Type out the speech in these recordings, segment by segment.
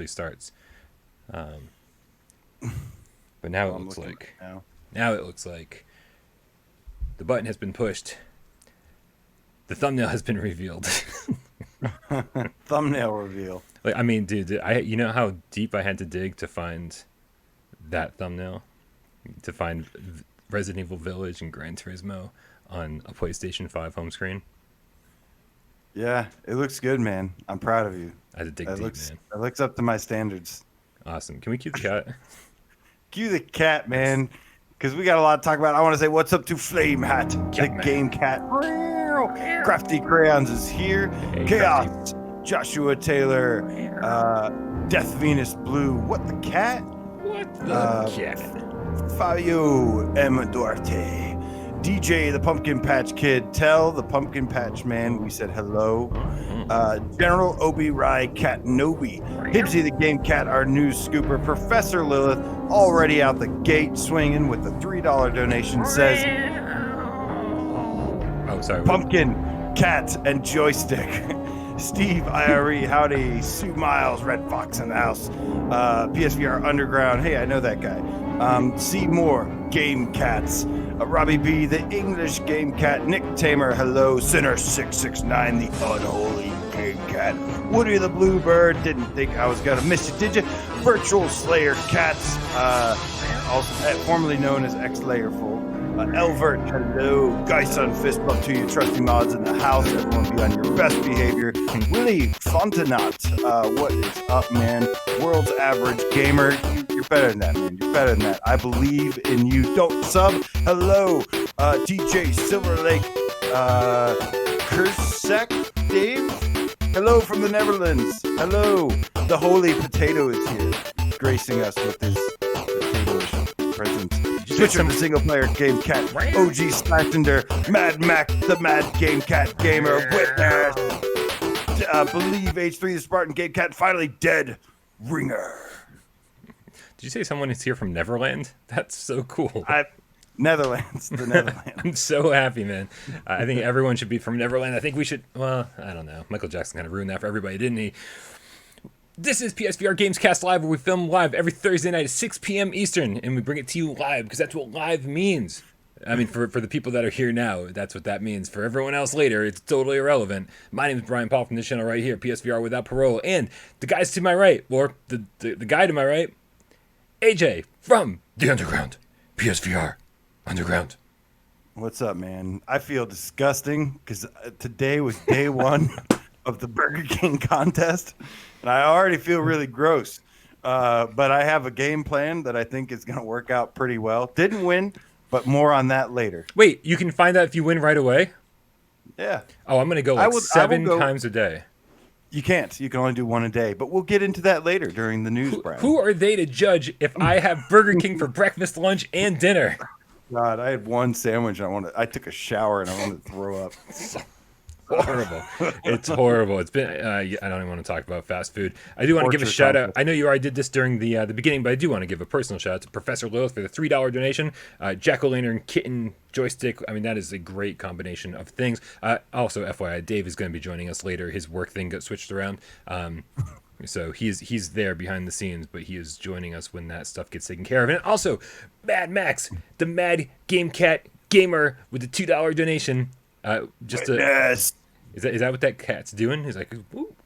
actually starts. But now it looks like now it looks like the button has been pushed. The thumbnail has been revealed. Thumbnail reveal. Like, I mean, dude, you know how deep I had to dig to find that thumbnail, to find Resident Evil Village and Gran Turismo on a PlayStation 5 home screen. Yeah, it looks good, man. I'm proud of you. I had to dig deep, man. It looks up to my standards. Awesome. Can we cue the cat? Cue the cat, man, because we got a lot to talk about. I want to say what's up to Flame Hat, the game cat. Crafty Crayons is here. Hey, Chaos, Joshua Taylor, Death Venus Blue. What the cat? What the cat? Fabio M. Duarte. DJ, the Pumpkin Patch Kid. Tell the Pumpkin Patch Man we said hello. General Obi Rai Cat Nobi. Hibsy the Game Cat, our news scooper. Professor Lilith, already out the gate swinging with the $3 donation, says, oh, sorry. Pumpkin, Cat, and Joystick. Steve, IRE, howdy. Sue Miles, Red Fox in the house. PSVR Underground, hey, I know that guy. C. Moore, Game Cats. Robbie B, the English Game Cat. Nick Tamer, hello. Sinner669, the Unholy Game Cat. Woody the Bluebird, didn't think I was gonna miss you, did you? Virtual Slayer Cats, also formerly known as X-Layerful. Elvert, hello. Gyson, fist bump to you. Trusty mods in the house. Everyone be on your best behavior. Willie Fontenot, what is up, man? World's average gamer. You're better than that, man. You're better than that. I believe in you. Don't sub. Hello. DJ Silver Lake. Kursek Dave. Hello from the Netherlands. Hello. The Holy Potato is here, gracing us with his potato presence. Switcher, the single player game cat, OG Slackender, Mad Mac, the Mad Game Cat Gamer, Witness, Believe H3, the Spartan Game Cat, finally dead, Ringer. Did you say someone is here from Neverland? That's so cool. Netherlands, the Netherlands. I'm so happy, man. I think everyone should be from Neverland. I think we should, well, I don't know. Michael Jackson kind of ruined that for everybody, didn't he? This is PSVR GamesCast Live, where we film live every Thursday night at 6 p.m. Eastern, and we bring it to you live, because that's what live means. I mean, for the people that are here now, that's what that means. For everyone else later, it's totally irrelevant. My name is Brian Paul from this channel right here, PSVR Without Parole, and the guys to my right, or the guy to my right, AJ from the Underground, PSVR Underground. What's up, man? I feel disgusting, because today was day one of the Burger King contest, and I already feel really gross. But I have a game plan that I think is going to work out pretty well. Didn't win, but more on that later. Wait, you can find out if you win right away? Yeah. Oh, I'm going to go like seven times a day. You can't. You can only do one a day. But we'll get into that later during the news, Brian. Who are they to judge if I have Burger King for breakfast, lunch, and dinner? God, I had one sandwich. And I took a shower and I wanted to throw up. Horrible. It's horrible. It's been. I don't even want to talk about fast food. I do want to give a shout out. I know you already did this during the beginning, but I do want to give a personal shout out to Professor Lilith for the $3 donation. Jack-o'-lantern, kitten, joystick. I mean, that is a great combination of things. Also, FYI, Dave is going to be joining us later. His work thing got switched around. So he's there behind the scenes, but he is joining us when that stuff gets taken care of. And also, Mad Max, the Mad Game Cat Gamer, with the $2 donation. Yes. Is that what that cat's doing? He's like, whoop.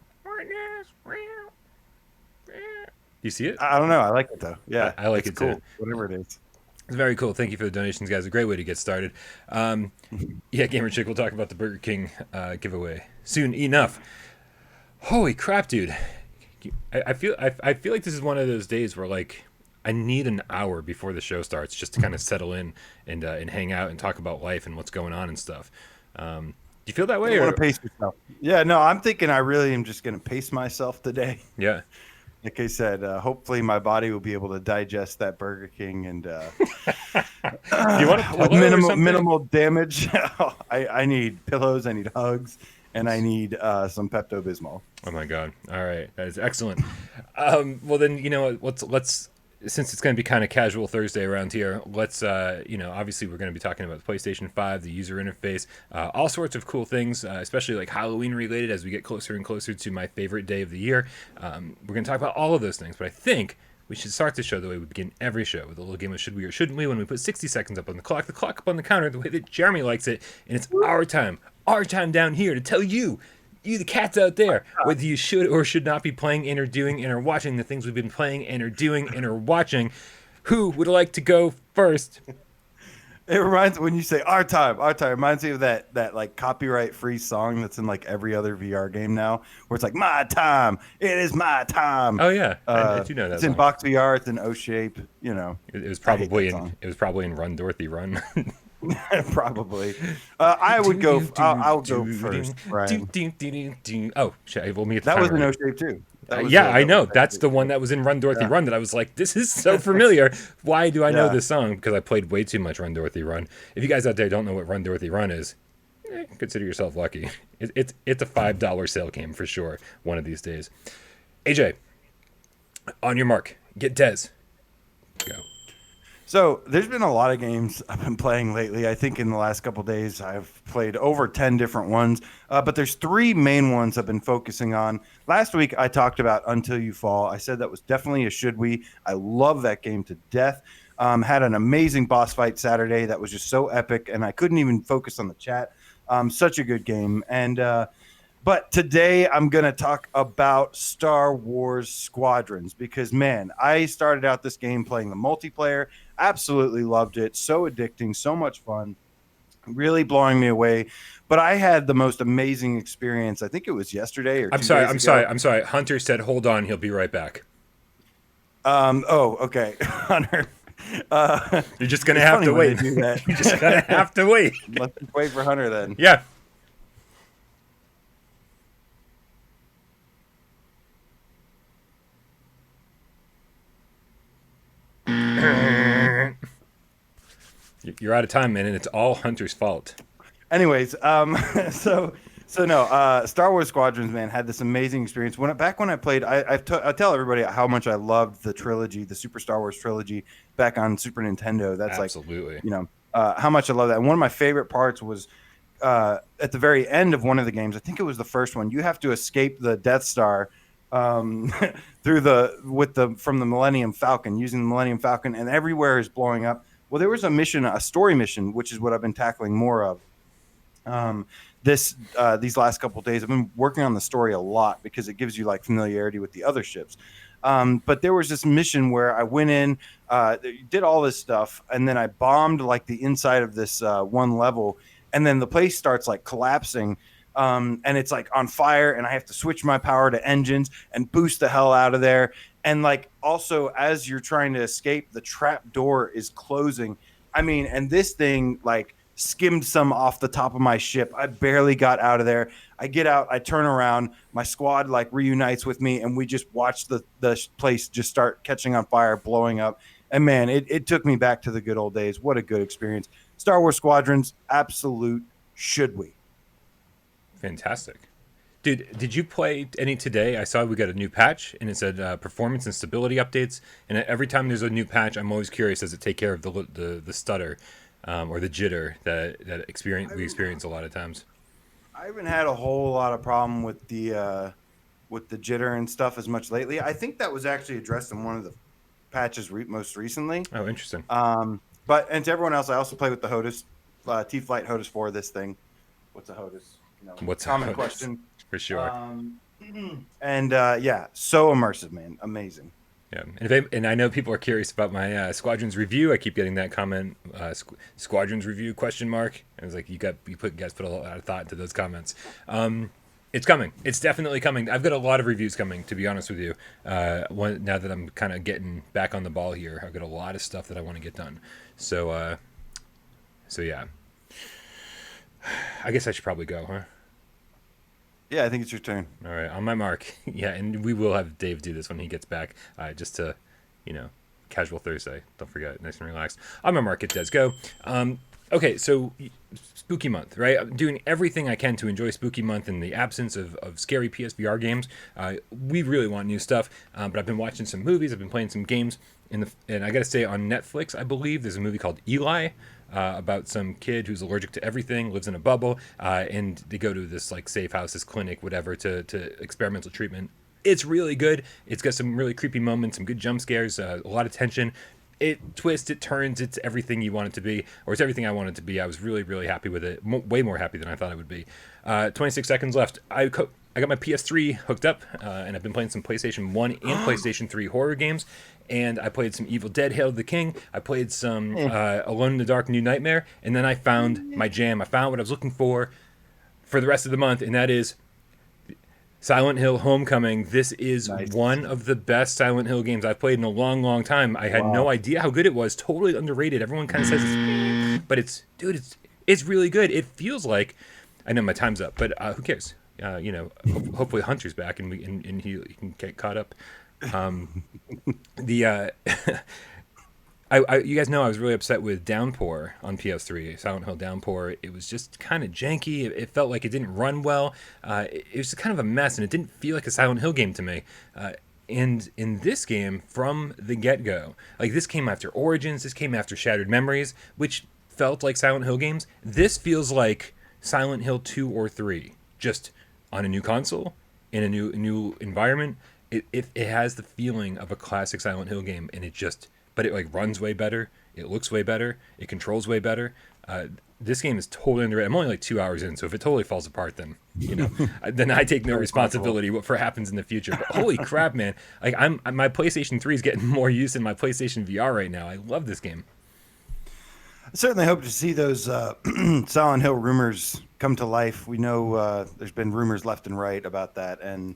You see it? I don't know. I like it though. Yeah, I like it cool. too. Whatever it is. It's very cool. Thank you for the donations, guys. A great way to get started. Yeah, Gamer Chick, we'll talk about the Burger King giveaway soon enough. Holy crap, dude! I feel like this is one of those days where like I need an hour before the show starts just to kind of settle in and hang out and talk about life and what's going on and stuff. Do you feel that way? You want to pace yourself? Yeah, no, I'm thinking I really am just going to pace myself today. Yeah. Like I said, hopefully my body will be able to digest that Burger King and do you want with minimal damage. I need pillows, I need hugs, and I need some Pepto-Bismol. Oh my God! All right, that is excellent. Well then, you know what? Let's since it's going to be kind of casual Thursday around here, let's, obviously we're going to be talking about the PlayStation 5, the user interface, all sorts of cool things, especially like Halloween related as we get closer and closer to my favorite day of the year. We're going to talk about all of those things, but I think we should start the show the way we begin every show, with a little game of should we or shouldn't we, when we put 60 seconds up on the clock up on the counter, the way that Jeremy likes it, and it's our time down here to tell you the cats out there, whether you should or should not be playing and or doing and or watching the things we've been playing and or doing and or watching. Who would like to go first? It reminds, when you say our time, reminds me of that like copyright free song that's in like every other VR game now, where it's like my time, it is my time. Oh yeah, I do know that. It's song. in box VR, it's in O shape, you know. It was probably in Run Dorothy Run. Probably. I would go. I'll go first. Brian. Oh shit! Well, me that was in O shape too. I know. That's the one that was in Run Dorothy Run that I was like, this is so familiar. Why do I know this song? Because I played way too much Run Dorothy Run. If you guys out there don't know what Run Dorothy Run is, consider yourself lucky. It's a $5 sale game for sure. One of these days. AJ, on your mark, get Dez. Go. So there's been a lot of games I've been playing lately. I think in the last couple of days I've played over 10 different ones, but there's 3 main ones I've been focusing on. Last week I talked about Until You Fall. I said that was definitely a should we. I love that game to death. Had an amazing boss fight Saturday that was just so epic, and I couldn't even focus on the chat. Such a good game. But today I'm going to talk about Star Wars Squadrons because, man, I started out this game playing the multiplayer. Absolutely loved it. So addicting, so much fun, really blowing me away. But I had the most amazing experience. I think it was yesterday or I'm sorry. Hunter said, hold on. He'll be right back. Okay. Hunter. You're just going to have to wait. You're just going to have to wait. Let's wait for Hunter then. Yeah. You're out of time, man, and it's all Hunter's fault. Anyways, Star Wars Squadrons, man, had this amazing experience. Back when I played, I tell everybody how much I loved the trilogy, the Super Star Wars trilogy, back on Super Nintendo. That's absolutely, how much I love that. And one of my favorite parts was at the very end of one of the games. I think it was the first one. You have to escape the Death Star from the Millennium Falcon, using the Millennium Falcon, and everywhere is blowing up. Well, there was a story mission, which is what I've been tackling more of. These last couple of days, I've been working on the story a lot because it gives you like familiarity with the other ships. But there was this mission where I went in, did all this stuff, and then I bombed like the inside of this one level, and then the place starts like collapsing. And it's like on fire, and I have to switch my power to engines and boost the hell out of there. And like also as you're trying to escape, the trap door is closing. I mean, and this thing like skimmed some off the top of my ship. I barely got out of there. I get out, I turn around, my squad like reunites with me, and we just watch the place just start catching on fire, blowing up. And man, it took me back to the good old days. What a good experience. Star Wars Squadrons, absolute should we. Fantastic. Dude, did you play any today? I saw we got a new patch, and it said performance and stability updates. And every time there's a new patch, I'm always curious, does it take care of the stutter or the jitter that we experience a lot of times? I haven't had a whole lot of problem with the jitter and stuff as much lately. I think that was actually addressed in one of the patches most recently. Oh, interesting. But to everyone else, I also play with the HOTAS, T-Flight HOTAS 4, this thing. What's a HOTAS? What's common a HOTAS? question. For sure. So immersive, man. Amazing. Yeah, and I know people are curious about my Squadrons review. I keep getting that comment, Squadrons review ? I was like, you guys put a lot of thought into those comments. It's coming. It's definitely coming. I've got a lot of reviews coming, to be honest with you. Now that I'm kind of getting back on the ball here, I've got a lot of stuff that I want to get done. So yeah. I guess I should probably go, huh? Yeah, I think it's your turn. All right, on my mark. Yeah, and we will have Dave do this when he gets back, just to, casual Thursday. Don't forget, nice and relaxed. On my mark, it does go. Okay, so spooky month, right? I'm doing everything I can to enjoy spooky month in the absence of scary PSVR games. We really want new stuff, but I've been watching some movies. I've been playing some games. And I got to say, on Netflix, I believe there's a movie called Eli about some kid who's allergic to everything, lives in a bubble, and they go to this like safe house, this clinic, whatever, to experimental treatment. It's really good. It's got some really creepy moments, some good jump scares, a lot of tension. It twists, it turns, it's everything you want it to be, or it's everything I want it to be. I was really, really happy with it. Way more happy than I thought I would be. 26 seconds left. I got my PS3 hooked up, and I've been playing some PlayStation 1 and PlayStation 3 horror games. And I played some Evil Dead: Hail to the King. I played some Alone in the Dark: New Nightmare. And then I found my jam. I found what I was looking for the rest of the month, and that is Silent Hill Homecoming. This is one of the best Silent Hill games I've played in a long, long time. I had no idea how good it was. Totally underrated. Everyone kind of says it's, but it's really good. It feels like, I know my time's up, but who cares? Hopefully Hunter's back and he can get caught up. You guys know I was really upset with Downpour on PS3, Silent Hill Downpour. It was just kind of janky. It felt like it didn't run well. It was kind of a mess, and it didn't feel like a Silent Hill game to me. And in this game, from the get-go, like this came after Origins, this came after Shattered Memories, which felt like Silent Hill games. This feels like Silent Hill 2 or 3, just on a new console, in a new environment. It has the feeling of a classic Silent Hill game, and but it like runs way better. It looks way better. It controls way better. This game is totally underrated. I'm only like 2 hours in, so if it totally falls apart, then then I take no responsibility for happens in the future. But holy crap, man! Like my PlayStation 3 is getting more use than my PlayStation VR right now. I love this game. I certainly hope to see those Silent Hill rumors come to life. We know there's been rumors left and right about that, and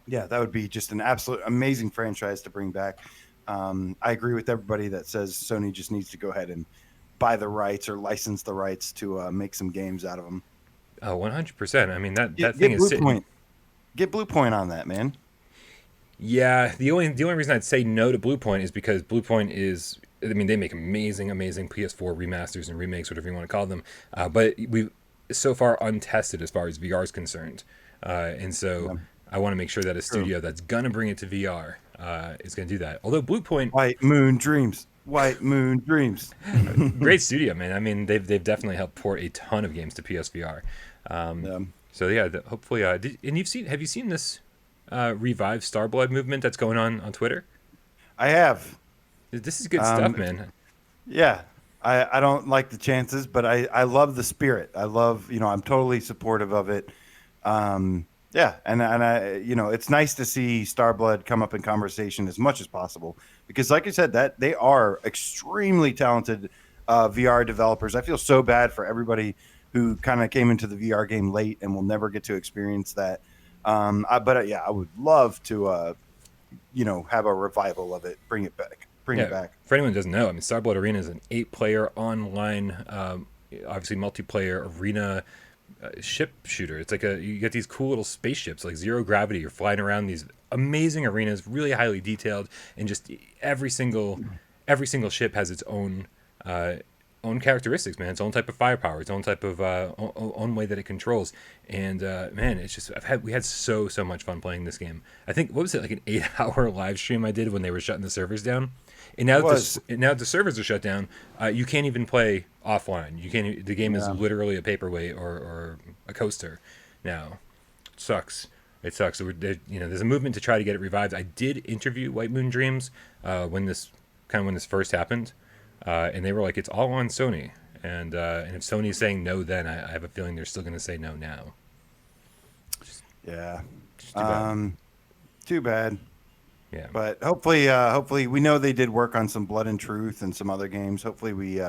yeah, that would be just an absolute amazing franchise to bring back. I agree with everybody that says Sony just needs to go ahead and buy the rights or license the rights to make some games out of them. Oh, 100%. I mean, that thing is sitting. Get Blue Point on that, man. Yeah, the only reason I'd say no to Blue Point is because Blue Point is, I mean, they make amazing PS4 remasters and remakes, whatever you want to call them. But we've so far untested as far as VR is concerned. And so I want to make sure that a studio that's going to bring it to VR is going to do that. Although Blue Point... White Moon Dreams. Great studio, man. I mean, they've definitely helped port a ton of games to PSVR. So yeah, hopefully... have you seen this Revive Starblood movement that's going on Twitter? I have. This is good stuff, man. Yeah. I don't like the chances, but I love the spirit. I love, I'm totally supportive of it. Yeah, and I, it's nice to see Starblood come up in conversation as much as possible because, like I said, that they are extremely talented VR developers. I feel so bad for everybody who kind of came into the VR game late and will never get to experience that. But I would love to, have a revival of it, bring it back. It back. For anyone who doesn't know, I mean, Cyborg Arena is an 8-player online, obviously multiplayer arena ship shooter. It's like you get these cool little spaceships, like zero gravity. You're flying around these amazing arenas, really highly detailed, and just every single ship has its own characteristics, man. Its own type of firepower, its own type of own way that it controls. And man, it's just we had so much fun playing this game. I think what was it, like an 8-hour live stream I did when they were shutting the servers down. And now that the servers are shut down, you can't even play offline. You can't. The game is literally a paperweight or a coaster now. It sucks. So there's a movement to try to get it revived. I did interview White Moon Dreams when this first happened, and they were like, it's all on Sony. And if Sony's saying no, then I have a feeling they're still going to say no now. Too bad. Yeah. But hopefully we know they did work on some Blood and Truth and some other games. Hopefully we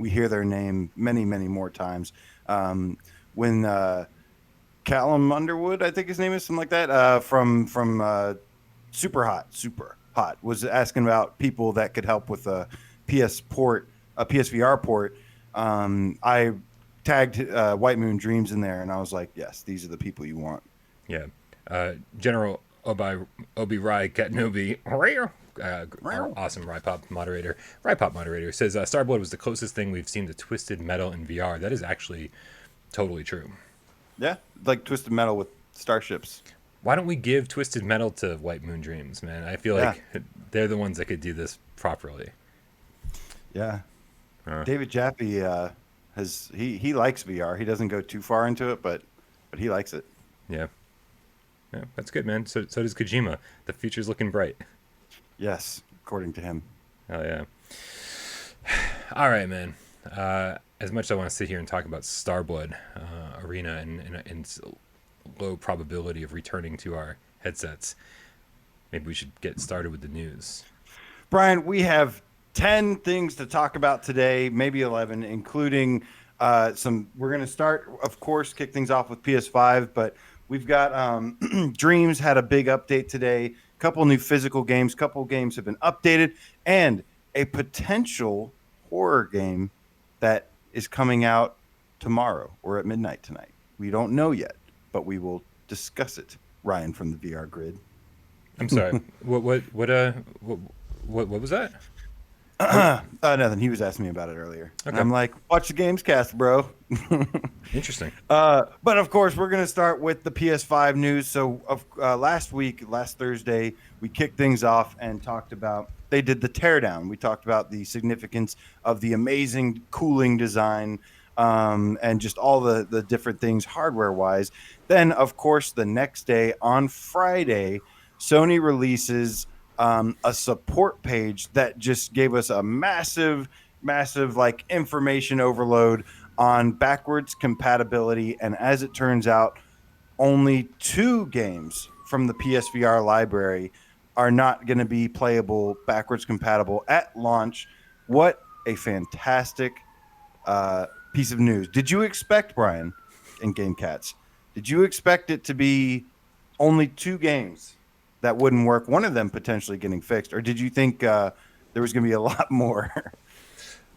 hear their name many more times. When Callum Underwood, I think his name is something like that, from Super Hot was asking about people that could help with a PSVR port. I tagged White Moon Dreams in there, and I was like, yes, these are the people you want. Yeah. General Obi Rai Katnobi, our awesome Rye-Pop moderator, says Starblood was the closest thing we've seen to Twisted Metal in VR. That is actually totally true. Yeah, like Twisted Metal with starships. Why don't we give Twisted Metal to White Moon Dreams, man? I feel like they're the ones that could do this properly. Yeah. David Jaffe he likes VR. He doesn't go too far into it, but he likes it. Yeah. Yeah, that's good, man. So does Kojima. The future's looking bright. Yes, according to him. Oh, yeah. All right, man. As much as I want to sit here and talk about Starblood Arena and low probability of returning to our headsets, maybe we should get started with the news. Brian, we have 10 things to talk about today, maybe 11, including some. We're going to start, of course, kick things off with PS5, but we've got Dreams had a big update today. Couple new physical games, couple games have been updated, and a potential horror game that is coming out tomorrow or at midnight tonight. We don't know yet, but we will discuss it. Ryan from the VR Grid. I'm sorry. What was that? Nothing. He was asking me about it earlier. Okay. I'm like, watch the GAMESCAST, bro. Interesting. But of course, we're going to start with the PS5 news. So last Thursday, we kicked things off and talked about, they did the teardown. We talked about the significance of the amazing cooling design and just all the different things hardware-wise. Then, of course, the next day on Friday, Sony releases a support page that just gave us a massive like information overload on backwards compatibility. And as it turns out, only 2 games from the PSVR library are not going to be playable backwards compatible at launch. What a fantastic piece of news. Did you expect, Brian, in Game Cats, did you expect it to be only 2 games that wouldn't work, one of them potentially getting fixed, or did you think there was going to be a lot more?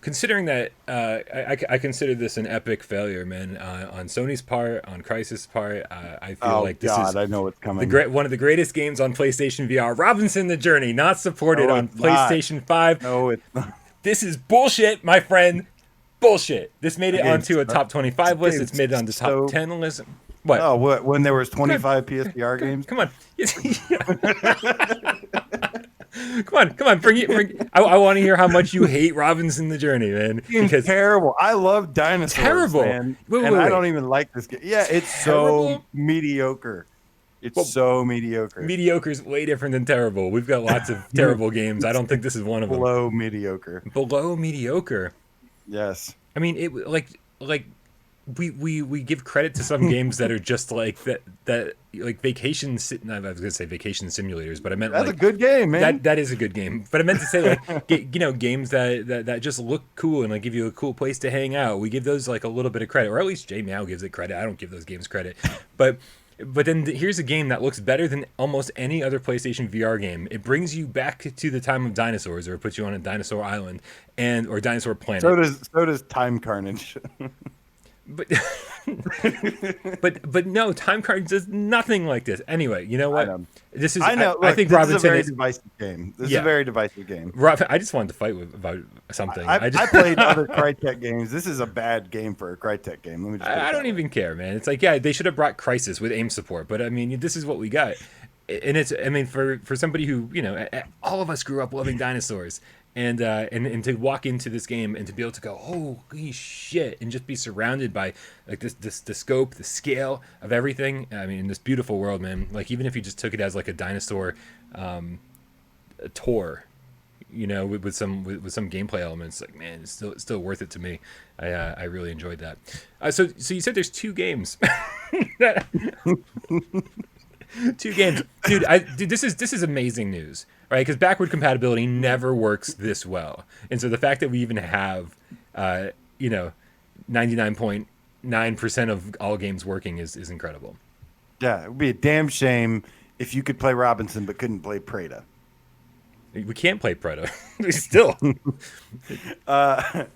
Considering that, I consider this an epic failure, man. On Sony's part, on Crysis' part, I feel like this is I know what's coming. One of the greatest games on PlayStation VR. Robinson the Journey, not supported on PlayStation 5. No, it's not. This is bullshit, my friend. Bullshit. This made it onto a top 25 list. It's made it onto top 10 list. What? Oh, when there was 25 PSVR games? Come on. Come on. Bring it. I want to hear how much you hate Robinson the Journey, man. Because terrible. I love dinosaurs, terrible. Man. Wait. I don't even like this game. Yeah, it's terrible? So mediocre. So mediocre. Mediocre is way different than terrible. We've got lots of terrible games. I don't think this is one of them. Below mediocre. Below mediocre. Yes. I mean, it like we give credit to some games that are just like that like vacation. I was gonna say vacation simulators, but I meant that's a good game, man. That is a good game, but I meant to say like games that just look cool and like give you a cool place to hang out. We give those like a little bit of credit, or at least J Meow gives it credit. I don't give those games credit, but then here's a game that looks better than almost any other PlayStation VR game. It brings you back to the time of dinosaurs, or it puts you on a dinosaur island or dinosaur planet. So does Time Carnage. But no, Time Carnage does nothing like this. Anyway, you know what? This is. I know. Look, I think Robinson is a very divisive game. This is a very divisive game. I just wanted to fight about something. I played other Crytek games. This is a bad game for a Crytek game. Let me just I don't even care, man. It's like, yeah, they should have brought Crysis with aim support, but I mean, this is what we got. And it's, I mean, for somebody who, all of us grew up loving dinosaurs. And to walk into this game and to be able to go, holy shit, and just be surrounded by like the scope, the scale of everything. I mean, in this beautiful world, man. Like even if you just took it as like a dinosaur tour, with some gameplay elements, like man, it's still worth it to me. I really enjoyed that. So you said there's 2 games. 2 games, dude. This is amazing news. Right, because backward compatibility never works this well, and so the fact that we even have, 99.9% of all games working is incredible. Yeah, it would be a damn shame if you could play Robinson but couldn't play Preda. We can't play Preda. Still.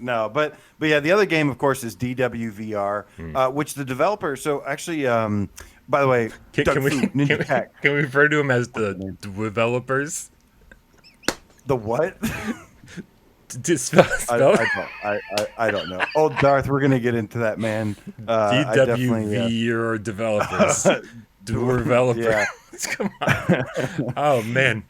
No, but yeah, the other game, of course, is DWVR, which the developer. So actually, By the way, Can we Ninja Tech. can we refer to them as the developers? The what? Spell I don't know. Old Darth, we're gonna get into that, man. I definitely or developers. Developers. Yeah. Come on. Oh man.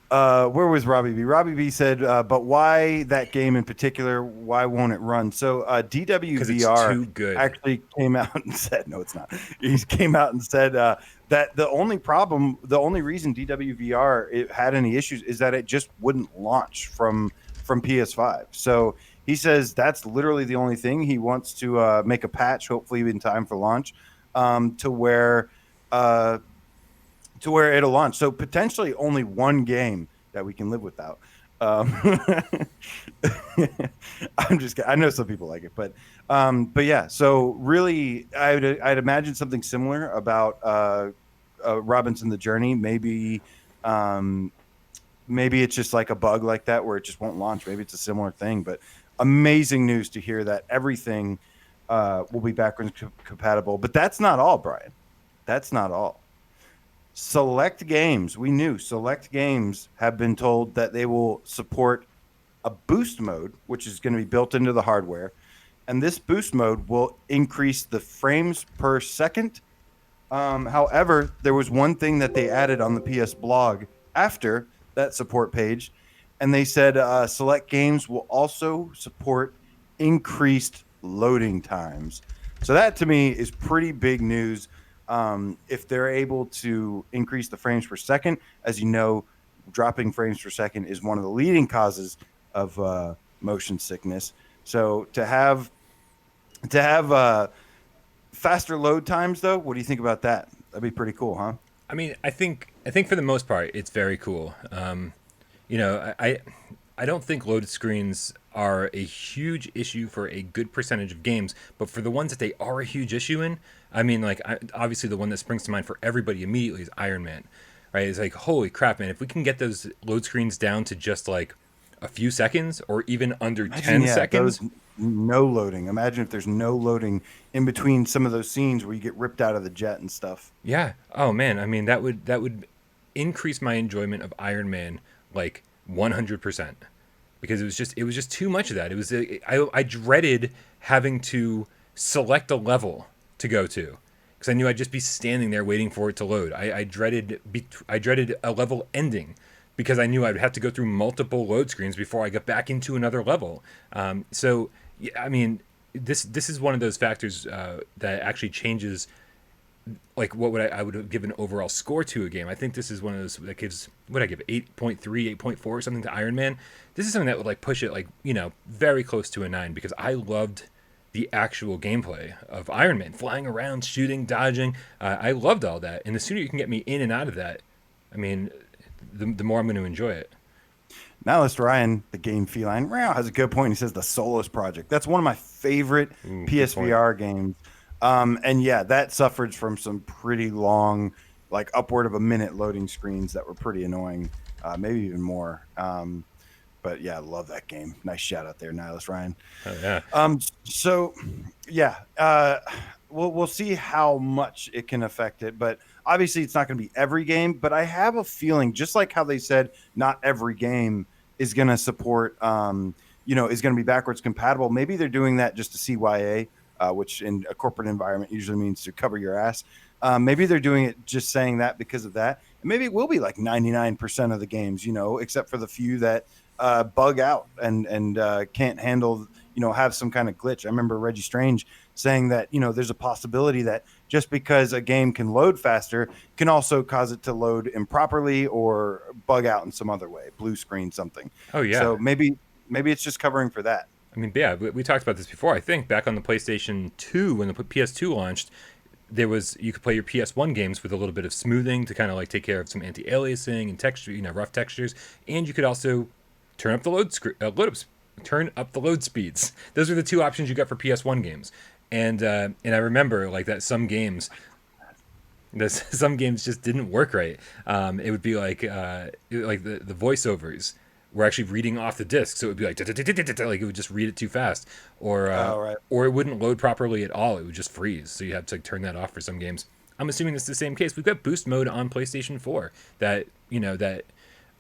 Where was Robbie B? Robbie B said, but why that game in particular? Why won't it run? So DWVR actually came out and said, no, it's not. He came out and said that the only reason DWVR had any issues is that it just wouldn't launch from PS5. So he says that's literally the only thing. He wants to make a patch, hopefully in time for launch, to where it'll launch. So potentially only one game that we can live without. I'm just kidding. I know some people like it, but yeah. So really, I'd imagine something similar about Robinson the Journey. Maybe it's just like a bug like that where it just won't launch. Maybe it's a similar thing. But amazing news to hear that everything will be backwards compatible. But that's not all, Brian. That's not all. Select games have been told that they will support a boost mode, which is going to be built into the hardware. And this boost mode will increase the frames per second. However, there was one thing that they added on the PS blog after that support page, and they said select games will also support increased loading times. So that to me is pretty big news. If they're able to increase the frames per second, as you know, dropping frames per second is one of the leading causes of motion sickness. So to have faster load times, though, what do you think about that? That'd be pretty cool, huh? I mean, I think for the most part, it's very cool. I don't think loaded screens are a huge issue for a good percentage of games, but for the ones that they are a huge issue in, I mean, like, obviously the one that springs to mind for everybody immediately is Iron Man, right? It's like, holy crap, man, if we can get those load screens down to just like a few seconds or even under 10 seconds. No loading. Imagine if there's no loading in between some of those scenes where you get ripped out of the jet and stuff. Yeah. Oh man. I mean, that would increase my enjoyment of Iron Man like 100%, because it was just too much of that. It was I dreaded having to select a level to go to, because I knew I'd just be standing there waiting for it to load. I dreaded a level ending, because I knew I'd have to go through multiple load screens before I got back into another level. So, yeah, I mean, this is one of those factors that actually changes, like, what I would give an overall score to a game. I think this is one of those that gives, what I give, 8.3, 8.4 or something to Iron Man. This is something that would like push it, like, very close to a 9, because I loved the actual gameplay of Iron Man, flying around, shooting, dodging. I loved all that, and the sooner you can get me in and out of that, I mean, the more I'm going to enjoy it. Nihilist Ryan, the game feline, has a good point. He says the Solus Project. That's one of my favorite PSVR games. And yeah, that suffered from some pretty long, like upward of a minute loading screens that were pretty annoying, maybe even more. But yeah, I love that game. Nice shout out there, Nihilist Ryan. Oh, yeah. So yeah, we'll see how much it can affect it, but obviously it's not going to be every game. But I have a feeling, just like how they said not every game is going to support, is going to be backwards compatible. Maybe they're doing that just to CYA, which in a corporate environment usually means to cover your ass. Maybe they're doing it just saying that because of that. And maybe it will be like 99% of the games, except for the few that bug out and can't handle, have some kind of glitch. I remember Reggie Strange saying that, there's a possibility that just because a game can load faster can also cause it to load improperly or bug out in some other way, blue screen, something. Oh, yeah. So maybe it's just covering for that. I mean, yeah, we talked about this before. I think back on the PlayStation 2, when the PS2 launched, you could play your PS1 games with a little bit of smoothing to kind of like take care of some anti-aliasing and texture, rough textures, and you could also turn up the load speeds. Those are the two options you got for PS1 games. And I remember like that some games just didn't work right. It would be like the voiceovers were actually reading off the disc, so it would be like it would just read it too fast, or it wouldn't load properly at all. It would just freeze. So you had to turn that off for some games. I'm assuming this is the same case. We've got boost mode on PlayStation 4 that that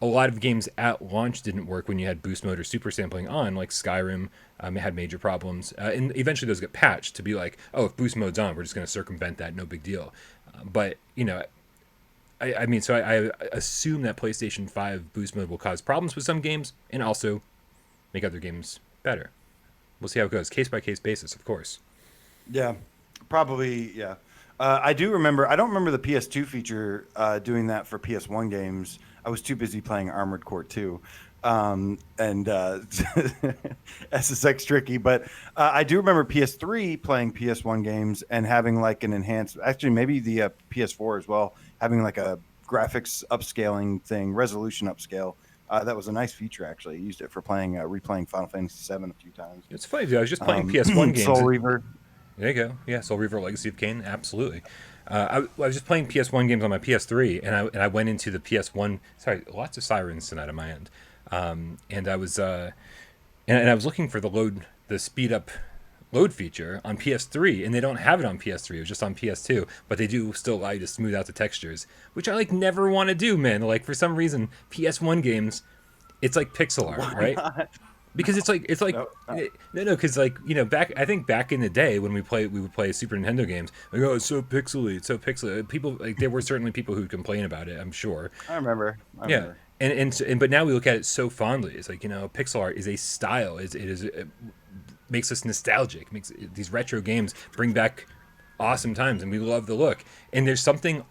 a lot of games at launch didn't work when you had boost mode or super sampling on, like Skyrim. It had major problems, and eventually those get patched to be like, oh, if boost mode's on, we're just going to circumvent that, no big deal. But I mean, so I assume that PlayStation 5 boost mode will cause problems with some games and also make other games better. We'll see how it goes, case by case basis, of course. Yeah, probably. Yeah, I do remember. I don't remember the PS2 feature doing that for PS1 games. I was too busy playing Armored Core 2 and SSX tricky. But I do remember PS3 playing PS1 games and having like an enhanced. Actually, maybe the PS4 as well, having like a graphics upscaling thing, resolution upscale. That was a nice feature, actually. I used it for replaying Final Fantasy VII a few times. It's funny, dude. I was just playing PS1 games. Soul Reaver. There you go. Yeah, Soul Reaver Legacy of Kain. Absolutely. I was just playing PS1 games on my PS3, and I went into the PS1. Sorry, lots of sirens tonight on my end. And I was and I was looking for the speed up load feature on PS3, and they don't have it on PS3. It was just on PS2, but they do still allow you to smooth out the textures, which I like never want to do, man. Like for some reason, PS1 games, it's like pixel art, Why right? not? Because it's like no, because like I think back in the day when we would play Super Nintendo games, like, oh, it's so pixely. People like there were certainly people who'd complain about it, I'm sure. I remember. Yeah. And but now we look at it so fondly. It's like, pixel art is a style. It makes us nostalgic. Makes these retro games bring back awesome times, and we love the look. And there's something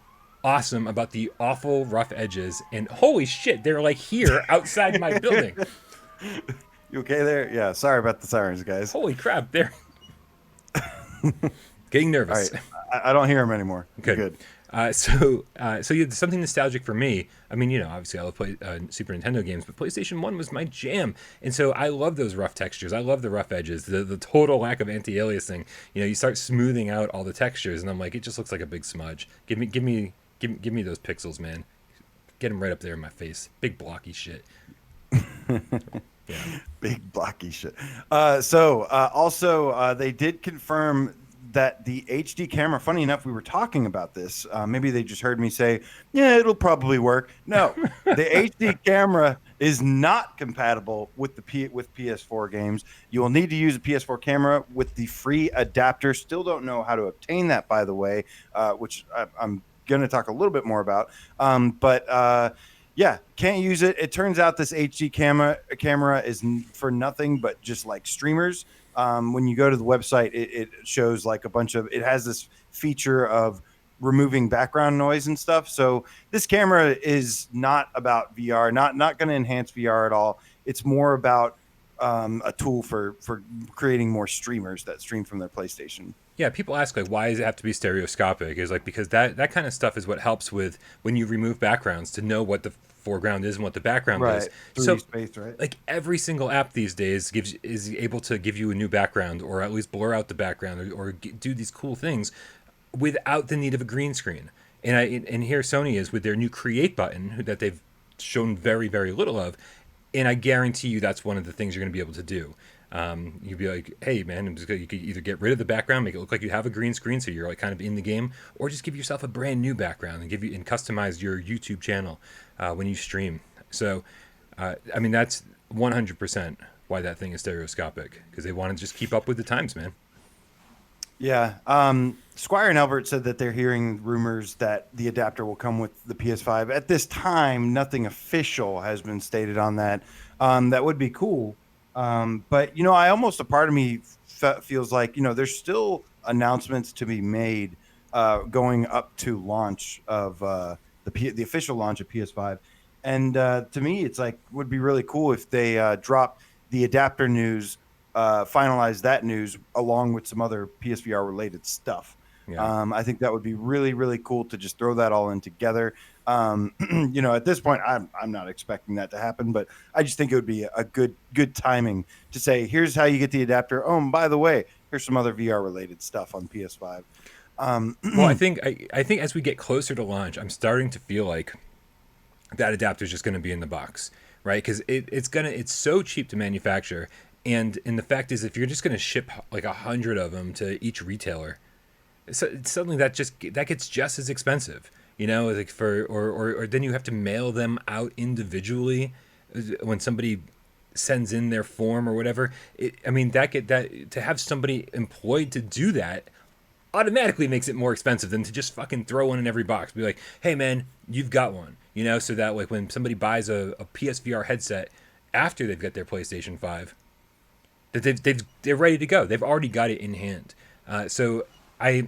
awesome about the awful rough edges. And holy shit, they're like here outside my building. You okay there? Yeah. Sorry about the sirens, guys. Holy crap, they're getting nervous. All right. I don't hear them anymore. Good. So yeah, something nostalgic for me. I mean, obviously I love play Super Nintendo games, but PlayStation 1 was my jam. And so I love those rough textures. I love the rough edges, the total lack of anti-aliasing. You start smoothing out all the textures, and I'm like, it just looks like a big smudge. Give me those pixels, man. Get them right up there in my face. Big blocky shit. Yeah. Big blocky shit. Also, they did confirm that the HD camera, funny enough, we were talking about this. Maybe they just heard me say, yeah, it'll probably work. No, the HD camera is not compatible with with PS4 games. You will need to use a PS4 camera with the free adapter. Still don't know how to obtain that, by the way, which I'm going to talk a little bit more about. Yeah, can't use it. It turns out this HD camera is for nothing but just like streamers. When you go to the website, it shows like it has this feature of removing background noise and stuff. So this camera is not about VR, not going to enhance VR at all. It's more about a tool for creating more streamers that stream from their PlayStation. Yeah, people ask, like, why does it have to be stereoscopic? Is like, because that kind of stuff is what helps with when you remove backgrounds to know what the foreground is and what the background is. 3D space, right? Like every single app these days is able to give you a new background, or at least blur out the background, or do these cool things without the need of a green screen. And here Sony is with their new Create button that they've shown very, very little of, and I guarantee you that's one of the things you're going to be able to do. You'd be like, hey man, you could either get rid of the background, make it look like you have a green screen so you're like kind of in the game, or just give yourself a brand new background and customize your YouTube channel when you stream. So I mean, that's 100% why that thing is stereoscopic, because they want to just keep up with the times, man. Yeah. Squire and Albert said that they're hearing rumors that the adapter will come with the PS5. At this time, nothing official has been stated on that. That would be cool. But, I almost, a part of me feels like, there's still announcements to be made going up to launch of the official launch of PS5. And to me, it's like, would be really cool if they drop the adapter news, finalize that news along with some other PSVR related stuff. Yeah. I think that would be really, really cool to just throw that all in together. At this point, I'm not expecting that to happen, but I just think it would be a good timing to say, here's how you get the adapter. Oh, and by the way, here's some other VR related stuff on PS5. Well, I think as we get closer to launch, I'm starting to feel like that adapter is just going to be in the box, right? Because it's so cheap to manufacture, and the fact is, if you're just going to ship like 100 of them to each retailer, So suddenly that gets just as expensive, like or then you have to mail them out individually when somebody sends in their form or whatever. I mean, that to have somebody employed to do that automatically makes it more expensive than to just fucking throw one in every box. Be like, hey man, you've got one, so that like when somebody buys a PSVR headset after they've got their PlayStation 5, that they're ready to go. They've already got it in hand. So I,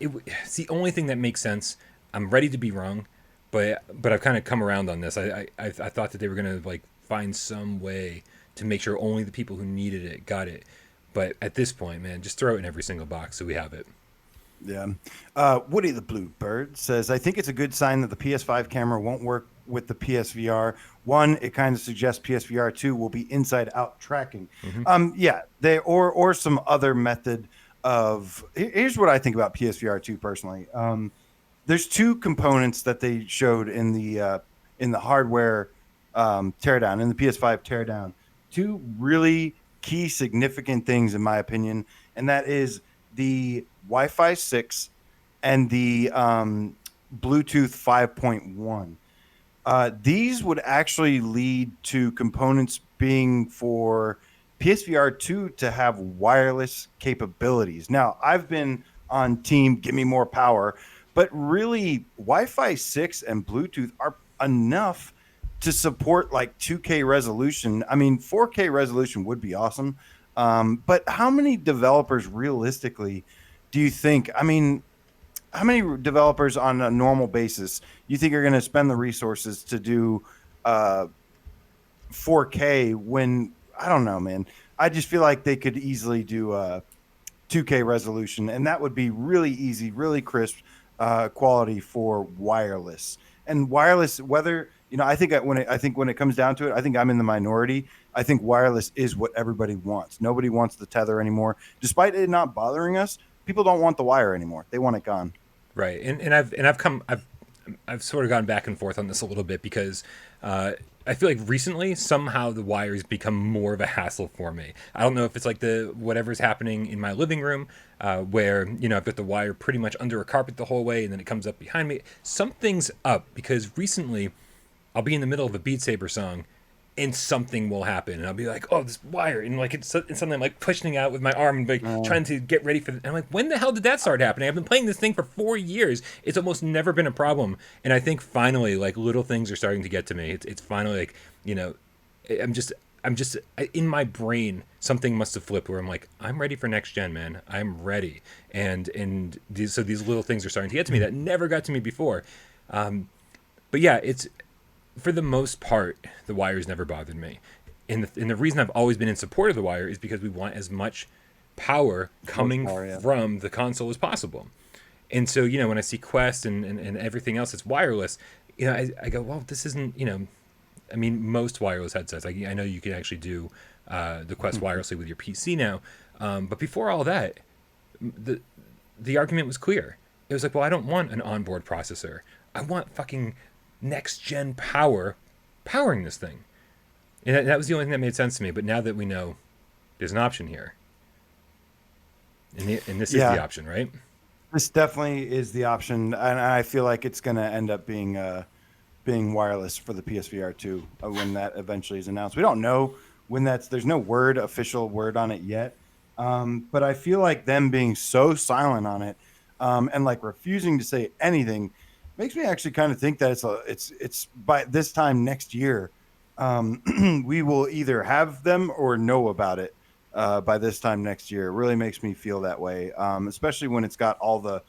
it's the only thing that makes sense. I'm ready to be wrong, but I've kind of come around on this. I thought that they were gonna like find some way to make sure only the people who needed it got it. But at this point, man, just throw it in every single box so we have it. Yeah. Woody the Blue Bird says, I think it's a good sign that the PS5 camera won't work with the PSVR. One, it kind of suggests PSVR 2 will be inside out tracking. Mm-hmm. Yeah, they or some other method of here's what I think about PSVR 2 personally. There's two components that they showed in the hardware teardown, in the PS5 teardown. Two really key significant things in my opinion, and that is the Wi-Fi 6 and the Bluetooth 5.1. These would actually lead to components being for PSVR 2 to have wireless capabilities. Now, I've been on team give me more power, but really Wi-Fi 6 and Bluetooth are enough to support like 2K resolution. I mean, 4K resolution would be awesome. But how many developers realistically do you think? I mean, how many developers on a normal basis you think are going to spend the resources to do 4K when I don't know, man. I just feel like they could easily do 2K resolution, and that would be really easy, really crisp quality for wireless. And wireless, whether I think when it comes down to it, I think I'm in the minority. I think wireless is what everybody wants. Nobody wants the tether anymore, despite it not bothering us. People don't want the wire anymore. They want it gone. Right, and I've sort of gone back and forth on this a little bit because I feel like recently somehow the wire's become more of a hassle for me. I don't know if it's like the whatever's happening in my living room, where I've got the wire pretty much under a carpet the whole way, and then it comes up behind me. Something's up because recently I'll be in the middle of a Beat Saber song, and something will happen, and I'll be like, "Oh, this wire!" And like it's something I'm like pushing out with my arm and like trying to get ready for. And I'm like, "When the hell did that start happening?" I've been playing this thing for 4 years. It's almost never been a problem, and I think finally, like little things are starting to get to me. It's finally like I'm just in my brain something must have flipped where I'm like, I'm ready for next gen, man. I'm ready, and these little things are starting to get to me that never got to me before. But yeah, it's. For the most part, the wire's never bothered me. And the reason I've always been in support of the wire is because we want as much power coming from the console as possible. And so, when I see Quest and everything else that's wireless, I go, well, this isn't, I mean, most wireless headsets, I know you can actually do the Quest wirelessly with your PC now. But before all that, the argument was clear. It was like, well, I don't want an onboard processor. I want fucking next gen powering this thing, and that was the only thing that made sense to me. But now that we know there's an option here, and this is the option, right? This definitely is the option, and I feel like it's going to end up being wireless for the PSVR 2 when that eventually is announced. We don't know when there's no official word on it yet, but I feel like them being so silent on it and like refusing to say anything makes me actually kind of think that it's by this time next year, we will either have them or know about it by this time next year. It really makes me feel that way, especially when it's got all the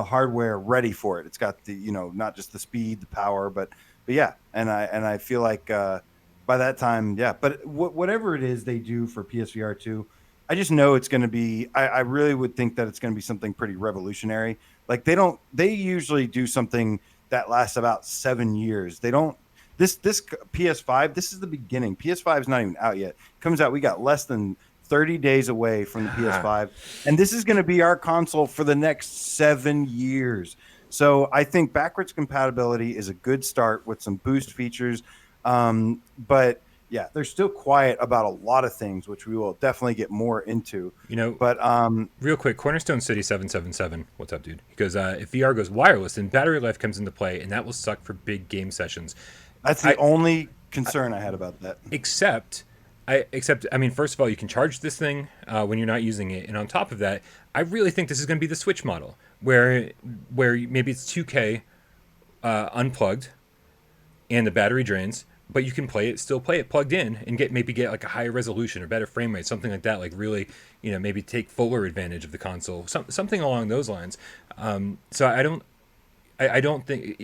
hardware ready for it. It's got the not just the speed, the power, but yeah. And I feel like by that time, yeah. But whatever it is they do for PSVR 2, I just know it's going to be. I really would think that it's going to be something pretty revolutionary. Like they usually do something that lasts about 7 years. They don't. This PS5. This is the beginning. PS5 is not even out yet. Comes out. We got less than 30 days away from the PS5, and this is going to be our console for the next 7 years. So I think backwards compatibility is a good start with some boost features. But yeah, they're still quiet about a lot of things, which we will definitely get more into. You know, But real quick, Cornerstone City 777. What's up, dude? Because if VR goes wireless, then battery life comes into play, and that will suck for big game sessions. that's the I only concern I had about that. except I mean, first of all, you can charge this thing when you're not using it, and on top of that, I really think this is going to be the Switch model, where maybe it's 2K unplugged, and the battery drains, but you can still play it plugged in, and get like a higher resolution or better frame rate, something like that. Like really, maybe take fuller advantage of the console, something along those lines. So I don't think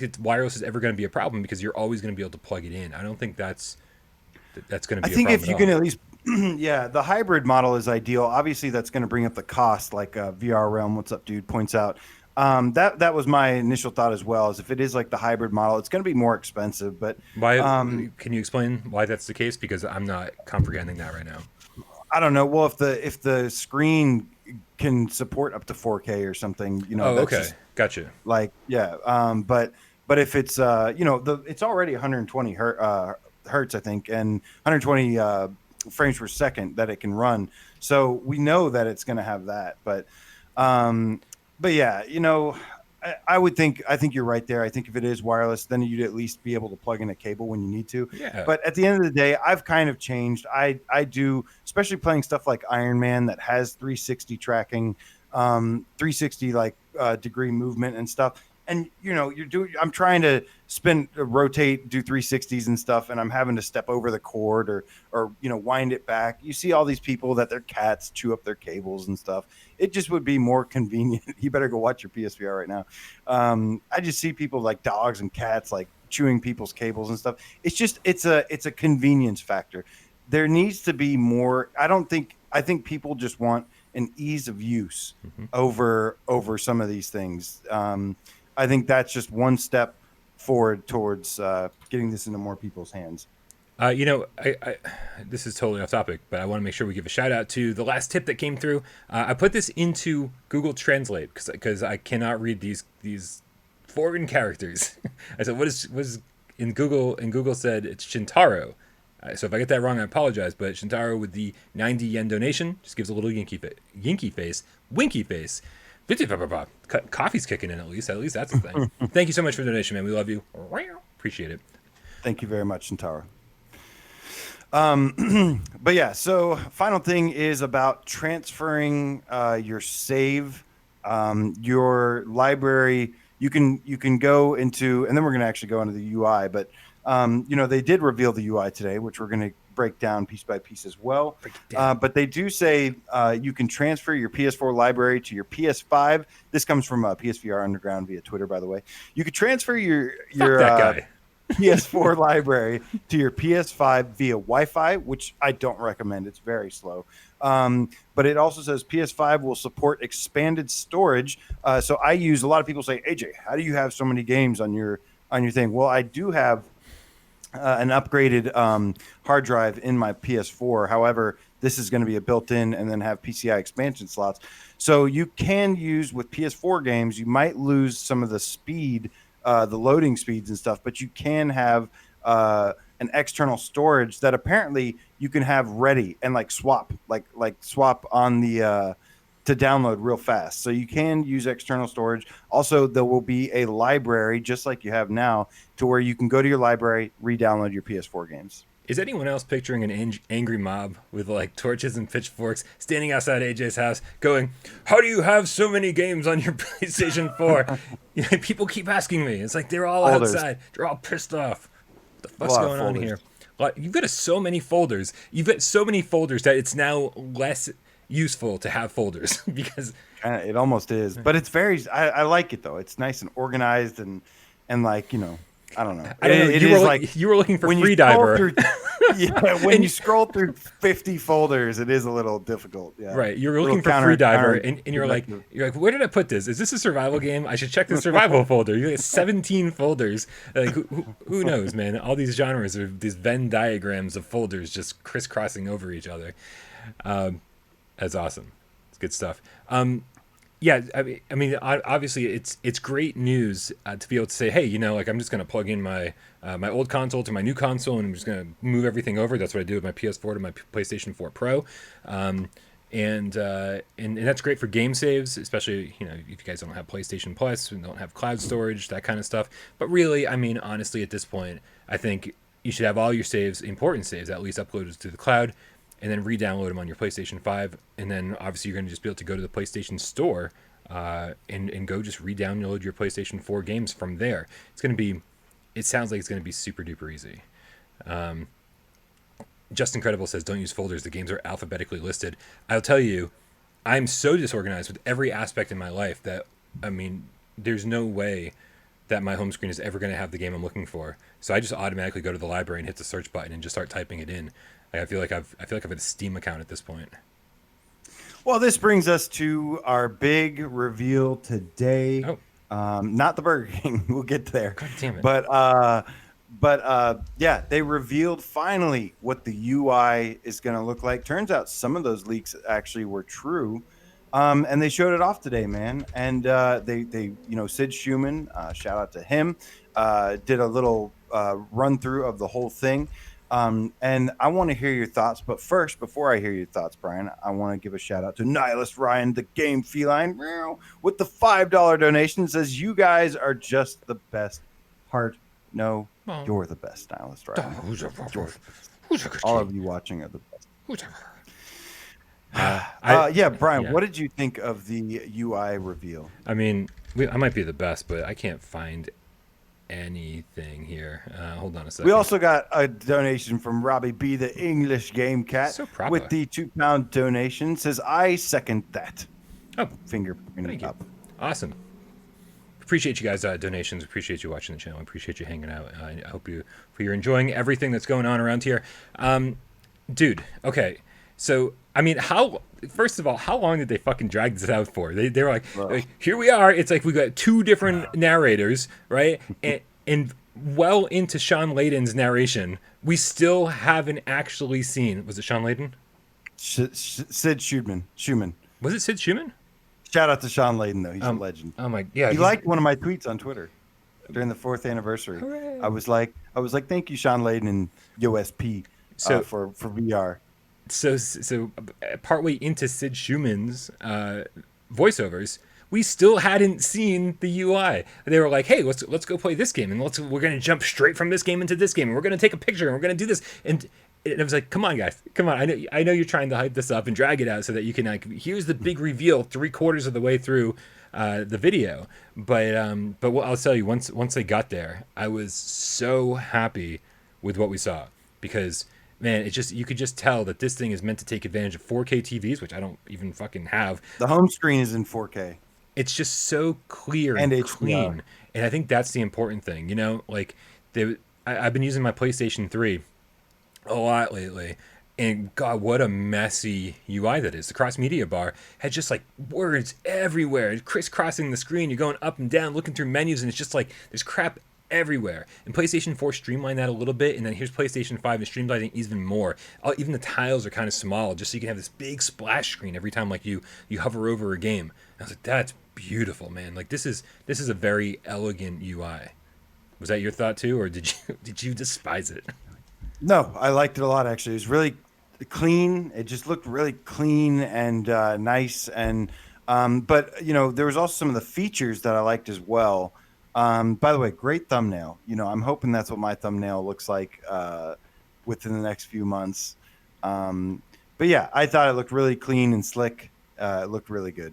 that wireless is ever going to be a problem because you're always going to be able to plug it in. I don't think that's going to I be a think problem if you at can all. at least, yeah, the hybrid model is ideal. Obviously, that's going to bring up the cost, like VR Realm. What's up, dude? Points out. That was my initial thought as well. Is if it is like the hybrid model, it's going to be more expensive. But Why um, can you explain why that's the case? Because I'm not comprehending that right now. I don't know. Well, if the screen can support up to 4K or something, Oh, that's okay, just gotcha. like yeah. But if it's it's already 120 hertz, I think, and 120 frames per second that it can run. So we know that it's going to have that. Um, but yeah, I think you're right there. I think if it is wireless, then you'd at least be able to plug in a cable when you need to. Yeah. But at the end of the day, I've kind of changed. I do, especially playing stuff like Iron Man that has 360 tracking, 360 degree movement and stuff. And I'm trying to rotate, do 360s and stuff, and I'm having to step over the cord or wind it back. You see all these people that their cats chew up their cables and stuff. It just would be more convenient. You better go watch your PSVR right now. I just see people like dogs and cats like chewing people's cables and stuff. It's a convenience factor. There needs to be more. I think people just want an ease of use over some of these things. I think that's just one step forward towards getting this into more people's hands. I this is totally off topic, but I want to make sure we give a shout out to the last tip that came through. I put this into Google Translate because I cannot read these foreign characters. I said, what is in Google? And Google said it's Shintaro. So if I get that wrong, I apologize. But Shintaro with the 90 yen donation just gives a little winky face. Coffee's kicking in at least. At least that's a thing. Thank you so much for the donation, man. We love you. Appreciate it. Thank you very much, Shintaro. But yeah, so final thing is about transferring your save, your library. You can go into, and then we're going to actually go into the UI. But they did reveal the UI today, which we're going to break down piece by piece as well. But they do say you can transfer your PS4 library to your PS5. This comes from PSVR Underground via Twitter, by the way. You could transfer your that guy. PS4 library to your PS5 via Wi-Fi, which I don't recommend. It's very slow. But it also says PS5 will support expanded storage. So I use, a lot of people say, AJ, how do you have so many games on your thing? Well, I do have an upgraded hard drive in my PS4. However, this is going to be a built-in and then have PCI expansion slots. So you can use with PS4 games, you might lose some of the speed, the loading speeds and stuff, but you can have an external storage that apparently you can have ready and swap on the to download real fast. So you can use external storage. Also, there will be a library just like you have now to where you can go to your library, re-download your PS4 games. Is anyone else picturing an angry mob with torches and pitchforks standing outside AJ's house going, how do you have so many games on your PlayStation 4? People keep asking me. It's like they're all outside. They're all pissed off. What the fuck's going on here? You've got so many folders. You've got so many folders that it's now less useful to have folders because it almost is. But it's very, I like it though. It's nice and organized and I don't know. You were looking for Free Diver. When you scroll through 50 folders, it is a little difficult. Yeah. Right. You were looking for Free Diver, and you're like, where did I put this? Is this a survival game? I should check the survival folder. You got 17 folders. Who knows, man? All these genres are these Venn diagrams of folders just crisscrossing over each other. That's awesome. It's good stuff. Yeah, obviously, it's great news to be able to say, hey, like I'm just gonna plug in my old console to my new console, and I'm just gonna move everything over. That's what I do with my PS4 to my PlayStation 4 Pro, um, and that's great for game saves, especially if you guys don't have PlayStation Plus and don't have cloud storage, that kind of stuff. But really, honestly, at this point, I think you should have all your saves, important saves, at least uploaded to the cloud, and then re-download them on your PlayStation 5. And then obviously you're going to just be able to go to the PlayStation Store and go just re-download your PlayStation 4 games from there. It sounds like it's going to be super duper easy. Just Incredible says, don't use folders. The games are alphabetically listed. I'll tell you, I'm so disorganized with every aspect in my life that, there's no way that my home screen is ever going to have the game I'm looking for. So I just automatically go to the library and hit the search button and just start typing it in. I feel like I've a Steam account at this point. Well, this brings us to our big reveal today. Oh, not the Burger King. We'll get there. God damn it! But yeah, they revealed finally what the UI is going to look like. Turns out some of those leaks actually were true. And they showed it off today, man. And they Sid Schumann, shout out to him, did a little run through of the whole thing. And I want to hear your thoughts. But first, before I hear your thoughts, Brian, I want to give a shout out to Nihilist Ryan, the game feline, with the $5 donation. Says, you guys are just the best. Heart, no, you're the best, Nihilist Ryan. All of you watching are the best. Brian, yeah. What did you think of the UI reveal? I might be the best, but I can't find anything here. Hold on a second. We also got a donation from Robbie B, the English game cat, So proper. with the £2 donation. Says, I second that. Oh, Finger pointing up. Awesome. Appreciate you guys' donations. Appreciate you watching the channel. Appreciate you hanging out. I hope you're enjoying everything that's going on around here. Dude, okay. So, first of all, how long did they fucking drag this out for? They were like, here we are. It's like we got two different narrators, right? And well into Sean Layden's narration, we still haven't actually seen. Was it Sean Layden? Sid Schumann. Was it Sid Schumann? Shout out to Sean Layden, though. He's a legend. Oh my, yeah. He liked one of my tweets on Twitter during the 4th anniversary. Hooray. I was like, thank you, Sean Layden and USP for VR. So partway into Sid Schumann's voiceovers, we still hadn't seen the UI. They were like, "Hey, let's go play this game, and we're gonna jump straight from this game into this game, and we're gonna take a picture, and we're gonna do this." And it was like, "Come on, guys, come on! I know you're trying to hype this up and drag it out so that you can here's the big reveal 3/4 of the way through the video." But I'll tell you, once they got there, I was so happy with what we saw because, man, you could just tell that this thing is meant to take advantage of 4K TVs, which I don't even fucking have. The home screen is in 4K. It's just so clear and clean. And I think that's the important thing. I've been using my PlayStation 3 a lot lately. And God, what a messy UI that is. The cross-media bar had just like words everywhere, crisscrossing the screen. You're going up and down, looking through menus, and it's just like there's crap everywhere. And PlayStation 4 streamlined that a little bit, and then here's PlayStation 5 and streamlining even more. Even the tiles are kind of small, just so you can have this big splash screen every time like you hover over a game. And I was like, that's beautiful, man. Like this is a very elegant UI. Was that your thought too, or did you despise it? No, I liked it a lot actually. It was really clean. It just looked really clean and nice. And but there was also some of the features that I liked as well. By the way, great thumbnail. I'm hoping that's what my thumbnail looks like within the next few months. But yeah, I thought it looked really clean and slick. It looked really good.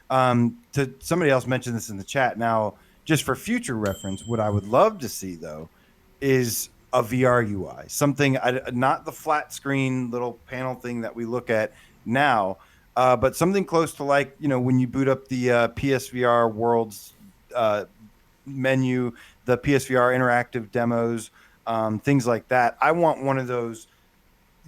To somebody else mentioned this in the chat. Now, just for future reference, what I would love to see though is a VR UI, something not the flat screen little panel thing that we look at now, but something close to like when you boot up the PSVR Worlds menu, the PSVR interactive demos, things like that. I want one of those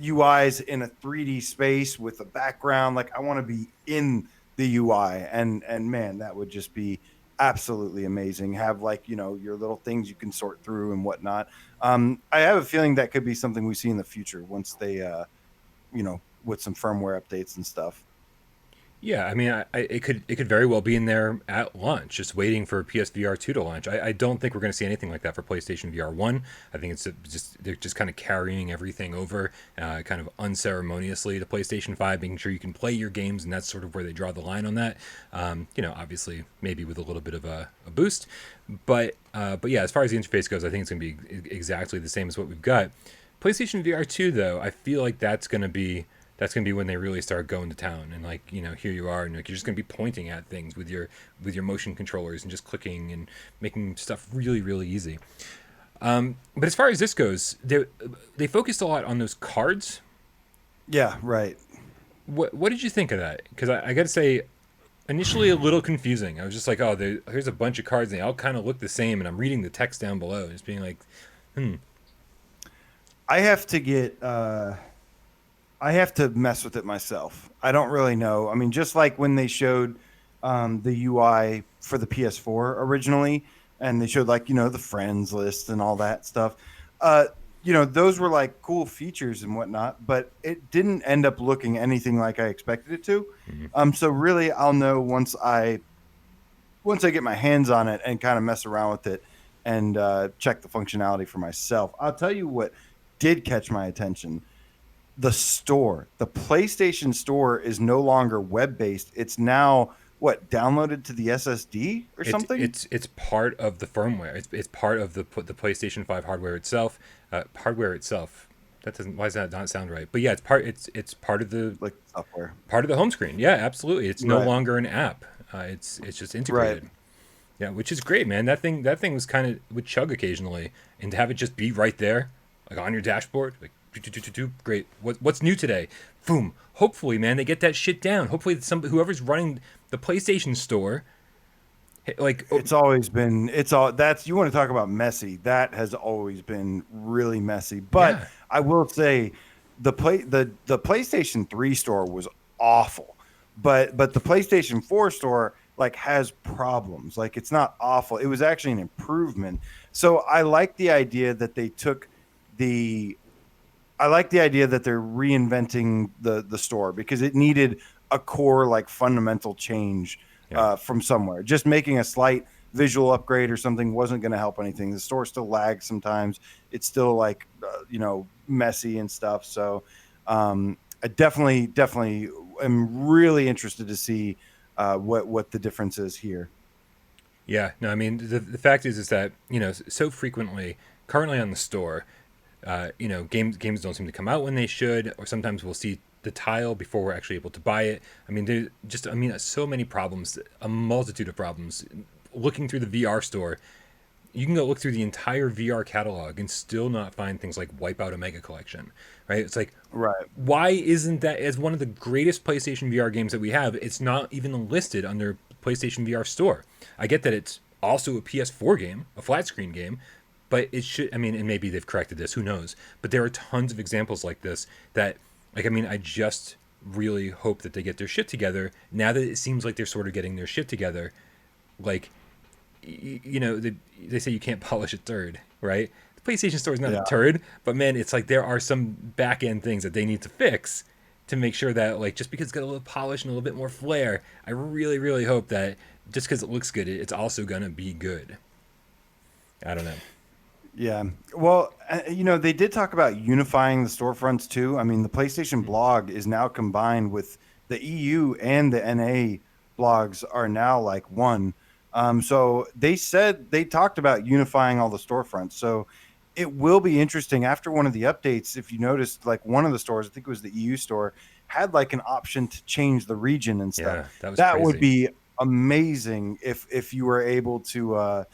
UIs in a 3D space with a background. Like I want to be in the UI, and man, that would just be absolutely amazing. Have like your little things you can sort through and whatnot. I have a feeling that could be something we see in the future once they with some firmware updates and stuff. Yeah, I mean, it could very well be in there at launch, just waiting for PSVR 2 to launch. I don't think we're going to see anything like that for PlayStation VR 1. I think it's just they're just kind of carrying everything over, kind of unceremoniously to PlayStation 5, making sure you can play your games, and that's sort of where they draw the line on that. Obviously, maybe with a little bit of a boost, but yeah, as far as the interface goes, I think it's going to be exactly the same as what we've got. PlayStation VR 2, though, I feel like that's gonna be when they really start going to town, and like, here you are, and like, you're just gonna be pointing at things with your motion controllers and just clicking and making stuff really really easy. But as far as this goes, they focused a lot on those cards. Yeah, right. What did you think of that? Because I got to say, initially a little confusing. I was just like, oh, here's a bunch of cards and they all kind of look the same, and I'm reading the text down below, just being like, hmm. I have to get. I have to mess with it myself. I don't really know. I mean, just like when they showed the UI for the PS4 originally, and they showed like the friends list and all that stuff. Uh, those were like cool features and whatnot, but it didn't end up looking anything like I expected it to. Mhm. So really, I'll know once I get my hands on it and kind of mess around with it and check the functionality for myself. I'll tell you what did catch my attention: the store. The PlayStation Store is no longer web based. It's now what, downloaded to the SSD or something? It's part of the firmware. It's part of the PlayStation 5 hardware itself. Hardware itself. That doesn't. Why does that not sound right? But yeah, it's part of the Like software. part of the home screen. Yeah, absolutely. It's no Right. longer an app. It's just Right. integrated. Yeah, which is great, man. That thing was kind of would chug occasionally, and to have it just be right there, like on your dashboard, like great. What's new today? Boom. Hopefully, man, they get that shit down. Hopefully, whoever's running the PlayStation Store, like, It's always been it's all that's you want to talk about messy. That has always been really messy. But yeah, I will say the PlayStation 3 store was awful. But the PlayStation 4 store like has problems. Like it's not awful. It was actually an improvement. So the I like the idea that they're reinventing the store because it needed a core like fundamental change yeah. from somewhere. Just making a slight visual upgrade or something wasn't going to help anything. The store still lags sometimes. It's still like messy and stuff. So I definitely am really interested to see what the difference is here. Yeah, no, I mean the fact is that so frequently currently on the store, games don't seem to come out when they should, or sometimes we'll see the tile before we're actually able to buy it. I mean, so many problems, a multitude of problems. Looking through the VR store, you can go look through the entire VR catalog and still not find things like Wipeout Omega Collection, right? It's like, Right. why isn't that, as one of the greatest PlayStation VR games that we have, it's not even listed under PlayStation VR Store? I get that it's also a PS4 game, a flat screen game, but it should, I mean, and maybe they've corrected this, who knows? But there are tons of examples like this that, like, I mean, I just really hope that they get their shit together now that it seems like they're sort of getting their shit together. Like, they say you can't polish a turd, right? The PlayStation Store is not a Yeah. turd, but man, it's like there are some back end things that they need to fix to make sure that, like, just because it's got a little polish and a little bit more flair, I really, really hope that just because it looks good, it's also gonna be good. I don't know. Yeah. Well, they did talk about unifying the storefronts too. I mean, the PlayStation blog is now combined with the EU and the NA blogs are now like one. So they talked about unifying all the storefronts. So it will be interesting after one of the updates. If you noticed, like one of the stores, I think it was the EU store, had like an option to change the region and stuff. Yeah, that was That would crazy. be amazing if you were able to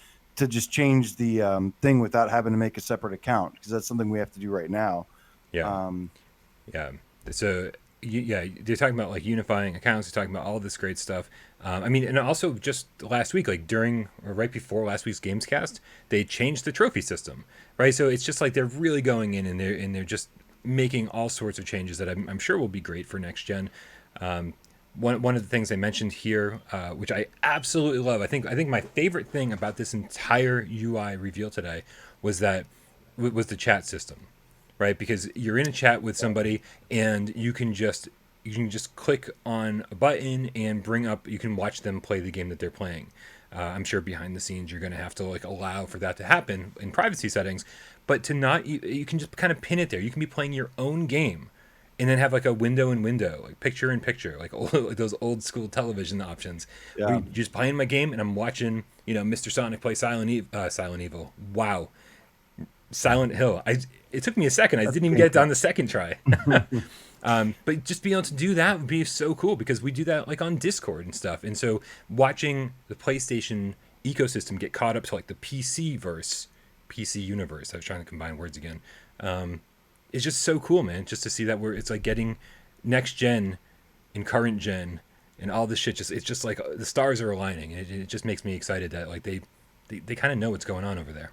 just change the thing without having to make a separate account because that's something we have to do right now. Yeah. Um, Yeah. So yeah, they're talking about like unifying accounts. They're talking about all this great stuff. I mean, and also just last week, like during or right before last week's GamesCast, they changed the trophy system, right? So it's just like they're really going in and they're just making all sorts of changes that I'm sure will be great for next gen. One of the things I mentioned here, which I absolutely love, I think my favorite thing about this entire UI reveal today was that was the chat system, right? Because you're in a chat with somebody and you can just you can just click on a button and bring up. You can watch them play the game that they're playing. I'm sure behind the scenes you're going to have to like allow for that to happen in privacy settings, but to not, you can just kind of pin it there. You can be playing your own game, and then have like a window in window, like picture in picture, like those old school television options. Where Yeah. you're just playing my game and I'm watching, Mr. Sonic play Silent Evil. Wow, Silent Hill. It took me a second. I didn't even get it on the second try. But just being able to do that would be so cool because we do that like on Discord and stuff. And so watching the PlayStation ecosystem get caught up to like the PC universe. I was trying to combine words again. It's just so cool, man. Just to see that it's like getting next gen and current gen and all this shit. It's just like the stars are aligning. And it just makes me excited that like they kind of know what's going on over there.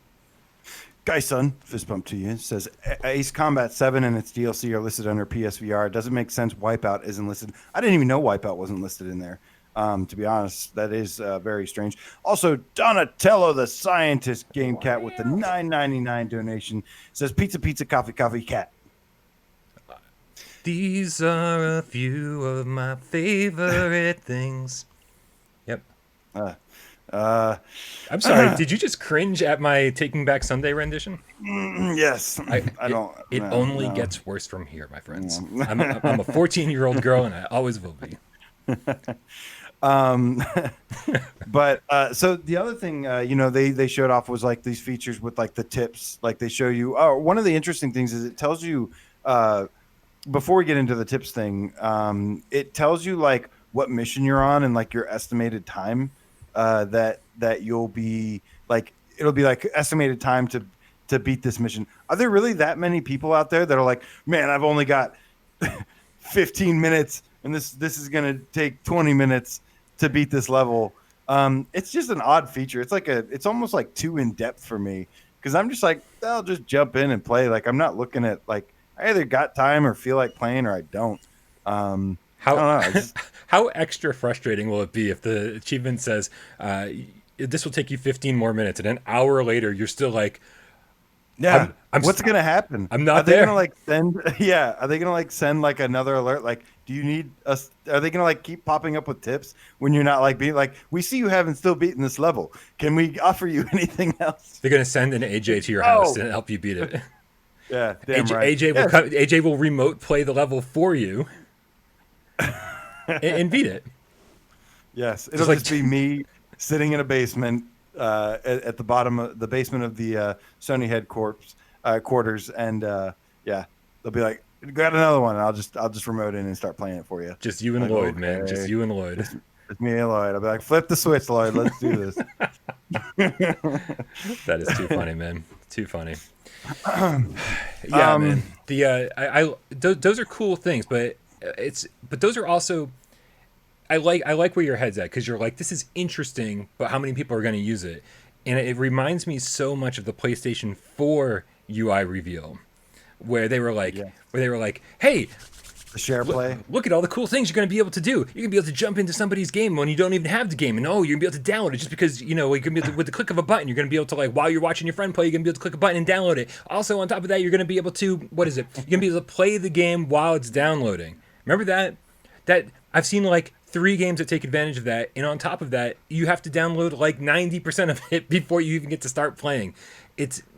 Guy Son, fist bump to you, says Ace Combat 7 and its DLC are listed under PSVR. It doesn't make sense Wipeout isn't listed. I didn't even know Wipeout wasn't listed in there. To be honest, that is very strange. Also, Donatello the Scientist Game Cat with the $9.99 donation says pizza, pizza, coffee, coffee, cat. These are a few of my favorite things. Yep. I'm sorry. Did you just cringe at my Taking Back Sunday rendition? Yes. I don't. It only gets worse from here, my friends. I'm a 14-year-old girl, and I always will be. But so the other thing, they showed off was like these features with like the tips. Like they show you. Oh, one of the interesting things is it tells you. Before we get into the tips thing, it tells you like what mission you're on and like your estimated time. That you'll be like, it'll be like estimated time to beat this mission. Are there really that many people out there that are like, man, I've only got 15 minutes and this is going to take 20 minutes to beat this level? It's just an odd feature. It's almost like too in depth for me. Cause I'm just like, I'll just jump in and play. Like, I'm not looking at like, I either got time or feel like playing or I don't. How extra frustrating will it be if the achievement says this will take you 15 more minutes, and an hour later you're still like, yeah, what's gonna happen? I'm not Are they there. gonna like send? Yeah, are they gonna like send like another alert? Like, do you need us? Are they gonna like keep popping up with tips when you're not like being like, we see you haven't still beaten this level. Can we offer you anything else? They're gonna send an AJ to your house and help you beat it. Yeah, damn right. AJ will remote play the level for you. and beat it. Yes, it'll just be me sitting in a basement at the bottom of the basement of the Sony quarters, and yeah, they'll be like, "Grab another one," and I'll just remote in and start playing it for you. Just you and like, Lloyd, okay. man. Just you and Lloyd. It's me and Lloyd. I'll be like, "Flip the switch, Lloyd. Let's do this." That is too funny, man. Too funny. Yeah, man. Those are cool things, but those are also. I like where your head's at because you're like, this is interesting, but how many people are going to use it? And it reminds me so much of the PlayStation 4 UI reveal, where they were like, hey, the share play. Look at all the cool things you're going to be able to do. You're going to be able to jump into somebody's game when you don't even have the game, and you're going to be able to download it just because you're going to be able to, with the click of a button. You're going to be able to like while you're watching your friend play, you're going to be able to click a button and download it. Also, on top of that, you're going to be able to You're going to be able to play the game while it's downloading. Remember that? That I've seen like 3 games that take advantage of that, and on top of that, you have to download like 90% of it before you even get to start playing.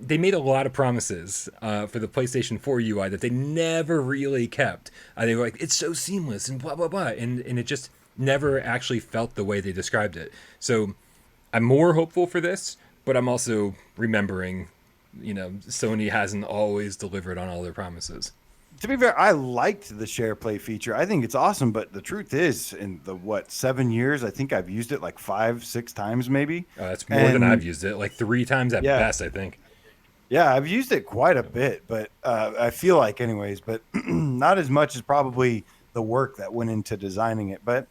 They made a lot of promises for the PlayStation 4 UI that they never really kept. They were like, it's so seamless and blah blah blah, and it just never actually felt the way they described it. So I'm more hopeful for this, but I'm also remembering, Sony hasn't always delivered on all their promises. To be fair, I liked the share play feature. I think it's awesome, but the truth is, in the 7 years, I think I've used it like 5-6 times maybe. That's more than I've used it, like 3 times at best, I think. Yeah, I've used it quite a bit, but I feel like anyways, but not as much as probably the work that went into designing it. But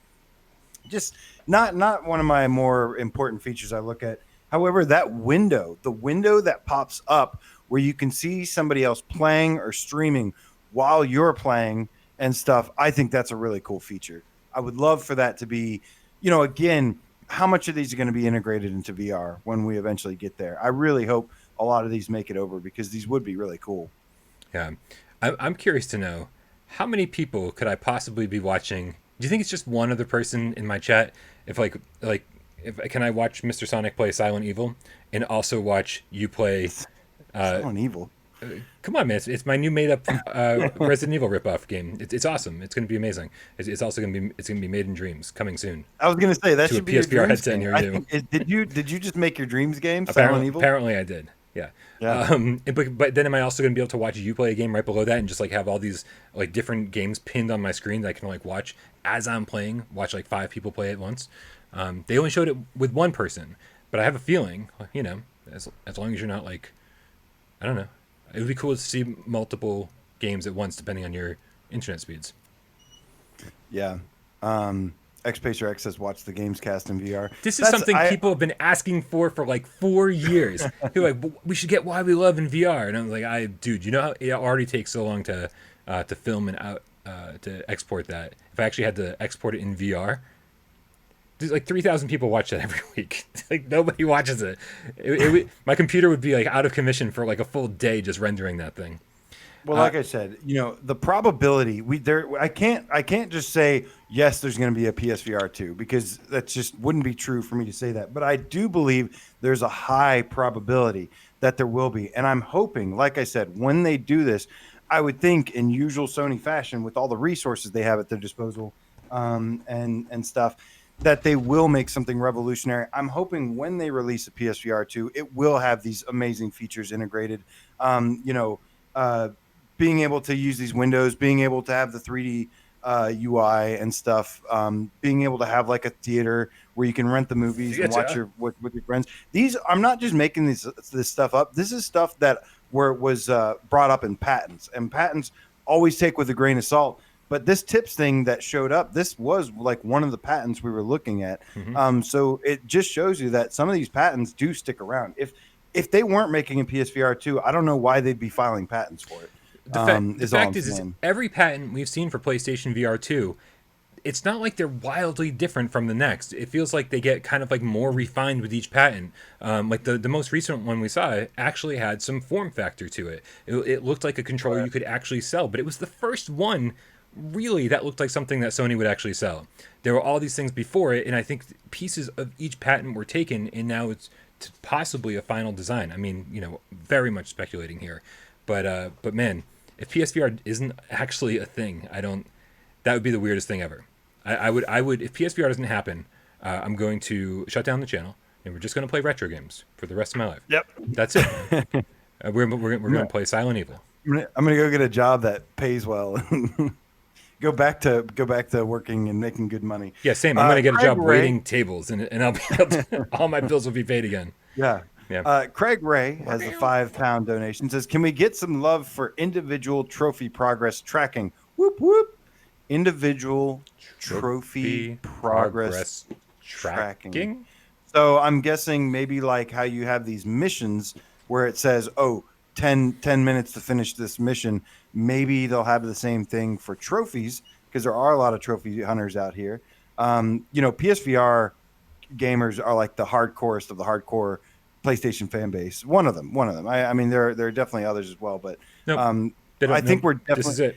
just not one of my more important features I look at. However, the window that pops up where you can see somebody else playing or streaming while you're playing and stuff, I think that's a really cool feature. I would love for that to be, again, how much of these are going to be integrated into VR when we eventually get there? I really hope a lot of these make it over because these would be really cool. Yeah. I'm curious to know how many people could I possibly be watching? Do you think it's just one other person in my chat? If if can I watch Mr. Sonic play Silent Evil and also watch you play? Silent Evil. Come on, man! It's my new made-up Resident Evil ripoff game. It's awesome. It's going to be amazing. It's also going to be made in dreams, coming soon. I was going to say that to should a be your PSVR dreams headset game. near you. Did you just make your dreams game? Silent Evil. Apparently, I did. Yeah. Yeah. But then am I also going to be able to watch you play a game right below that and just like have all these like different games pinned on my screen that I can like watch as I'm playing? Watch like 5 people play at once. They only showed it with one person, but I have a feeling, as long as you're not like, I don't know, it would be cool to see multiple games at once depending on your internet speeds. Yeah. Xpacer X says watch the GAMESCAST in VR. This is something people have been asking for like 4 years. They're like, we should get Why We Love in VR, and I'm like, dude, you know how it already takes so long to film and to export that. If I actually had to export it in VR, there's like 3,000 people watch that every week. Like nobody watches it. My computer would be like out of commission for like a full day just rendering that thing. Well, like I said, the probability I can't just say yes, there's going to be a PSVR 2 because that just wouldn't be true for me to say that. But I do believe there's a high probability that there will be, and I'm hoping, like I said, when they do this, I would think in usual Sony fashion, with all the resources they have at their disposal, and stuff, that they will make something revolutionary. I'm hoping when they release a PSVR 2, it will have these amazing features integrated. Being able to use these windows, being able to have the 3D UI and stuff, being able to have like a theater where you can rent the movies and watch with your friends. I'm not just making this stuff up. This is stuff that was brought up in patents, and patents always take with a grain of salt. But this tips thing that showed up, this was like one of the patents we were looking at. Mm-hmm. So it just shows you that some of these patents do stick around. If they weren't making a PSVR 2, I don't know why they'd be filing patents for it. The fact is every patent we've seen for PlayStation VR 2, it's not like they're wildly different from the next. It feels like they get kind of like more refined with each patent. Like the most recent one we saw actually had some form factor to it. It looked like a controller you could actually sell, but it was the first one really that looked like something that Sony would actually sell. There were all these things before it, and I think pieces of each patent were taken, and now it's possibly a final design. I mean, very much speculating here. But man, if PSVR isn't actually a thing, that would be the weirdest thing ever. I would if PSVR doesn't happen, I'm going to shut down the channel and we're just going to play retro games for the rest of my life. Yep. That's it. We're going to play Silent Evil. I'm going to go get a job that pays well and go back to working and making good money. Yeah, same. I'm going to get a job waiting tables and I'll be able to, all my bills will be paid again. Yeah. Yeah. Craig Ray has a £5 donation. Says, "Can we get some love for individual trophy progress tracking?" Whoop whoop. Individual trophy progress tracking. So I'm guessing maybe like how you have these missions where it says, 10 minutes to finish this mission. Maybe they'll have the same thing for trophies because there are a lot of trophy hunters out here. PSVR gamers are like the hardcorest of the hardcore PlayStation fan base. One of them. I mean, there are definitely others as well, but I think we're definitely. This is it.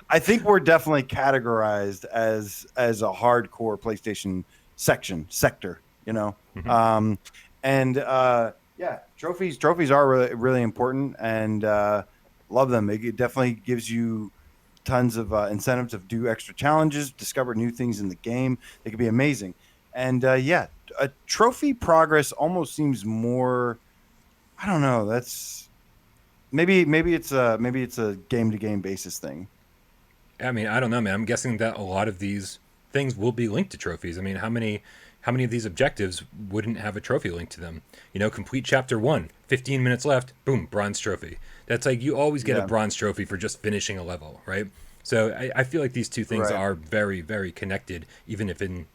I think we're definitely categorized as a hardcore PlayStation sector. Mm-hmm. Trophies are really, really important, and love them. It definitely gives you tons of incentive to do extra challenges, discover new things in the game. They can be amazing. And a trophy progress almost seems more. I don't know. That's maybe it's a game to game basis thing. I mean, I don't know, man. I'm guessing that a lot of these things will be linked to trophies. I mean, how many of these objectives wouldn't have a trophy linked to them? Complete chapter 1, 15 minutes left, boom, bronze trophy. That's like you always get a bronze trophy for just finishing a level, right? So I feel like these two things are very, very connected, even if in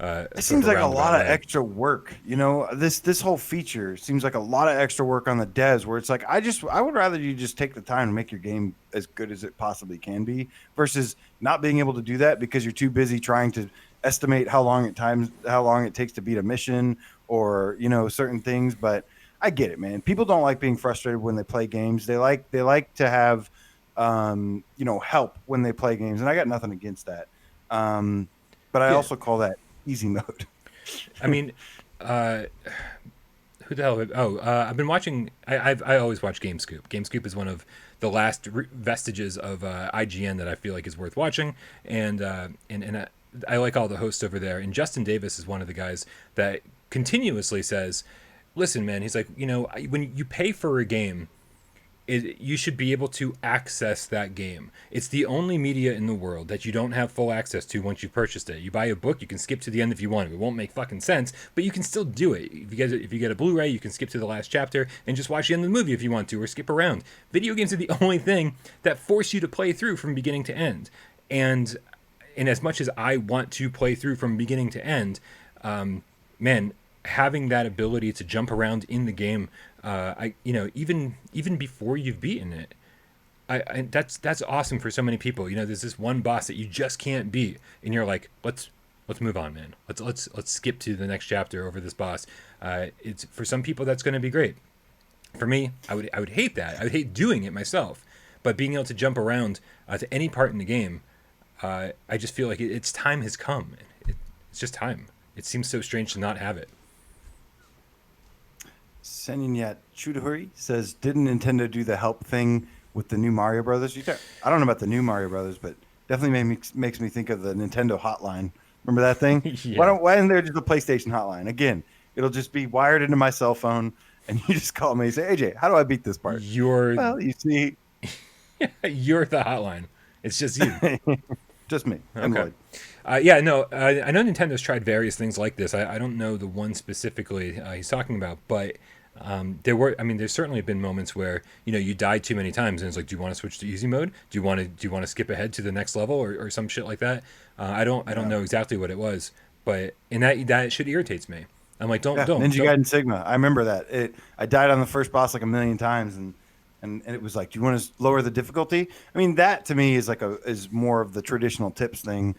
it seems like a lot of extra work. This whole feature seems like a lot of extra work on the devs, where it's like I would rather you just take the time to make your game as good as it possibly can be, versus not being able to do that because you're too busy trying to estimate how long it takes to beat a mission or certain things. But I get it, man. People don't like being frustrated when they play games. They like to have help when they play games, and I got nothing against that. But I Yeah. also call that easy mode. I mean, uh, who the hell? I've been watching. I always watch GameScoop. GameScoop is one of the last vestiges of IGN that I feel like is worth watching, and I like all the hosts over there. And Justin Davis is one of the guys that continuously says, "Listen, man," he's like, when you pay for a game, you should be able to access that game. It's the only media in the world that you don't have full access to once you've purchased it. You buy a book, you can skip to the end if you want. It won't make fucking sense, but you can still do it. If you get a Blu-ray, you can skip to the last chapter and just watch the end of the movie if you want to, or skip around. Video games are the only thing that force you to play through from beginning to end. And as much as I want to play through from beginning to end, man, having that ability to jump around in the game, even before you've beaten it, that's awesome for so many people. There's this one boss that you just can't beat, and you're like, let's move on, man. Let's skip to the next chapter over this boss. It's for some people that's going to be great. For me, I would hate that. I would hate doing it myself. But being able to jump around to any part in the game, I just feel like its time has come. It's just time. It seems so strange to not have it. Senyat Chudahuri says, "Didn't Nintendo do the help thing with the new Mario Brothers?" I don't know about the new Mario Brothers, but definitely makes me think of the Nintendo hotline. Remember that thing? Yeah. Why isn't there just a PlayStation hotline? Again, it'll just be wired into my cell phone, and you just call me and say, "AJ, how do I beat this part?" Well, you see, you're the hotline. It's just you. Just me. I'm Okay. Lloyd. I know Nintendo's tried various things like this. I don't know the one specifically he's talking about, but there's certainly been moments where you died too many times, and it's like, do you want to switch to easy mode? Do you want to skip ahead to the next level or some shit like that? I don't know exactly what it was, but that shit irritates me. I'm like, don't. Ninja Gaiden Sigma. I remember that. I died on the first boss like a million times, and it was like, do you want to lower the difficulty? I mean, that to me is is more of the traditional tips thing.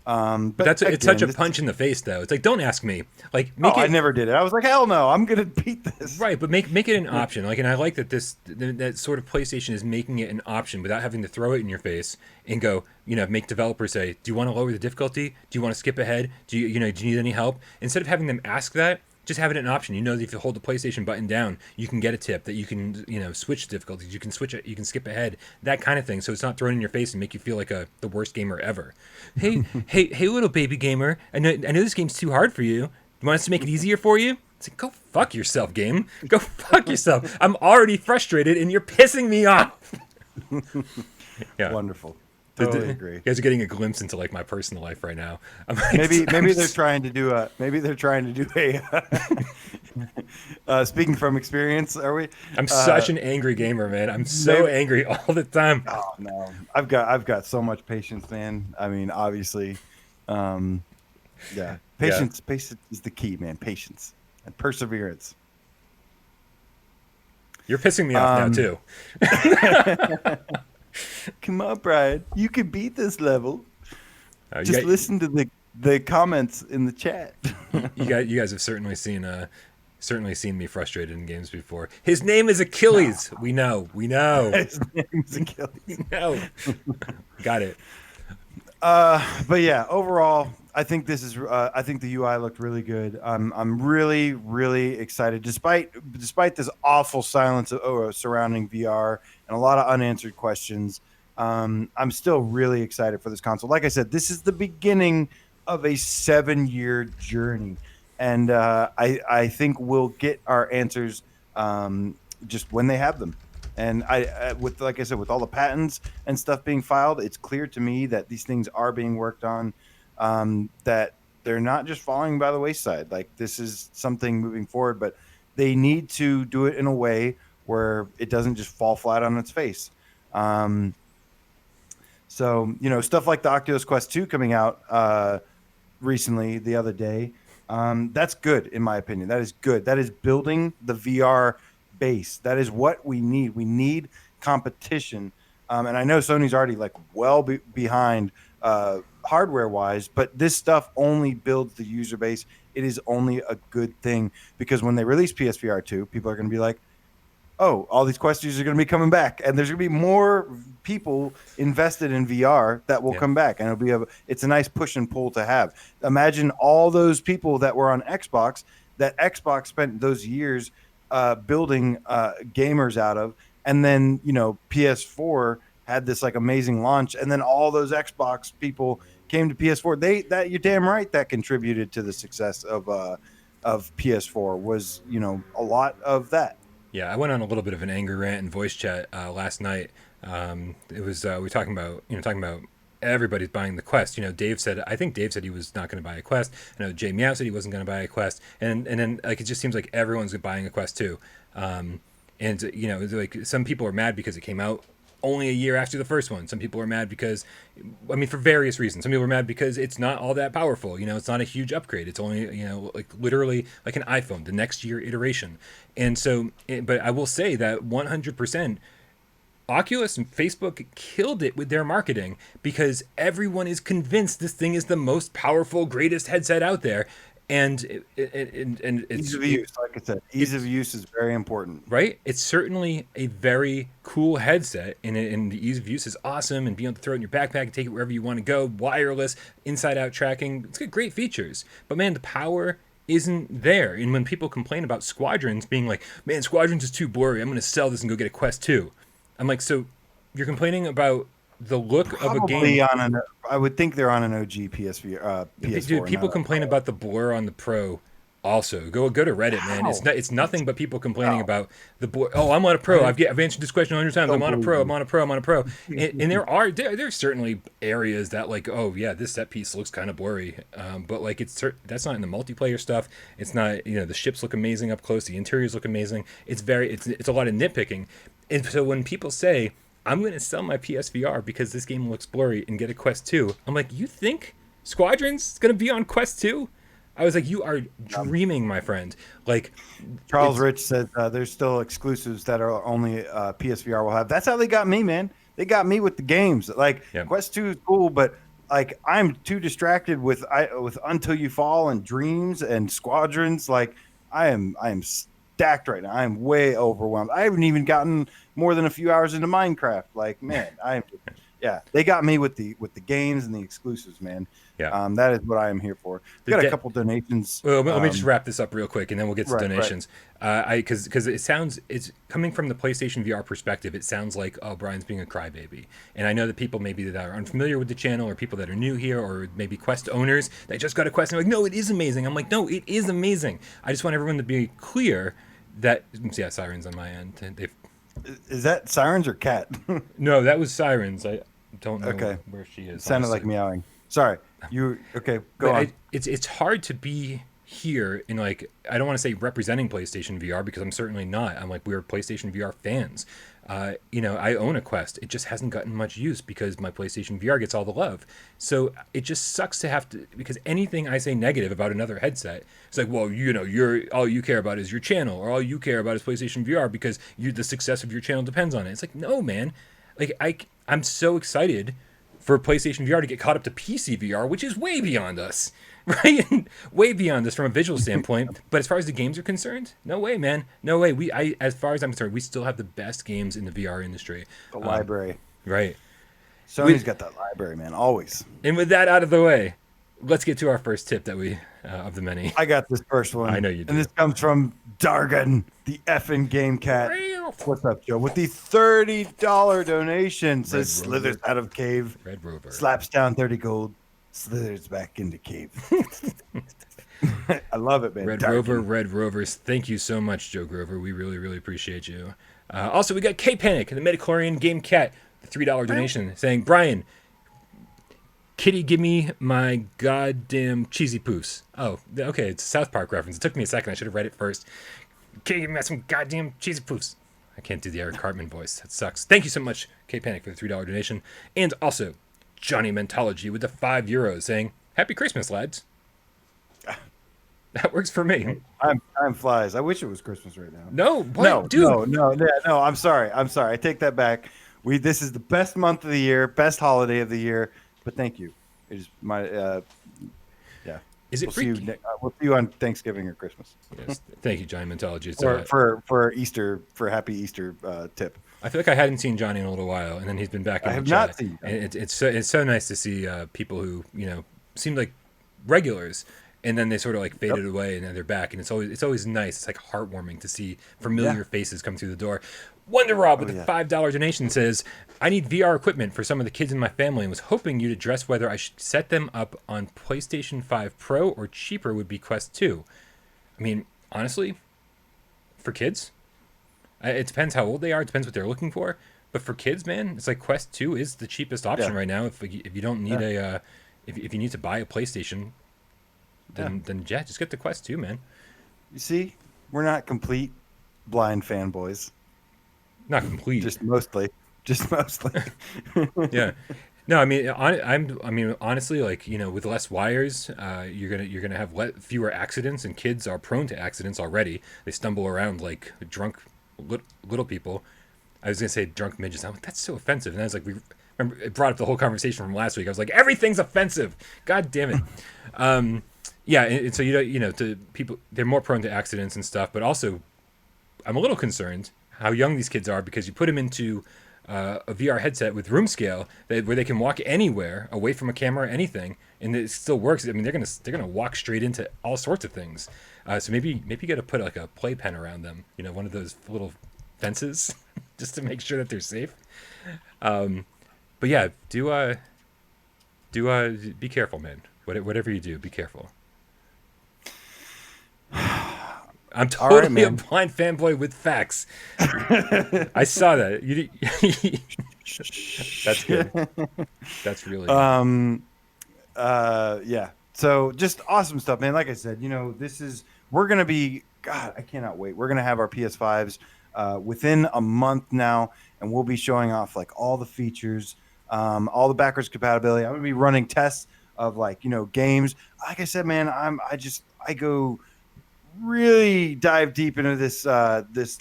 But it's such a punch in the face, though. It's like, don't ask me. Like, I never did it. I was like, hell no, I'm gonna beat this. Right, but make it an option. Like, and I like that that sort of PlayStation is making it an option without having to throw it in your face and go, make developers say, do you want to lower the difficulty? Do you want to skip ahead? Do you need any help? Instead of having them ask that, just have it an option. That if you hold the PlayStation button down, you can get a tip that you can, switch difficulties. You can switch it. You can skip ahead. That kind of thing. So it's not thrown in your face and make you feel like the worst gamer ever. Hey, hey, little baby gamer. I know this game's too hard for you. You want us to make it easier for you? It's like, go fuck yourself, game. Go fuck yourself. I'm already frustrated, and you're pissing me off. Yeah. Wonderful. Totally agree. You guys are getting a glimpse into like my personal life right now. Maybe they're trying to do a speaking from experience, are we? I'm such an angry gamer, man. I'm so angry all the time. Oh no. I've got so much patience, man. I mean, obviously. Patience is the key, man. Patience and perseverance. You're pissing me off now too. Come on, Brian. You can beat this level. Just listen to the comments in the chat. you guys have certainly seen me frustrated in games before. His name is Achilles. We know. His name is Achilles. No. Got it. But yeah, overall, I think I think the UI looked really good. I'm really, really excited, despite this awful silence surrounding VR and a lot of unanswered questions. I'm still really excited for this console. Like I said, this is the beginning of a 7-year journey, and I think we'll get our answers just when they have them. And like I said, with all the patents and stuff being filed, it's clear to me that these things are being worked on. That they're not just falling by the wayside. Like, this is something moving forward, but they need to do it in a way where it doesn't just fall flat on its face. So, stuff like the Oculus Quest 2 coming out recently the other day, that's good, in my opinion. That is good. That is building the VR base. That is what we need. We need competition. And I know Sony's already behind hardware wise, but this stuff only builds the user base. It is only a good thing, because when they release PSVR 2, people are going to be like, oh, all these Quest users are going to be coming back, and there's going to be more people invested in VR that will come back, and it's a nice push and pull to have. Imagine all those people that were on Xbox that Xbox spent those years building gamers out of, and then PS4 had this like amazing launch, and then all those Xbox people came to PS4. That you're damn right that contributed to the success of PS4 was a lot of that. Yeah, I went on a little bit of an anger rant in voice chat last night. It was we were talking about everybody's buying the Quest. I think Dave said he was not going to buy a Quest. I know Jay Meow said he wasn't going to buy a Quest, and then like it just seems like everyone's buying a Quest too. And like some people are mad because it came out only a year after the first one. Some people are mad because, for various reasons. Some people are mad because it's not all that powerful. It's not a huge upgrade. It's only, like literally like an iPhone, the next year iteration. And so, but I will say that 100%, Oculus and Facebook killed it with their marketing because everyone is convinced this thing is the most powerful, greatest headset out there. And it's ease of use, like I said, ease of use is very important, right? It's certainly a very cool headset, and the ease of use is awesome. And being able to throw it in your backpack and take it wherever you want to go, wireless, inside-out tracking, it's got great features. But man, the power isn't there. And when people complain about Squadrons being like, "Man, Squadrons is too blurry. I'm going to sell this and go get a Quest 2," I'm like, so you're complaining about the look of a game. I would think they're on an OG PSVR. PS4 Dude, people complain about the blur on the Pro. Also, go to Reddit, man. It's nothing but people complaining about the blur. Oh, I'm on a Pro. I've answered this question 100 times. I'm on a Pro. I'm on a Pro. I'm on a Pro. And there's certainly areas that like, oh yeah, this set piece looks kind of blurry. But like that's not in the multiplayer stuff. It's not. The ships look amazing up close. The interiors look amazing. It's a lot of nitpicking. And so when people say, I'm going to sell my PSVR because this game looks blurry and get a Quest 2. I'm like, you think Squadrons is going to be on Quest 2? I was like, you are dreaming, my friend. Like Charles Rich said, there's still exclusives that are only PSVR will have. That's how they got me, man. They got me with the games. Like Quest 2 is cool, but like I'm too distracted with Until You Fall and Dreams and Squadrons. Like I am stacked right now. I am way overwhelmed. I haven't even gotten more than a few hours into Minecraft. Like, man, they got me with the games and the exclusives, man. Yeah. That is what I am here for. We got a couple donations. Well, let me just wrap this up real quick, and then we'll get to donations. Because it's coming from the PlayStation VR perspective, it sounds like, oh, Brian's being a crybaby. And I know that people maybe that are unfamiliar with the channel, or people that are new here, or maybe Quest owners that just got a Quest and are like, no, it is amazing. I'm like, no, it is amazing. I just want everyone to be clear that sirens on my end. Is that sirens or cat? No, that was sirens. I don't know where she is. It sounded like meowing. Sorry. You okay? Go on. It's hard to be here in like, I don't want to say representing PlayStation VR because I'm certainly not. I'm like, we're PlayStation VR fans. I own a Quest. It just hasn't gotten much use because my PlayStation VR gets all the love. So it just sucks to have to, because anything I say negative about another headset, it's like, well, you're all you care about is your channel, or all you care about is PlayStation VR because the success of your channel depends on it. It's like, no, man. Like I'm so excited for PlayStation VR to get caught up to PC VR, which is way beyond us, right? Way beyond us from a visual standpoint. But as far as the games are concerned, no way, man. No way. As far as I'm concerned, we still have the best games in the VR industry. The library. Right. Sony's got that library, man, always. And with that out of the way, let's get to our first tip that we of the many. I got this first one. I know you do. And this comes from Dargan, the effing game cat. What's up, Joe? With the $30 donation, says slithers out of cave. Red Rover. Slaps down 30 gold. Slithers back into cave. I love it, man. Red Rovers. Thank you so much, Joe Grover. We really, really appreciate you. Also, we got K-Panic, the Metachlorian Game Cat, the $3 donation, saying, Brian, Kitty, give me my goddamn cheesy poofs. Oh, okay, it's a South Park reference. It took me a second. I should have read it first. Kitty, give me some goddamn cheesy poofs. I can't do the Eric Cartman voice. That sucks. Thank you so much, K-Panic, for the $3 donation. And also, Johnny Mentology with the €5 saying, Happy Christmas, lads. That works for me. Time flies. I wish it was Christmas right now. No, what? Dude. No. I'm sorry. I take that back. This is the best month of the year, best holiday of the year. But thank you. It is my Is it free? We'll see you on Thanksgiving or Christmas. Yes. Thank you, Johnny Mentology. It's, for Easter, for Happy Easter tip. I feel like I hadn't seen Johnny in a little while, and then he's been back in I the have chat. not seen. And it's so nice to see people who seemed like regulars, and then they sort of like faded away, and then they're back, and it's always nice. It's like heartwarming to see familiar faces come through the door. Wonder Rob with a $5 donation says, "I need VR equipment for some of the kids in my family, and was hoping you'd address whether I should set them up on PlayStation 5 Pro or cheaper would be Quest 2." I mean, honestly, for kids. It depends how old they are. It depends what they're looking for. But for kids, man, it's like Quest 2 is the cheapest option right now. If you don't need if you need to buy a PlayStation, then just get the Quest 2, man. You see, we're not complete blind fanboys. Not complete. Just mostly. Yeah. No, I mean, honestly, like, with less wires, you're gonna have fewer accidents, and kids are prone to accidents already. They stumble around like drunk little people. I was gonna say drunk midgets. I'm like, that's so offensive. And I was like, it brought up the whole conversation from last week. I was like, everything's offensive. God damn it. Yeah, and so to people, they're more prone to accidents and stuff. But also, I'm a little concerned how young these kids are, because you put them into a VR headset with room scale where they can walk anywhere away from a camera or anything, and it still works. I mean, they're gonna walk straight into all sorts of things. So maybe you got to put like a playpen around them, one of those little fences, just to make sure that they're safe. But yeah, do be careful, man. Whatever you do, be careful. I'm totally a blind fanboy with facts. I saw that. That's good. That's really good. Yeah. So just awesome stuff, man. Like I said, we're going to be, God, I cannot wait. We're going to have our PS5s within a month now, and we'll be showing off like all the features, all the backwards compatibility. I'm going to be running tests of games. Like I said, man, I go really dive deep into this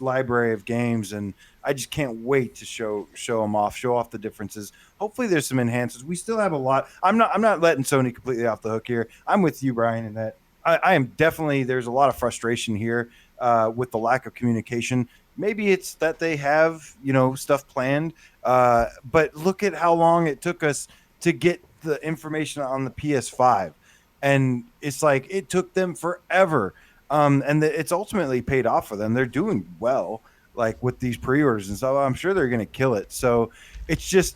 library of games, and I just can't wait to show them off, show off the differences. Hopefully there's some enhancements. We still have a lot. I'm not letting Sony completely off the hook here. I'm with you, Brian, in that I am definitely, there's a lot of frustration here with the lack of communication. Maybe it's that they have stuff planned, but look at how long it took us to get the information on the PS5, and it's like it took them forever. And it's ultimately paid off for them. They're doing well, like with these pre-orders and stuff. I'm sure they're going to kill it. So it's just,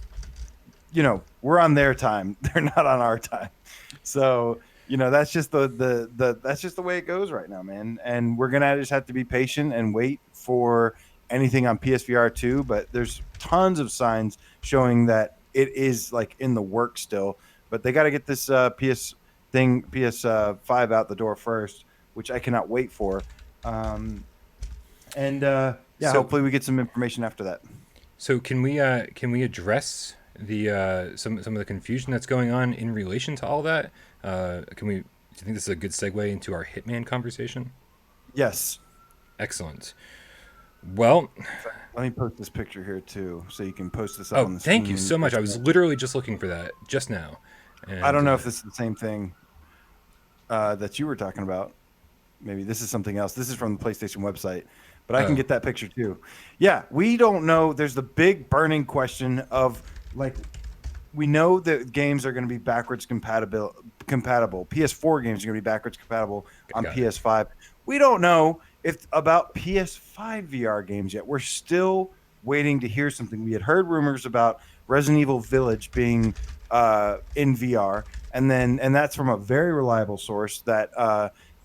we're on their time. They're not on our time. So, that's just that's just the way it goes right now, man. And we're going to just have to be patient and wait for anything on PSVR 2. But there's tons of signs showing that it is like in the work still. But they got to get this PS5 out the door first, which I cannot wait for. Hopefully we get some information after that. So can we address the some of the confusion that's going on in relation to all that? Do you think this is a good segue into our Hitman conversation? Yes. Excellent. Well, let me post this picture here too, so you can post this up on the screen. Thank you so much. I was literally just looking for that just now. And I don't know if this is the same thing that you were talking about. Maybe this is something else. This is from the PlayStation website, but I can get that picture too. Yeah, we don't know. There's the big burning question of we know that games are going to be backwards compatible. PS4 games are going to be backwards compatible on PS5. We don't know about PS5 VR games yet. We're still waiting to hear something. We had heard rumors about Resident Evil Village being in VR, and that's from a very reliable source that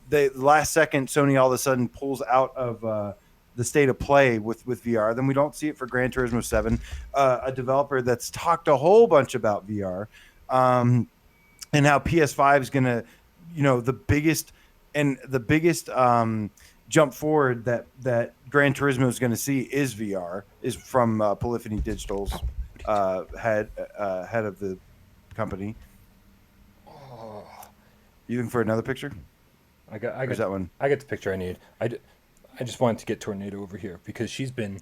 the last second Sony all of a sudden pulls out of the state of play with VR. Then we don't see it for Gran Turismo 7, a developer that's talked a whole bunch about VR, and how PS5 is going to, the biggest jump forward that Gran Turismo is going to see is VR, is from Polyphony Digital's head of the company. You looking for another picture? I got that one. I got the picture I need. I just wanted to get Tornado over here because she's been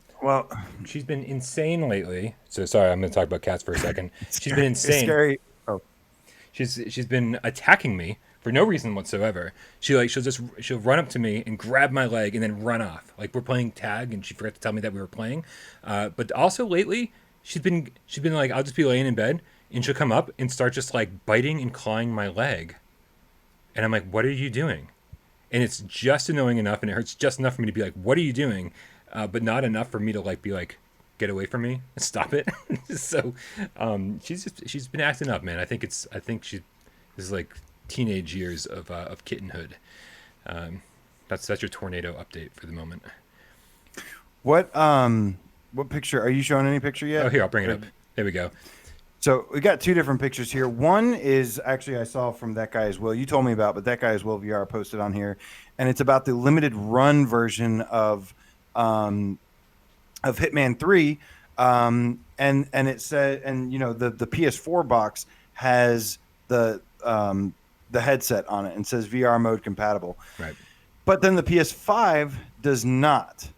insane lately. So sorry, I'm going to talk about cats for a second. She's been insane. It's scary. Oh, she's been attacking me for no reason whatsoever. She'll run up to me and grab my leg and then run off. Like we're playing tag and she forgot to tell me that we were playing. But also lately she's been like, I'll just be laying in bed and she'll come up and start just like biting and clawing my leg. And I'm like, what are you doing? And it's just annoying enough and it hurts just enough for me to be like, what are you doing? But not enough for me to like be like, get away from me, stop it. So she's been acting up, man. I think this is like teenage years of kittenhood. That's your tornado update for the moment. What picture are you showing? Any picture yet? Oh, here, I'll bring it up. There we go. So we got two different pictures here. One is actually I saw from that guy as well. You told me about, but that guy as well VR posted on here, and it's about the limited run version of Hitman 3, and it said, and you know the PS4 box has the headset on it and says VR mode compatible. Right. But then the PS5 does not.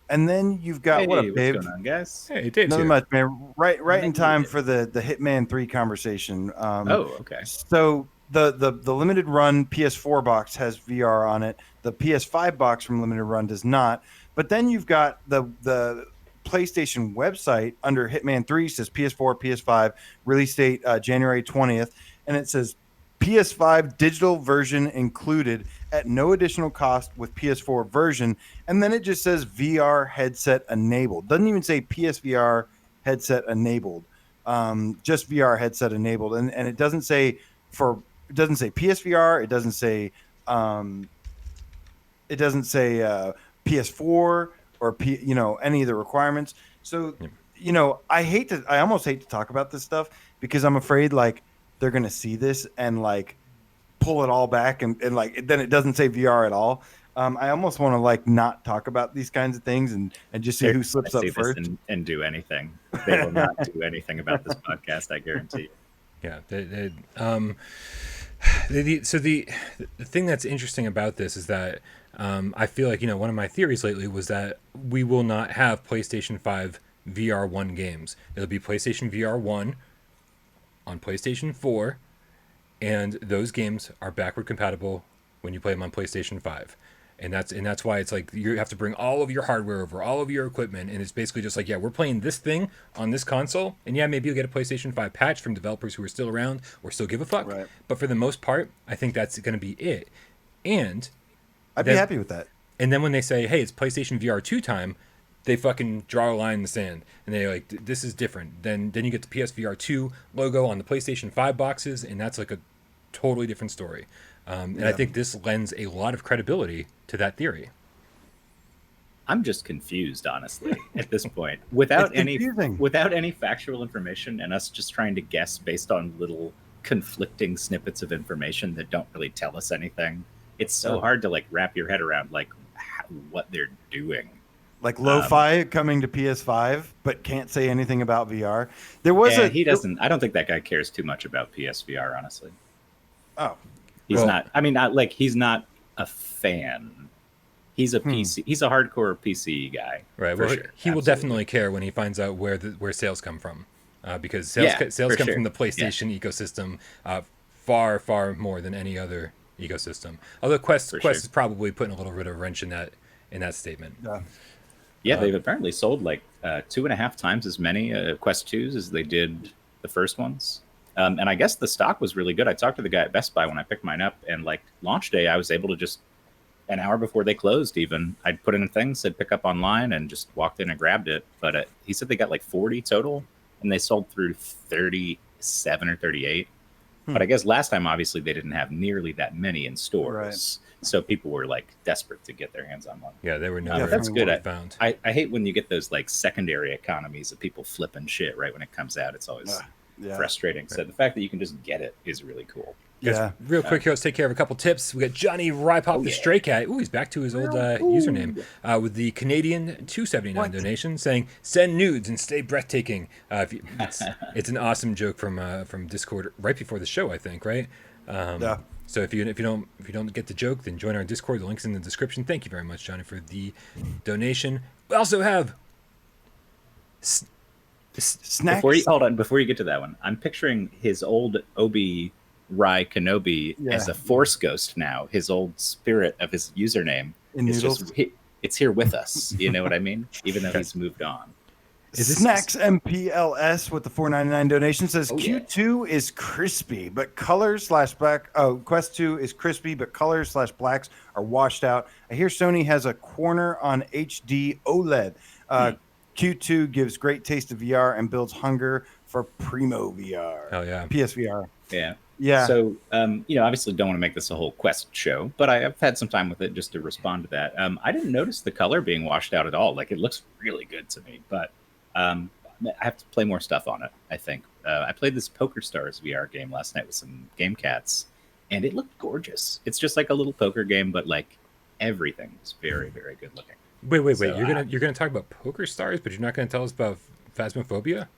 And then you've got Hey, what what's Dave? going on, guys? Hey, Dave's Nothing here. much, man. Right in time for the Hitman 3 conversation. Oh, okay. So the limited run PS4 box has VR on it. The PS5 box from limited run does not. But then you've got the PlayStation website under Hitman 3 says PS4, PS5 release date January 20th, and it says PS5 digital version included at no additional cost with PS4 version, and then it just says VR headset enabled. Doesn't even say PSVR headset enabled. Just VR headset enabled, and it doesn't say PSVR. It doesn't say PS4 or any of the requirements. So I almost hate to talk about this stuff because I'm afraid like they're gonna see this and like pull it all back and like then it doesn't say VR at all. I almost want to like not talk about these kinds of things and just see who slips up first and do anything. They will not do anything about this podcast, I guarantee you. Yeah. So the thing that's interesting about this is that I feel like, one of my theories lately was that we will not have PlayStation 5 VR 1 games. It'll be PlayStation VR 1 on PlayStation 4, and those games are backward compatible when you play them on PlayStation 5. And that's why it's like you have to bring all of your hardware over, all of your equipment, and it's basically just like, yeah, we're playing this thing on this console, and yeah, maybe you'll get a PlayStation 5 patch from developers who are still around or still give a fuck. Right. But for the most part, I think that's going to be it. And I'd be happy with that. And then when they say, hey, it's PlayStation VR 2 time, they fucking draw a line in the sand. And they're like, this is different. Then you get the PSVR 2 logo on the PlayStation 5 boxes, and that's like a totally different story. And I think this lends a lot of credibility to that theory. I'm just confused, honestly, at this point. Without any factual information and us just trying to guess based on little conflicting snippets of information that don't really tell us anything. It's so hard to like wrap your head around like what they're doing. Like lo-fi coming to PS5, but can't say anything about VR. There was he doesn't. I don't think that guy cares too much about PSVR, honestly. Oh, he's not. I mean, he's not a fan. He's a PC. He's a hardcore PC guy. Right. Well, sure. He will definitely care when he finds out where sales come from, because sales come from the PlayStation ecosystem, far more than any other ecosystem. Although Quest is probably putting a little bit of a wrench in that statement. Yeah, they've apparently sold like 2.5 times as many Quest 2s as they did the first ones. And I guess the stock was really good. I talked to the guy at Best Buy when I picked mine up, and like launch day, I was able to just an hour before they closed even, I'd put in a thing, said pick up online, and just walked in and grabbed it. But he said they got like 40 total, and they sold through 37 or 38. But I guess last time, obviously, they didn't have nearly that many in stores. Right. So people were like desperate to get their hands on one. Yeah, they were never that's good. found. I hate when you get those like secondary economies of people flipping shit right when it comes out. It's always frustrating. Right. So the fact that you can just get it is really cool. Yeah. Real quick here, let's take care of a couple tips. We got Johnny Rypop the Stray Cat. Ooh, he's back to his old username with the Canadian $2.79 donation, saying "Send nudes and stay breathtaking." It's an awesome joke from Discord right before the show, I think, right? So if you don't get the joke, then join our Discord. The link's in the description. Thank you very much, Johnny, for the donation. We also have snacks. Before you get to that one, I'm picturing his old OB Rai Kenobi Yeah. as a Force ghost now. His old spirit of his username In is noodles. just it's here with us. You know what I mean? Even though Okay. he's moved on. Is this- Snacks MPLS with the $4.99 donation says Oh, yeah. Q2 is crispy, but colors / black. Oh, Quest 2 is crispy, but colors / blacks are washed out. I hear Sony has a corner on HD OLED. Q2 gives great taste of VR and builds hunger for Primo VR. Oh yeah. PSVR. Yeah. Yeah. So, obviously don't want to make this a whole Quest show, but I've had some time with it just to respond to that. I didn't notice the color being washed out at all. Like, it looks really good to me, but I have to play more stuff on it, I think. I played this Poker Stars VR game last night with some game cats, and it looked gorgeous. It's just like a little poker game, but like everything is very, very good looking. Wait. So, You're gonna talk about Poker Stars, but you're not gonna tell us about Phasmaphobia?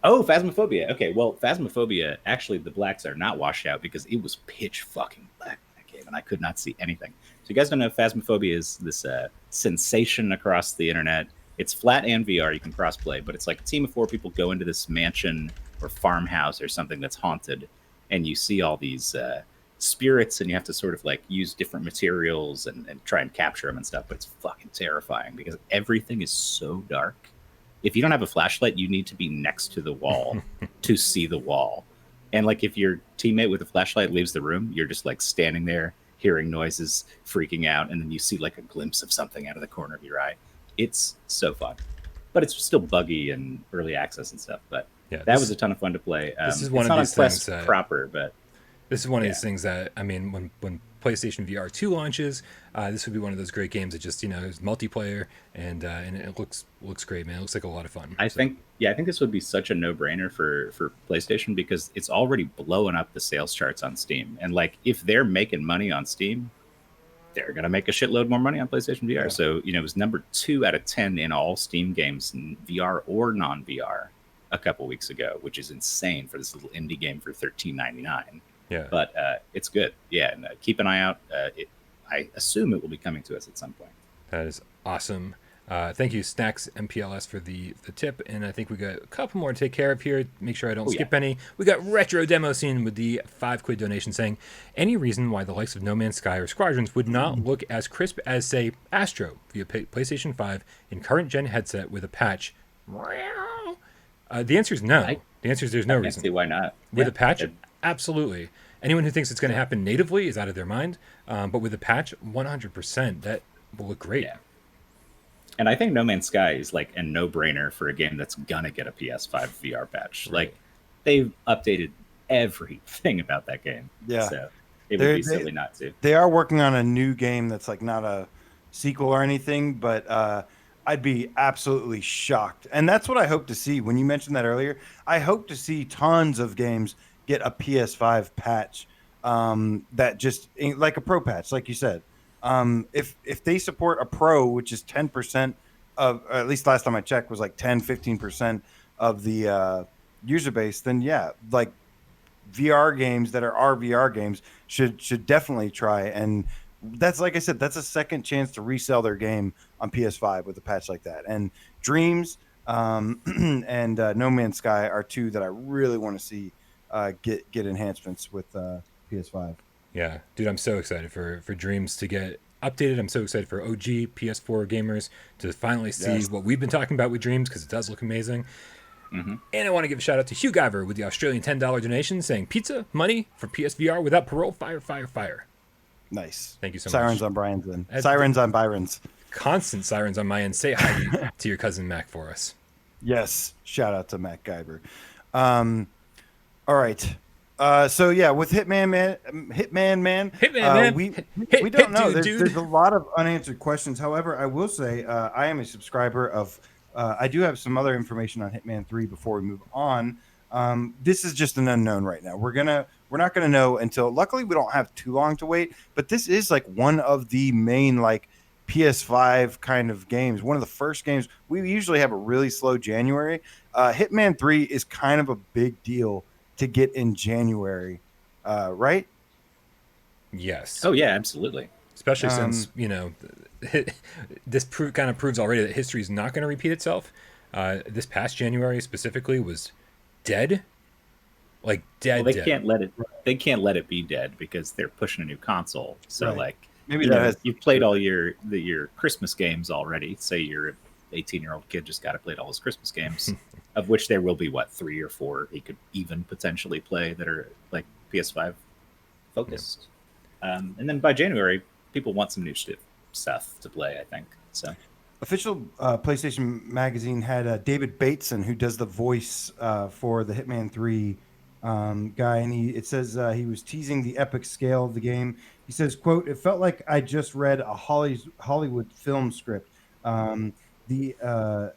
Oh, Phasmaphobia. Okay, well, Phasmaphobia, actually, the blacks are not washed out because it was pitch fucking black in that game, and I could not see anything. So you guys don't know, Phasmaphobia is this sensation across the internet. It's flat and VR. You can cross-play, but it's like a team of 4 people go into this mansion or farmhouse or something that's haunted, and you see all these spirits, and you have to sort of like use different materials and try and capture them and stuff, but it's fucking terrifying because everything is so dark. If you don't have a flashlight, you need to be next to the wall to see the wall. And like if your teammate with a flashlight leaves the room, you're just like standing there hearing noises, freaking out, and then you see like a glimpse of something out of the corner of your eye. It's so fun. But it's still buggy and early access and stuff. But Yeah, that was a ton of fun to play. This is one it's of not these on Quest things that- proper, but This is one of these things that, I mean, when PlayStation VR 2 launches, this would be one of those great games that just, is multiplayer and it looks great, man. It looks like a lot of fun. I think this would be such a no-brainer for PlayStation because it's already blowing up the sales charts on Steam. And like if they're making money on Steam, they're going to make a shitload more money on PlayStation VR. Yeah. So, it was number 2 out of 10 in all Steam games in VR or non-VR a couple weeks ago, which is insane for this little indie game for $13.99. Yeah. But it's good. Yeah, and keep an eye out. I assume it will be coming to us at some point. That is awesome. Thank you, Snacks MPLS, for the tip. And I think we got a couple more to take care of here. Make sure I don't skip any. We got Retro Demo Scene with the £5 donation saying, any reason why the likes of No Man's Sky or Squadrons would not look as crisp as, say, Astro via PlayStation 5 in current gen headset with a patch? The answer is no. The answer is there's no reason. See why not. With a patch? Absolutely. Anyone who thinks it's going to happen natively is out of their mind. But with a patch, 100%, that will look great. Yeah. And I think No Man's Sky is like a no-brainer for a game that's going to get a PS5 VR patch. Right. Like, they've updated everything about that game. Yeah. So it would be silly not to. They are working on a new game that's like not a sequel or anything, but I'd be absolutely shocked. And that's what I hope to see. When you mentioned that earlier, I hope to see tons of games get a PS5 patch that just like a pro patch, like you said. If they support a pro, which is 10% of, or at least last time I checked was like 10-15% of the user base, then yeah, like VR games that are VR games should definitely try. And that's, like I said, that's a second chance to resell their game on PS5 with a patch like that. And Dreams and No Man's Sky are 2 that I really want to see get enhancements with PS5. Yeah, dude, I'm so excited for Dreams to get updated. I'm so excited for OG PS4 gamers to finally see what we've been talking about with Dreams, because it does look amazing. Mm-hmm. And I want to give a shout out to Hugh Guyver with the Australian $10 donation saying, pizza, money for PSVR without parole, fire, fire, fire. Nice. Thank you so Sirens much. On Brian's end. Sirens on Byron's. Constant sirens on my end. Say hi to your cousin Mac for us. Yes. Shout out to Mac Guyver. All right. So yeah, with Hitman Man, we don't know. There's a lot of unanswered questions. However, I will say I am a subscriber of. I do have some other information on Hitman 3 before we move on. This is just an unknown right now. We're not gonna know until. Luckily, we don't have too long to wait. But this is like one of the main like PS5 kind of games. One of the first games. We usually have a really slow January. Hitman 3 is kind of a big deal to get in January, right? Yes. Oh yeah, absolutely. Especially since this kind of proves already that history is not going to repeat itself. This past January specifically was dead. like dead. Well, they Dead. can't let it. They can't let it be dead because they're pushing a new console. So Right. like, Maybe you that know, has you've played all your Christmas games already. Say your 18-year-old kid just got to play all his Christmas games, of which there will be what 3 or 4 he could even potentially play that are like PS5 focused. And then by January, people want some new stuff to play. I think so. Official PlayStation Magazine had David Bateson, who does the voice for the Hitman 3 guy, and it says he was teasing the epic scale of the game. He says, "quote It felt like I just read a Hollywood film script." The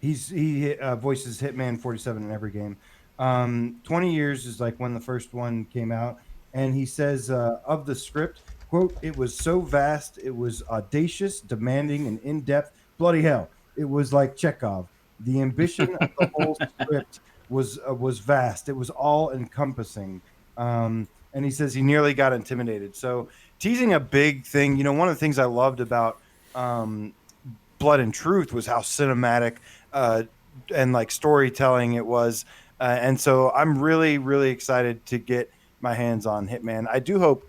he voices Hitman 47 in every game. 20 years is like when the first one came out, and he says of the script, quote, "It was so vast, it was audacious, demanding, and in depth. Bloody hell, it was like Chekhov. The ambition of the whole script was vast. It was all encompassing." And he says he nearly got intimidated. So teasing a big thing. You know, one of the things I loved about um, Blood and Truth was how cinematic uh, and like storytelling it was. And so I'm really, really excited to get my hands on Hitman. I do hope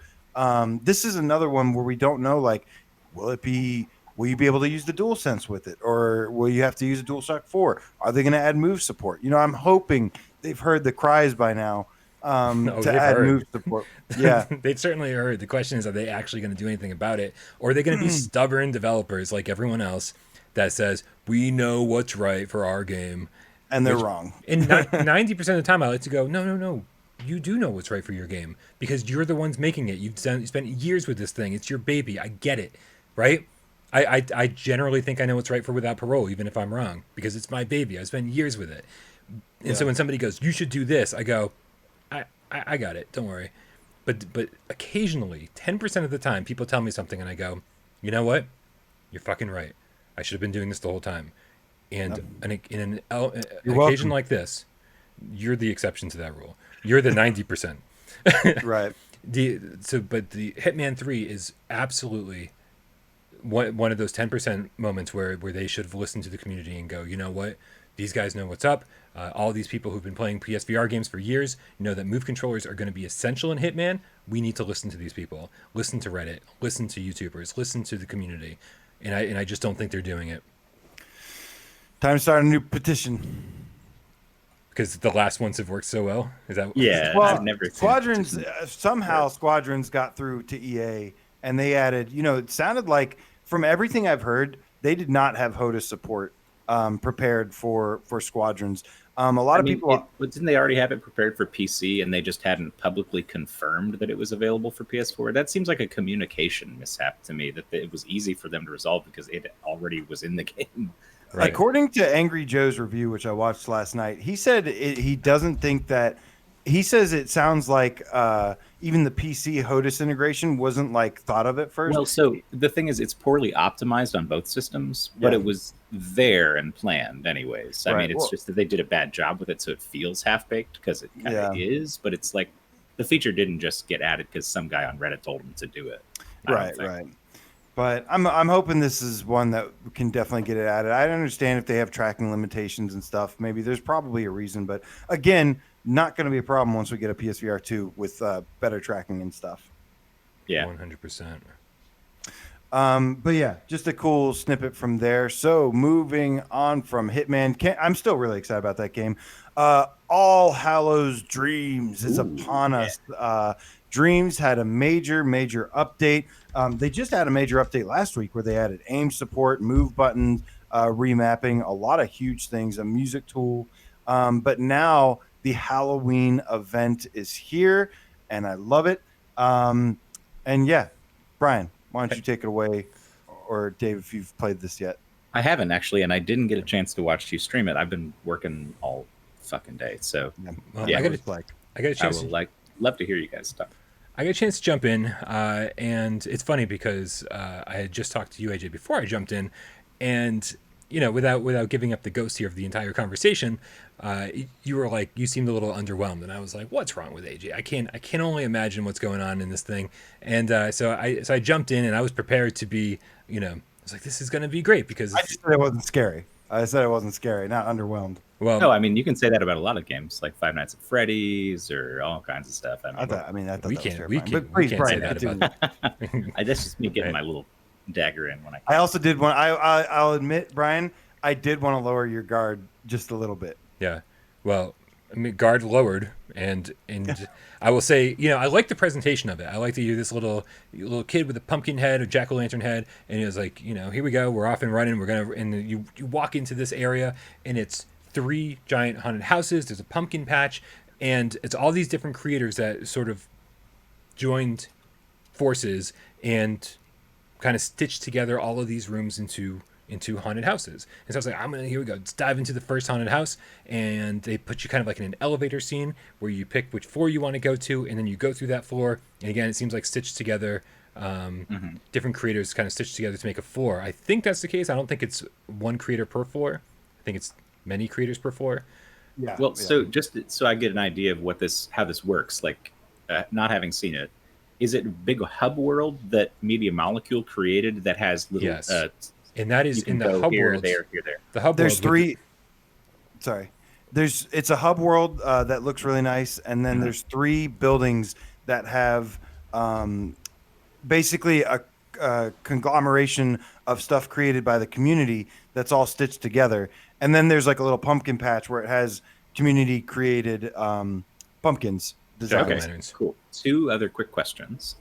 this is another one where we don't know, like, will you be able to use the DualSense with it? Or will you have to use a DualShock 4? Are they going to add move support? You know, I'm hoping they've heard the cries by now to They've add heard. move support. Yeah. They've certainly heard. The question is, are they actually going to do anything about it? Or are they going to be stubborn developers like everyone else that says, we know what's right for our game? And they're wrong. And 90% of the time, I like to go, no. You do know what's right for your game because you're the ones making it. You spent years with this thing. It's your baby. I get it, right? I generally think I know what's right for Without Parole, even if I'm wrong, because it's my baby. I spent years with it. And so when somebody goes, you should do this, I go, I got it. Don't worry. But occasionally, 10% of the time, people tell me something and I go, you know what? You're fucking right. I should have been doing this the whole time. And in an occasion welcome. like this, you're the exception to that rule. You're the 90%. Right. But the Hitman 3 is absolutely one of those 10% moments where they should have listened to the community and go, you know what? These guys know what's up. All these people who've been playing PSVR games for years know that move controllers are going to be essential in Hitman. We need to listen to these people. Listen to Reddit. Listen to YouTubers. Listen to the community. And I just don't think they're doing it. Time to start a new petition. Because the last ones have worked so well. Is that? Yeah, Well, I've never seen Squadrons somehow Squadrons got through to EA, and they added. You know, it sounded like from everything I've heard, they did not have HOTAS support prepared for Squadrons. A lot of people. But didn't they already have it prepared for PC, and they just hadn't publicly confirmed that it was available for PS4? That seems like a communication mishap to me. That it was easy for them to resolve because it already was in the game. Right. According to Angry Joe's review, which I watched last night, he said he doesn't think that. He says it sounds like even the PC HOTAS integration wasn't like thought of at first. Well, so the thing is, it's poorly optimized on both systems, but it was there and planned anyways. I mean, it's just that they did a bad job with it, so it feels half-baked because it kind of is, but it's like the feature didn't just get added because some guy on Reddit told him to do it. Right. But I'm hoping this is one that can definitely get it added. I understand if they have tracking limitations and stuff. Maybe there's probably a reason, but again, not going to be a problem once we get a PSVR 2 with better tracking and stuff. Yeah, 100%. But yeah, just a cool snippet from there. So moving on from Hitman, I'm still really excited about that game. All Hallows Dreams is upon us. Dreams had a major update. They just had a major update last week where they added aim support, move buttons, remapping, a lot of huge things, a music tool. But now the Halloween event is here, and I love it. And yeah, Brian, why don't you take it away? Or Dave, if you've played this yet. I haven't actually, and I didn't get a chance to watch you stream it. I've been working all fucking day, so I got a chance. I would love to hear you guys talk. I got a chance to jump in, and it's funny because I had just talked to you, AJ, before I jumped in, and you know, without giving up the ghost here of the entire conversation, you were like, you seemed a little underwhelmed, and I was like, what's wrong with AJ? I can only imagine what's going on in this thing, and so I jumped in, and I was prepared to be, you know, I was like, this is going to be great because I just said it wasn't scary. I said it wasn't scary, not underwhelmed. Well, No, I mean you can say that about a lot of games, like Five Nights at Freddy's or all kinds of stuff. I thought that we was can't terrifying. But we please, can't Brian, say that continue. about. That's just me getting Right. my little dagger in when I. I also did one. I'll admit, Brian, I did want to lower your guard just a little bit. Yeah. Well, I mean, guard lowered, and I will say, I like the presentation of it. I like that you're this little kid with a pumpkin head, a jack o' lantern head, and it was like, here we go, we're off and running. We're gonna, and you walk into this area, and it's 3 giant haunted houses. There's a pumpkin patch, and it's all these different creators that sort of joined forces and kind of stitched together all of these rooms into haunted houses. And so I was like, here we go, let's dive into the first haunted house. And they put you kind of like in an elevator scene where you pick which floor you want to go to, and then you go through that floor. And again, it seems like stitched together, different creators kind of stitched together to make a floor. I think that's the case. I don't think it's one creator per floor. I think it's many creators per floor. Yeah. Well, so just so I get an idea of how this works, like not having seen it, is it a big hub world that Media Molecule created that has little? Yes. And that is in the hub world. There. The hub There's world. three. Sorry, it's a hub world that looks really nice, and then there's 3 buildings that have basically a conglomeration of stuff created by the community that's all stitched together. And then there's like a little pumpkin patch where it has community created pumpkins designed. Okay, cool. 2 other quick questions.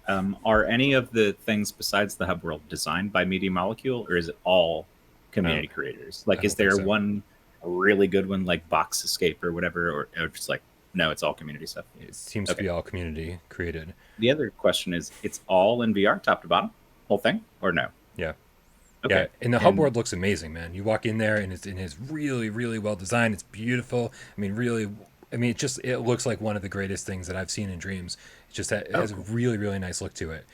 Are any of the things besides the hub world designed by Media Molecule, or is it all community creators? Like, is there one really good one like Box Escape or whatever, or just like, no, it's all community stuff? It seems to be all community created. The other question is, it's all in VR, top to bottom, whole thing, or no? Yeah. Okay. Yeah, and the hub world looks amazing, man. You walk in there, and it's really, really well designed. It's beautiful. It looks like one of the greatest things that I've seen in Dreams. It's just that it has a really, really nice look to it.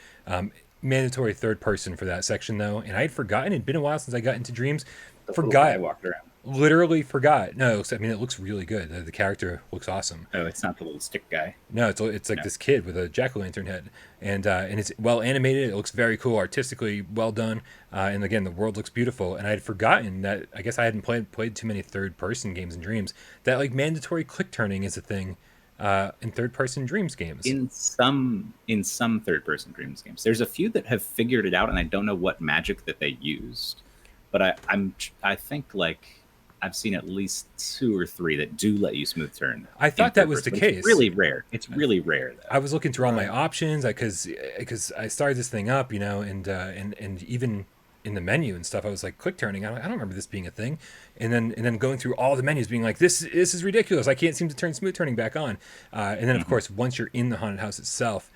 Mandatory third person for that section, though, and I had forgotten. It'd been a while since I got into Dreams. I walked around. Literally forgot. No, it looks really good. The character looks awesome. Oh, it's not the little stick guy. No, it's like this kid with a jack-o'-lantern head, and it's well animated. It looks very cool, artistically well done, and again, the world looks beautiful. And I had forgotten that I guess I hadn't played too many third-person games in Dreams. That like mandatory click turning is a thing in third-person Dreams games. In some third-person Dreams games, there's a few that have figured it out, and I don't know what magic that they used, but I think like I've seen at least 2 or 3 that do let you smooth turn. I thought that was the case. It's really rare. It's really rare, though. I was looking through all my options because I started this thing up, and even in the menu and stuff, I was like click turning. I don't remember this being a thing, and then going through all the menus, being like, this is ridiculous. I can't seem to turn smooth turning back on. And then of course, once you're in the haunted house itself,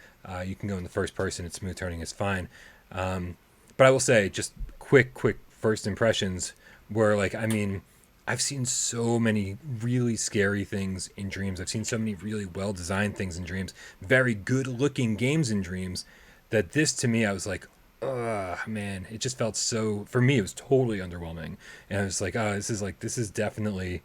you can go in the first person, and smooth turning is fine. But I will say, just quick first impressions were like, I've seen so many really scary things in Dreams. I've seen so many really well-designed things in Dreams, very good-looking games in Dreams, that this, to me, I was like, man, it just felt so, for me, it was totally underwhelming. And I was like, this is definitely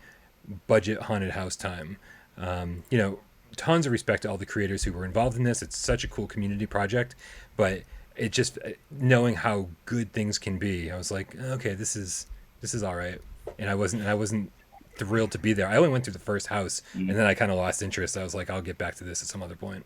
budget haunted house time. Tons of respect to all the creators who were involved in this. It's such a cool community project, but it just, knowing how good things can be, I was like, okay, this is all right. And I wasn't thrilled to be there. I only went through the first house, and then I kind of lost interest. I was like, I'll get back to this at some other point.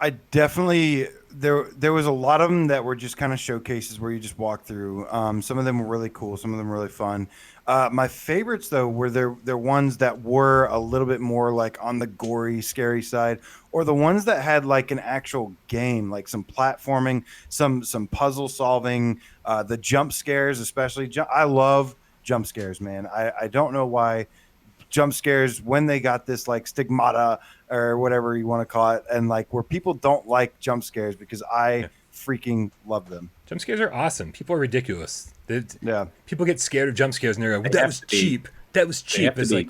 I definitely there was a lot of them that were just kind of showcases where you just walk through. Some of them were really cool. Some of them were really fun. My favorites though were they're ones that were a little bit more like on the gory, scary side, or the ones that had like an actual game, like some platforming, some puzzle solving, the jump scares, especially. I love jump scares, man. I don't know why jump scares, when they got this like stigmata or whatever you want to call it, and like where people don't like jump scares, because I freaking love them. Jump scares are awesome. People are ridiculous. Yeah. People get scared of jump scares and they're like, that was cheap. That was cheap. It's like,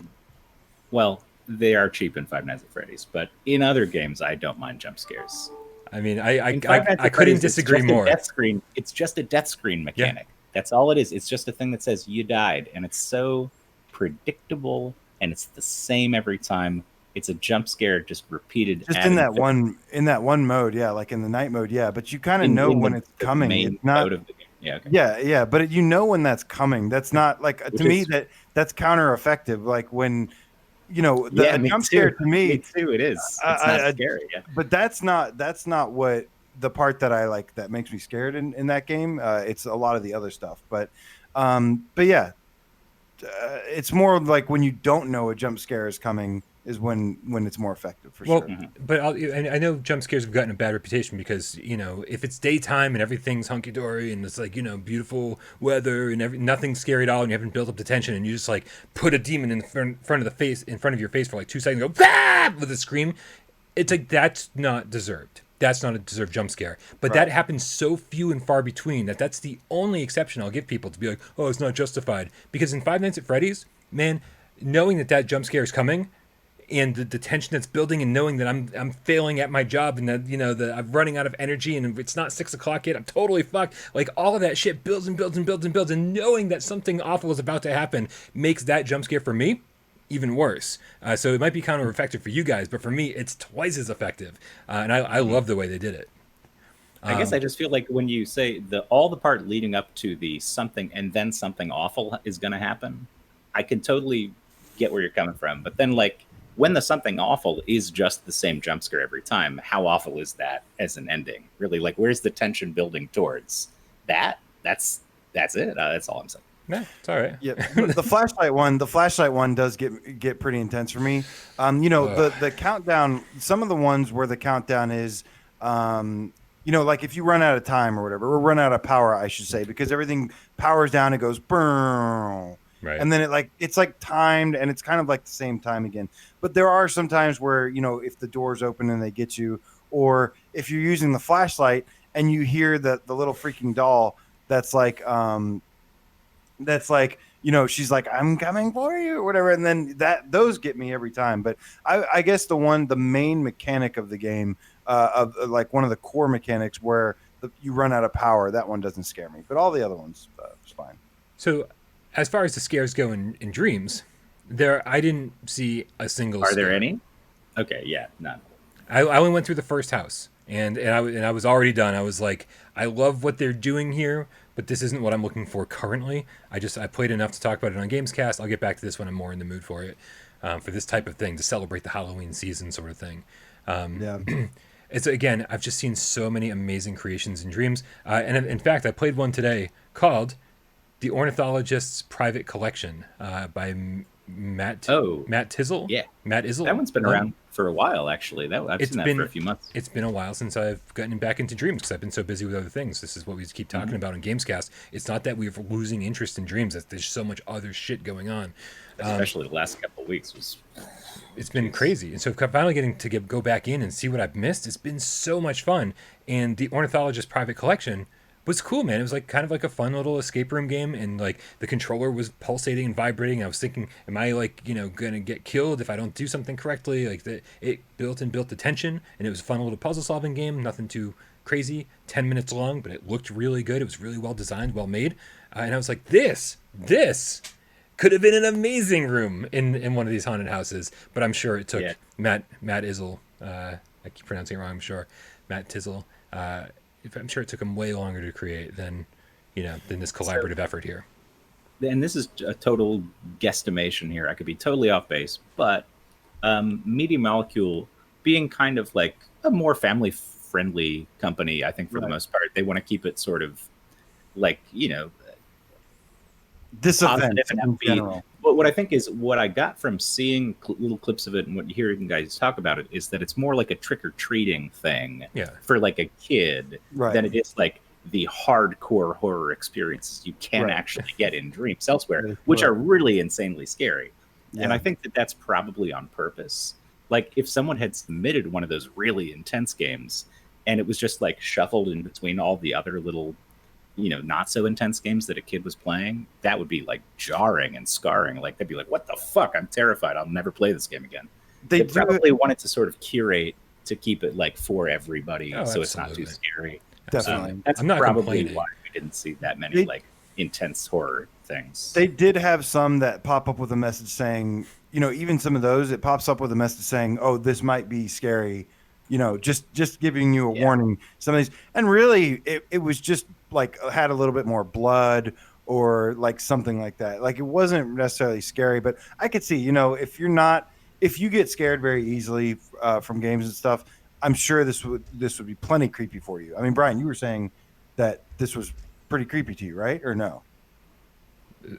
well, they are cheap in Five Nights at Freddy's, but in other games, I don't mind jump scares. I mean, I couldn't disagree more. It's just a death screen mechanic. Yeah. That's all it is. It's just a thing that says you died, and it's so predictable, and it's the same every time. It's a jump scare just repeated. Just in that one mode, yeah, like in the night mode, yeah. But you kind of know when it's coming. It's not. Mode of the game. Yeah. Okay. Yeah, but you know when that's coming. That's not like to me that's counter effective. Like when Yeah, a me jump too. scare to me, Me too. It is. It's not scary. Yeah. but that's not what the part that I like that makes me scared in that game. It's a lot of the other stuff, but yeah, it's more like when you don't know a jump scare is coming is when it's more effective for Well, sure. but and I know jump scares have gotten a bad reputation because if it's daytime and everything's hunky dory and it's like beautiful weather and nothing's scary at all and you haven't built up the tension and you just like put a demon in front of your face for like 2 seconds and go ah! with a scream, it's like that's not deserved. That's not a deserved jump scare. But that happens so few and far between that's the only exception I'll give people to be like, oh, it's not justified. Because in Five Nights at Freddy's, man, knowing that jump scare is coming and the tension that's building and knowing that I'm failing at my job and that that I'm running out of energy and it's not 6 o'clock yet, I'm totally fucked. Like all of that shit builds and builds and builds and builds, and knowing that something awful is about to happen makes that jump scare for me even worse. So it might be counter effective for you guys, but for me it's twice as effective. And I love the way they did it. I guess I just feel like when you say all the part leading up to the something and then something awful is going to happen, I can totally get where you're coming from. But then like when the something awful is just the same jump scare every time, how awful is that as an ending? Really, like where's the tension building towards that? That's it. That's all I'm saying. Yeah, it's all right. Yeah, the flashlight one does get pretty intense for me. The countdown. Some of the ones where the countdown is, like if you run out of time or whatever, or run out of power, I should say, because everything powers down, it goes boom, right, and then it's like timed, and it's kind of like the same time again. But there are some times where if the doors open and they get you, or if you're using the flashlight and you hear the little freaking doll that's like she's like, I'm coming for you or whatever. And then those get me every time. But I guess the main mechanic of the game, of like one of the core mechanics where you run out of power, that one doesn't scare me. But all the other ones, it's fine. So as far as the scares go in dreams, I didn't see a single Are scare. there any? Okay, yeah, none. I only went through the first house and I was already done. I was like, I love what they're doing here, but this isn't what I'm looking for currently. I played enough to talk about it on GAMESCAST. I'll get back to this when I'm more in the mood for it, for this type of thing, to celebrate the Halloween season sort of thing. Yeah. It's again, I've just seen so many amazing creations in dreams. And in fact, I played one today called The Ornithologist's Private Collection by Matt Tizzle. Yeah. Matt Izzle. That one's been around for a while, actually. I've seen that for a few months. It's been a while since I've gotten back into dreams because I've been so busy with other things. This is what we keep talking about on GAMESCAST. It's not that we're losing interest in dreams. There's so much other shit going on. Especially the last couple of weeks it's been crazy. And so finally getting to go back in and see what I've missed, it's been so much fun. And the Ornithologist Private Collection was cool, man. It was like kind of like a fun little escape room game, and like the controller was pulsating and vibrating. I was thinking, am I like gonna get killed if I don't do something correctly? Like it built the tension, and it was a fun little puzzle solving game. Nothing too crazy. 10 minutes long, but it looked really good. It was really well designed, well made, and I was like, this could have been an amazing room in one of these haunted houses. But I'm sure it took Matt Izzle. I keep pronouncing it wrong. I'm sure Matt Tizzle. I'm sure it took him way longer to create than this collaborative effort here. And this is a total guesstimation here. I could be totally off base, but Media Molecule being kind of like a more family-friendly company, I think for the most part, they want to keep it sort of like this event in general. But what I think is what I got from seeing little clips of it and what you hear you guys talk about it is that it's more like a trick-or-treating thing for like a kid than it is like the hardcore horror experiences you can actually get in dreams elsewhere, which are really insanely scary. And I think that's probably on purpose. Like if someone had submitted one of those really intense games and it was just like shuffled in between all the other little not so intense games that a kid was playing, that would be like jarring and scarring. Like they'd be like, what the fuck? I'm terrified. I'll never play this game again. They probably wanted to sort of curate to keep it like for everybody. So it's not too scary. Definitely. That's probably why we didn't see that many like intense horror things. They did have some that pop up with a message saying, even some of those, it pops up with a message saying, oh, this might be scary just giving you a warning. Some of these, and really, it was just like had a little bit more blood or like something like that. Like it wasn't necessarily scary, but I could see, if you get scared very easily from games and stuff, I'm sure this would be plenty creepy for you. I mean, Brian, you were saying that this was pretty creepy to you, right? Or no?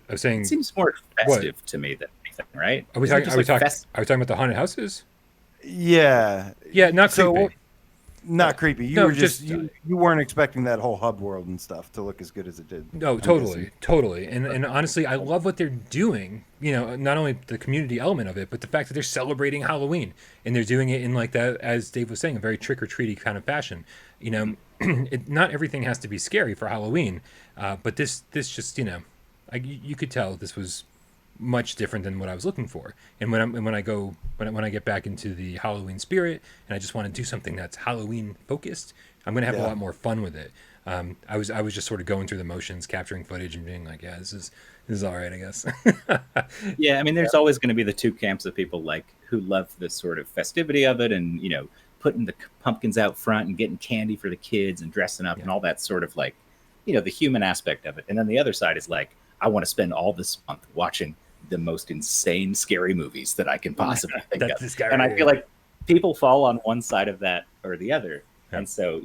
I was saying it seems more festive to me than anything, right? Are we talking about the haunted houses? Yeah. Yeah, not creepy. Not creepy. You were just you weren't expecting that whole hub world and stuff to look as good as it did. No, totally. And honestly, I love what they're doing. Not only the community element of it, but the fact that they're celebrating Halloween and they're doing it in like that, as Dave was saying, a very trick or treaty kind of fashion. Not everything has to be scary for Halloween, but this just you could tell this was much different than what I was looking for. And when I get back into the Halloween spirit and I just want to do something that's Halloween focused, I'm going to have a lot more fun with it. I was just sort of going through the motions, capturing footage and being like, yeah, this is all right, I guess. Yeah, I mean, there's always going to be the two camps of people who love this sort of festivity of it and, putting the pumpkins out front and getting candy for the kids and dressing up and all that sort of the human aspect of it. And then the other side is like, I want to spend all this month watching the most insane, scary movies that I can possibly think of. And I feel like people fall on one side of that or the other. Yeah. And so,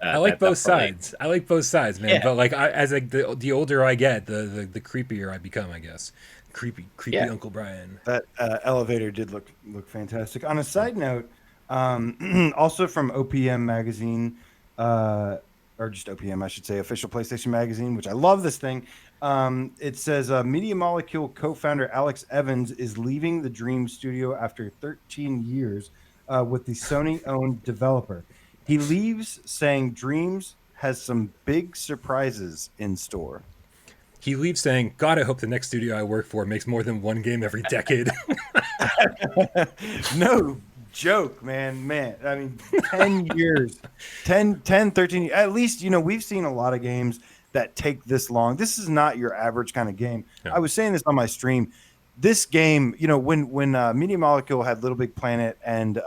I like both sides. I like both sides, man. Yeah. But like, as the older I get, the creepier I become, I guess. Creepy Uncle Brian. That elevator did look fantastic. On a side note, also from OPM magazine, or just OPM, I should say, official PlayStation magazine, which I love this thing. It says Media Molecule co-founder Alex Evans is leaving the Dream Studio after 13 years with the Sony-owned developer. He leaves saying Dreams has some big surprises in store. He leaves saying, God, I hope the next studio I work for makes more than one game every decade. No joke, man. I mean, 10 years, 10, 13 years. At least, we've seen a lot of games that take this long. This is not your average kind of game. Yeah. I was saying this on my stream. This game, when Media Molecule had Little Big Planet and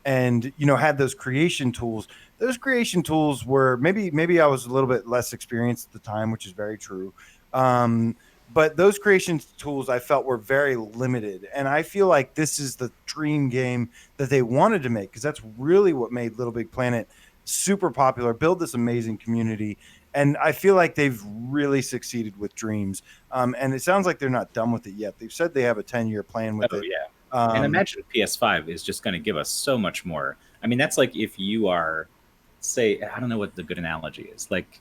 had those creation tools. Those creation tools were maybe I was a little bit less experienced at the time, which is very true. But those creation tools I felt were very limited. And I feel like this is the dream game that they wanted to make, because that's really what made Little Big Planet super popular, build this amazing community. And I feel like they've really succeeded with Dreams. And it sounds like they're not done with it yet. They've said they have a 10-year plan with it. Yeah. And imagine PS5 is just going to give us so much more. I mean, that's like if you are, say, I don't know what the good analogy is. Like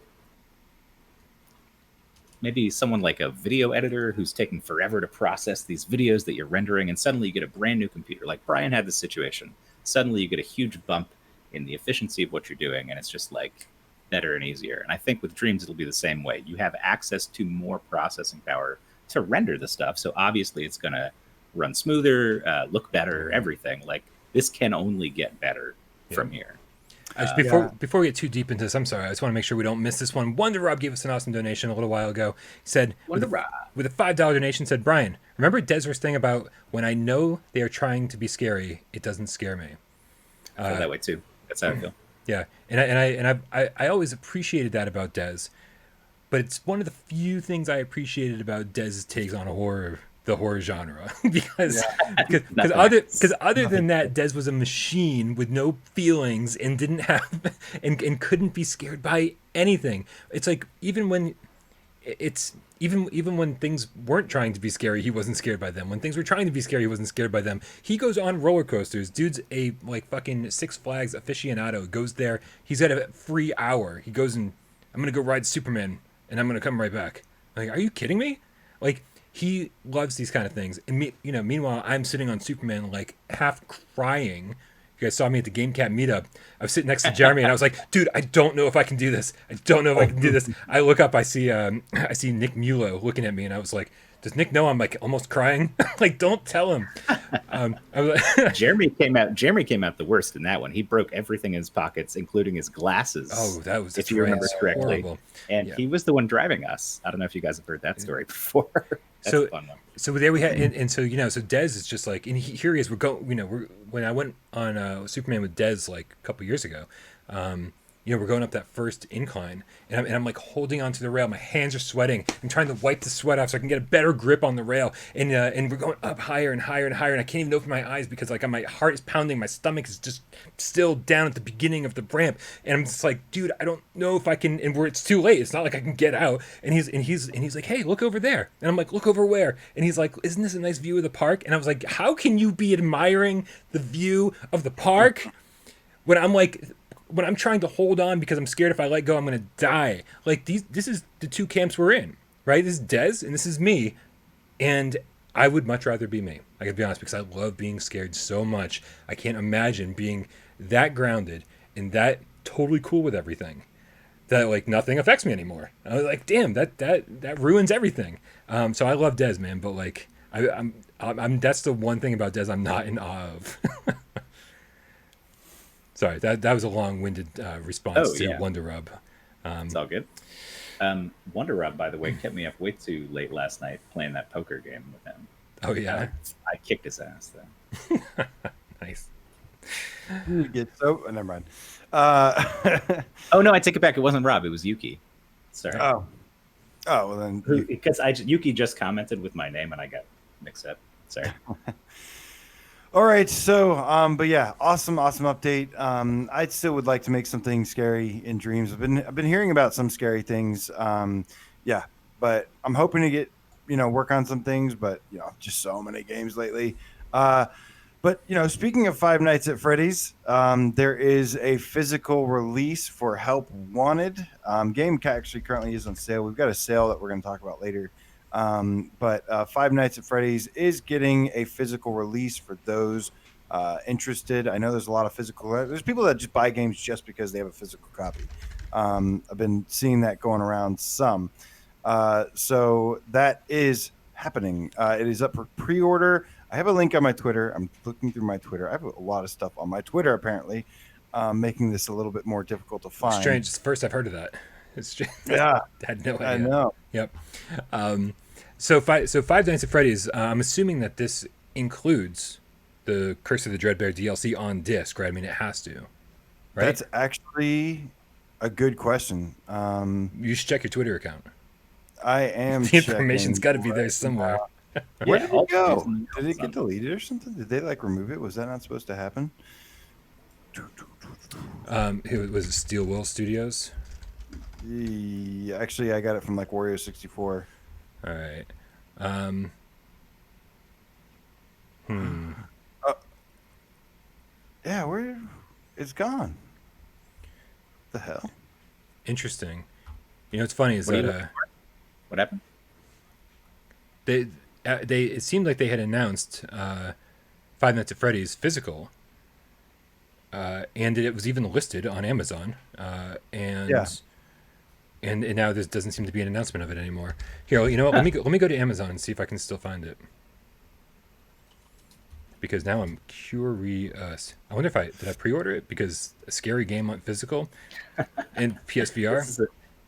maybe someone like a video editor who's taking forever to process these videos that you're rendering, and suddenly you get a brand new computer. Like Brian had this situation. Suddenly you get a huge bump in the efficiency of what you're doing, and it's just like better and easier. And I think with Dreams, it'll be the same way. You have access to more processing power to render the stuff. So obviously it's going to run smoother, look better, everything. Like this can only get better from here. Before we get too deep into this, I'm sorry, I just want to make sure we don't miss this one. Wonder Rob gave us an awesome donation a little while ago. He said, with a $5 donation, said, Brian, remember Desir's thing about when I know they are trying to be scary, it doesn't scare me. I feel that way too. That's how I feel. Yeah, and I always appreciated that about Des, but it's one of the few things I appreciated about Des' takes on the horror genre, because other than that, Des was a machine with no feelings and didn't have and couldn't be scared by anything. It's like even when things weren't trying to be scary, he wasn't scared by them. When things were trying to be scary, he wasn't scared by them. He goes on roller coasters. Dude's a fucking Six Flags aficionado. Goes there. He's got a free hour. He goes and I'm gonna go ride Superman and I'm gonna come right back. Like, are you kidding me? Like, he loves these kind of things. And meanwhile, I'm sitting on Superman like half crying. You guys saw me at the GameCat meetup. I was sitting next to Jeremy, and I was like, "Dude, I don't know if I can do this. I don't know if I can do this." I look up, I see Nick Mulo looking at me, and I was like, Does Nick know I'm like almost crying? Like, don't tell him. I was like, Jeremy came out the worst in that one. He broke everything in his pockets, including his glasses. oh, that was if you remember correctly. horrible. And Yeah. he was the one driving us. I don't know if you guys have heard that story before. That's So- a fun one. So there we had, and so so Dez is just like, and here he is. We're going, when I went on Superman with Dez like a couple years ago, we're going up that first incline, and I'm like holding onto the rail. My hands are sweating. I'm trying to wipe the sweat off so I can get a better grip on the rail, and we're going up higher and higher and higher, and I can't even open my eyes because like my heart is pounding, my stomach is just still down at the beginning of the ramp, and I'm just like, dude, I don't know if I can, and it's too late. It's not like I can get out. And he's like, hey, look over there, and I'm like, look over where? And he's like, isn't this a nice view of the park? And I was like, how can you be admiring the view of the park when I'm trying to hold on because I'm scared if I let go, I'm going to die. Like this is the two camps we're in, right? This is Dez and this is me. And I would much rather be me. I gotta be honest, because I love being scared so much. I can't imagine being that grounded and that totally cool with everything that like nothing affects me anymore. I was like, damn, that ruins everything. So I love Dez, man. But like, I'm that's the one thing about Dez I'm not in awe of. Sorry, that was a long-winded response to Wonder Rub. It's all good. Wonder Rub, by the way, kept me up way too late last night playing that poker game with him. Oh yeah, I kicked his ass though. Nice. You get so. Never mind. Oh no, I take it back. It wasn't Rob. It was Yuki. Sorry. Oh, well then. Because Yuki just commented with my name and I got mixed up. Sorry. All right, so but yeah, awesome update. I still would like to make something scary in dreams. I've been hearing about some scary things. Yeah, but I'm hoping to get work on some things. But just so many games lately. But speaking of Five Nights at Freddy's, there is a physical release for Help Wanted. Game actually currently is on sale. We've got a sale that we're going to talk about later. But Five Nights at Freddy's is getting a physical release for those interested. I know there's a lot of there's people that just buy games just because they have a physical copy. I've been seeing that going around some. So that is happening. It is up for pre-order. I have a link on my Twitter. I'm looking through my Twitter. I have a lot of stuff on my Twitter, apparently, making this a little bit more difficult to find. Strange. It's the first I've heard of that. It's strange. Yeah. I had no idea. I know. Yep. So Five Nights at Freddy's, I'm assuming that this includes the Curse of the Dreadbear DLC on disc, right? I mean, it has to, right? That's actually a good question. You should check your Twitter account. I am. The information's got to be there somewhere. Where did it go? Did it get deleted or something? Did they remove it? Was that not supposed to happen? It was Steel Will Studios. Yeah, actually, I got it from Wario 64. All right. Yeah, where it's gone. The hell? Interesting. What's funny is that what happened? they it seemed like they had announced Five Nights at Freddy's physical, and it was even listed on Amazon, and now there doesn't seem to be an announcement of it anymore. Here, you know what? Let me go to Amazon and see if I can still find it, because now I'm curious. I wonder if did I pre-order it because a scary game on physical and PSVR. This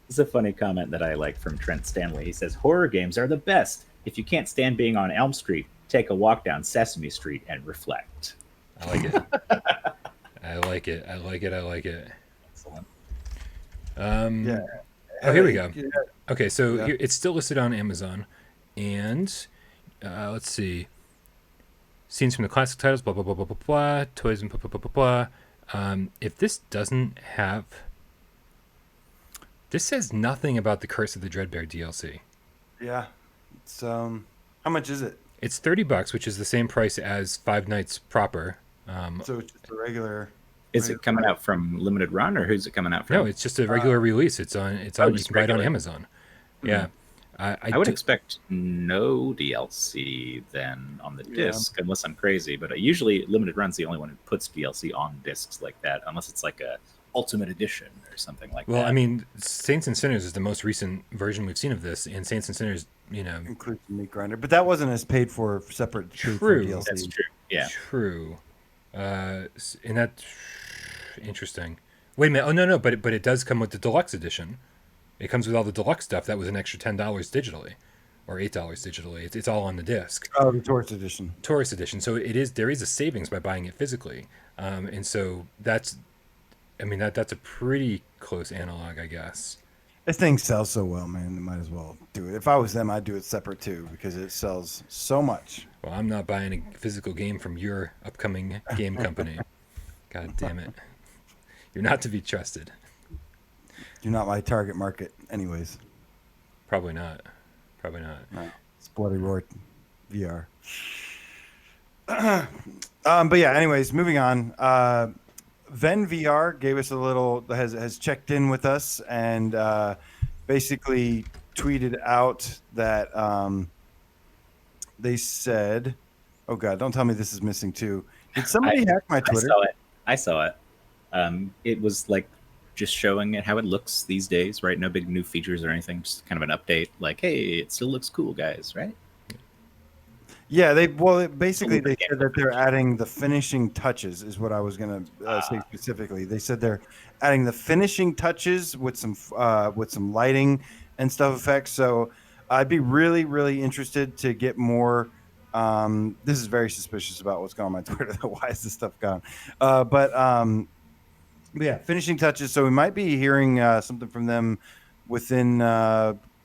is a funny comment that I like from Trent Stanley. He says, horror games are the best. If you can't stand being on Elm Street, take a walk down Sesame Street and reflect. I like it. I like it. I like it. I like it. Excellent. Yeah. Oh, here we go. Yeah. Okay, so here, it's still listed on Amazon, and let's see. Scenes from the classic titles, blah blah blah blah blah blah. Toys and blah blah blah blah blah. If this doesn't have, this says nothing about the Curse of the Dreadbear DLC. Yeah. It's how much is it? It's $30, which is the same price as Five Nights proper. So it's just a regular. Is it coming out from Limited Run, or who's it coming out from? No, it's just a regular release. It's on. You can buy it on Amazon. Mm-hmm. Yeah. I would expect no DLC then on the disc, unless I'm crazy. But usually Limited Run's the only one who puts DLC on discs like that, unless it's like a Ultimate Edition or something like that. Well, I mean, Saints and Sinners is the most recent version we've seen of this, and Saints and Sinners includes the meat grinder, but that wasn't as paid for separate. True. DLC. That's true. Yeah. True. And that interesting. Wait a minute. Oh no, but it does come with the deluxe edition. It comes with all the deluxe stuff. That was an extra $10 digitally, or $8 digitally. It's all on the disc. Oh, the tourist edition. Tourist edition. So there is a savings by buying it physically, and so that's a pretty close analog, I guess. This thing sells so well, man. They might as well do it. If I was them, I'd do it separate too because it sells so much. Well, I'm not buying a physical game from your upcoming game company. God damn it. You're not to be trusted. You're not my target market anyways. Probably not. No. It's Bloody Roar VR. But yeah, anyways, moving on. Ven VR gave us a little, has checked in with us and basically tweeted out that they said, oh God, don't tell me this is missing too. Did somebody hack my Twitter? I saw it. It was like just showing it how it looks these days, right? No big new features or anything, just kind of an update. Like, hey, it still looks cool, guys, right? Yeah, basically they said that they're adding the finishing touches is what I was gonna say specifically. They said they're adding the finishing touches with some lighting and stuff effects. So I'd be really, really interested to get more. This is very suspicious about what's going on my Twitter. Why is this stuff gone? But yeah, finishing touches. So we might be hearing something from them within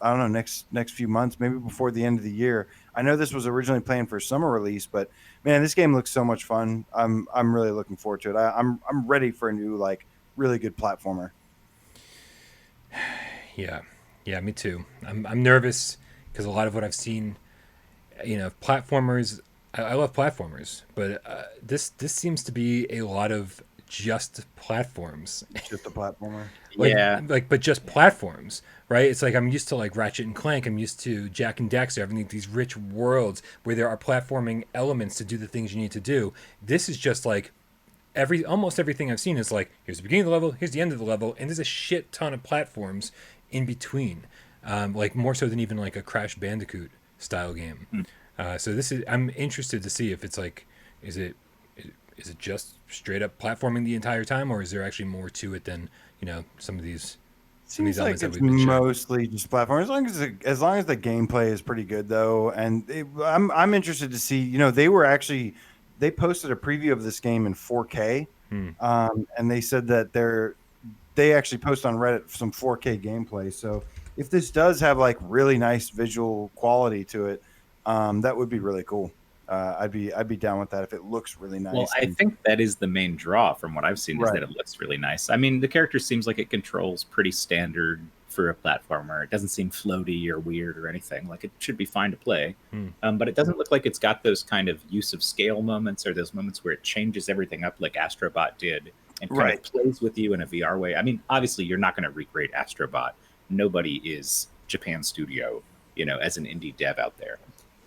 I don't know next few months, maybe before the end of the year. I know this was originally planned for summer release, but man, this game looks so much fun. I'm really looking forward to it. I'm ready for a new really good platformer. Yeah, me too. I'm nervous because a lot of what I've seen, platformers. I love platformers, but this seems to be a lot of just platforms. Just a platformer. But just platforms, right? It's like I'm used to Ratchet and Clank. I'm used to Jack and Daxter, having these rich worlds where there are platforming elements to do the things you need to do. This is just almost everything I've seen is here's the beginning of the level, here's the end of the level, and there's a shit ton of platforms in between. More so than even a Crash Bandicoot style game. So I'm interested to see if it's is it just straight up platforming the entire time, or is there actually more to it than some of these? Seems like it's mostly just platform. As long as the gameplay is pretty good, though, and I'm interested to see. They posted a preview of this game in 4K, and they said that they actually post on Reddit some 4K gameplay. So if this does have really nice visual quality to it, that would be really cool. I'd be down with that if it looks really nice. Well, I think that is the main draw from what I've seen is that it looks really nice. I mean, the character seems like it controls pretty standard for a platformer. It doesn't seem floaty or weird or anything. It should be fine to play. But it doesn't look like it's got those kind of use of scale moments or those moments where it changes everything up like Astrobot did and kind of plays with you in a VR way. I mean, obviously, you're not going to recreate Astrobot. Nobody is Japan Studio, as an indie dev out there.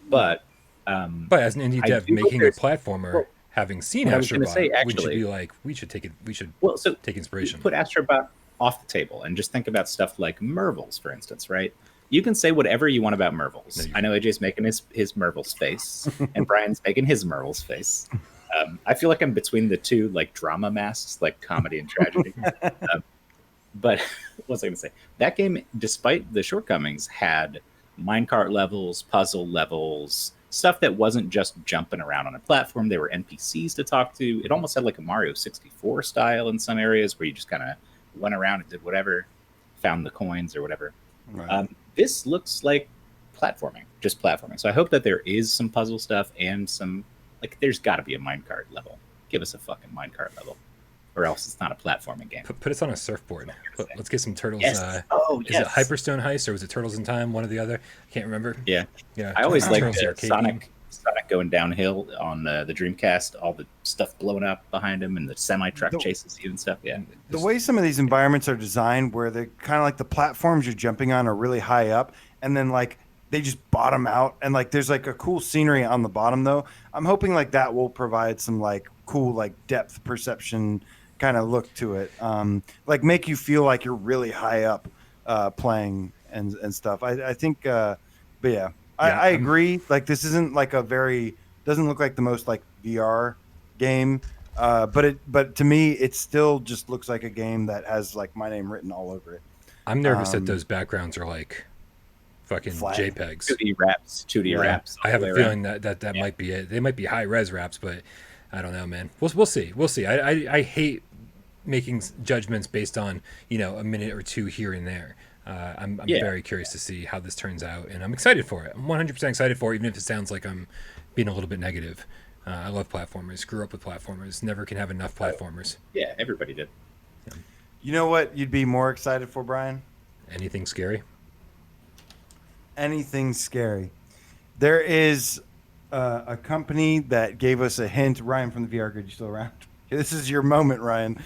But as an indie dev making a platformer, having seen Astrobot, we should take inspiration. Put Astrobot off the table and just think about stuff like Mervils, for instance, right? You can say whatever you want about Mervils. I know AJ's making his Mervils face, and Brian's making his Mervils face. I feel like I'm between the two drama masks, comedy and tragedy. But what was I going to say? That game, despite the shortcomings, had minecart levels, puzzle levels, stuff that wasn't just jumping around on a platform. There were NPCs to talk to. It almost had a Mario 64 style in some areas where you just kind of went around and did whatever, found the coins or whatever. Right. This looks like platforming, just platforming. So I hope that there is some puzzle stuff and some, there's got to be a minecart level. Give us a fucking minecart level, or else it's not a platforming game. Put us on a surfboard. Let's get some turtles. Yes. Is it Hyperstone Heist or was it Turtles in Time? One or the other. I can't remember. Yeah. I always liked Sonic going downhill on the Dreamcast. All the stuff blowing up behind him and the semi truck chases you and stuff. Yeah. The way some of these environments are designed, where they're kind of the platforms you're jumping on are really high up, and then they just bottom out, and there's a cool scenery on the bottom though. I'm hoping that will provide some cool depth perception kind of look to it, make you feel like you're really high up playing and stuff. I think But yeah, Yeah, I agree. Like this isn't like doesn't look like the most like VR game. But to me, it still just looks like a game that has like my name written all over it. I'm nervous that those backgrounds are like fucking Flag. JPEGs. 2D wraps, 2D Yeah, wraps. I have a all the way feeling around. that might be it. They might be high res wraps, but I don't know, man. We'll see. We'll see. I hate making judgments based on a minute or two here and there. I'm very curious to see how this turns out, and I'm excited for it. I'm 100% excited for it, even if it sounds like I'm being a little bit negative. I love platformers. Grew up with platformers. Never can have enough platformers. Yeah, everybody did. You know what you'd be more excited for, Brian? Anything scary? Anything scary. There is a company that gave us a hint. Ryan from the VR Grid, you still around? This is your moment, Ryan.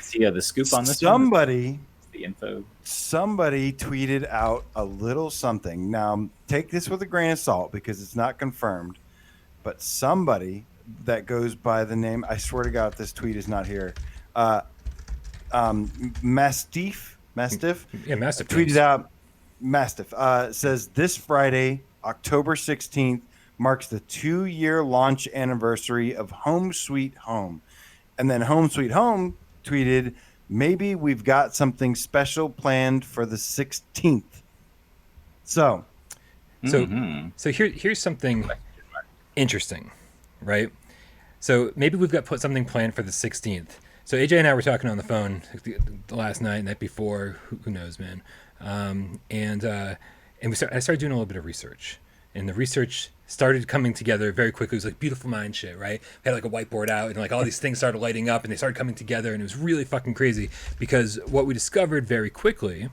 See the scoop on this somebody, the info. Somebody tweeted out a little something. Now, take this with a grain of salt because it's not confirmed. But somebody that goes by the name, I swear to God, if this tweet is not here, Mastiff, Yeah, Mastiff tweeted out. Mastiff says this Friday, October 16th, marks the 2-year launch anniversary of Home Sweet Home. And then Home Sweet Home tweeted, maybe we've got something special planned for the 16th. So here's something interesting, right? So maybe we've got something planned for the 16th. So AJ and I were talking on the phone the last night before, who knows, man. I started doing a little bit of research, and the research started coming together very quickly. It was like beautiful mind shit, right? We had like a whiteboard out, and like all these things started lighting up, and they started coming together, and it was really fucking crazy because what we discovered very quickly,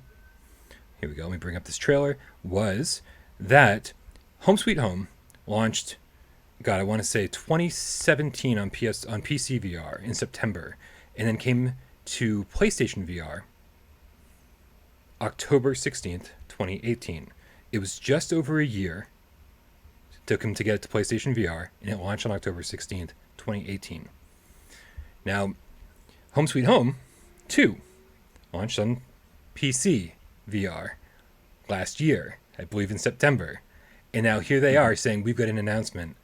here we go, let me bring up this trailer, was that Home Sweet Home launched, God, I want to say 2017 on PC VR in September, and then came to PlayStation VR October 16th, 2018. It was just over a year. It took him to get it to PlayStation VR, and it launched on October 16th, 2018. Now, Home Sweet Home 2 launched on PC VR last year, I believe in September. And now here they are saying we've got an announcement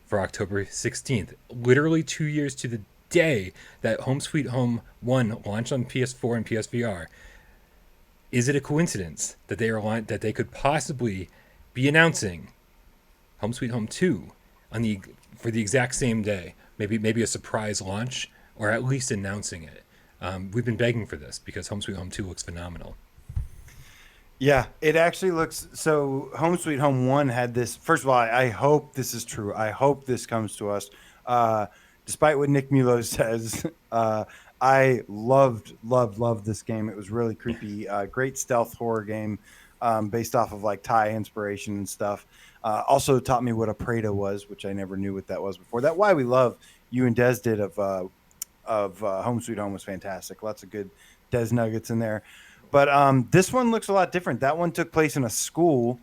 for October 16th, literally 2 years to the day that Home Sweet Home 1 launched on PS4 and PSVR. Is it a coincidence that they could possibly be announcing Home Sweet Home 2 for the exact same day? Maybe a surprise launch, or at least announcing it. We've been begging for this because Home Sweet Home 2 looks phenomenal. Yeah, it actually looks so. Home Sweet Home 1 had this. First of all, I hope this is true. I hope this comes to us. Despite what Nick Milo says, I loved this game. It was really creepy. Great stealth horror game based off of like Thai inspiration and stuff. Also taught me what a Prada was, which I never knew what that was before. That why we love you and Des did of Home Sweet Home was fantastic. Lots of good Des nuggets in there. But this one looks a lot different. That one took place in a school.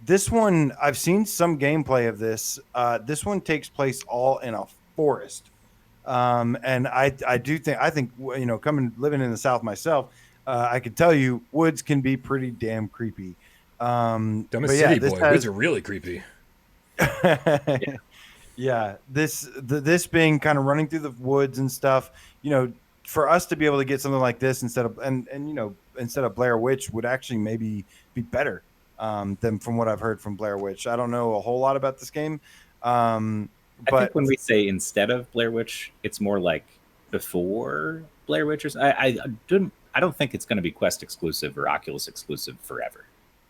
This one, I've seen some gameplay of this. This one takes place all in a forest. And I think, living in the South myself, I can tell you woods can be pretty damn creepy. Dumbest city boy. Woods are really creepy. Yeah. This being kind of running through the woods and stuff, for us to be able to get something like this instead of Blair Witch would actually maybe be better than from what I've heard from Blair Witch. I don't know a whole lot about this game. I think when we say instead of Blair Witch, it's more like before Blair Witch. I don't think it's going to be Quest exclusive or Oculus exclusive forever.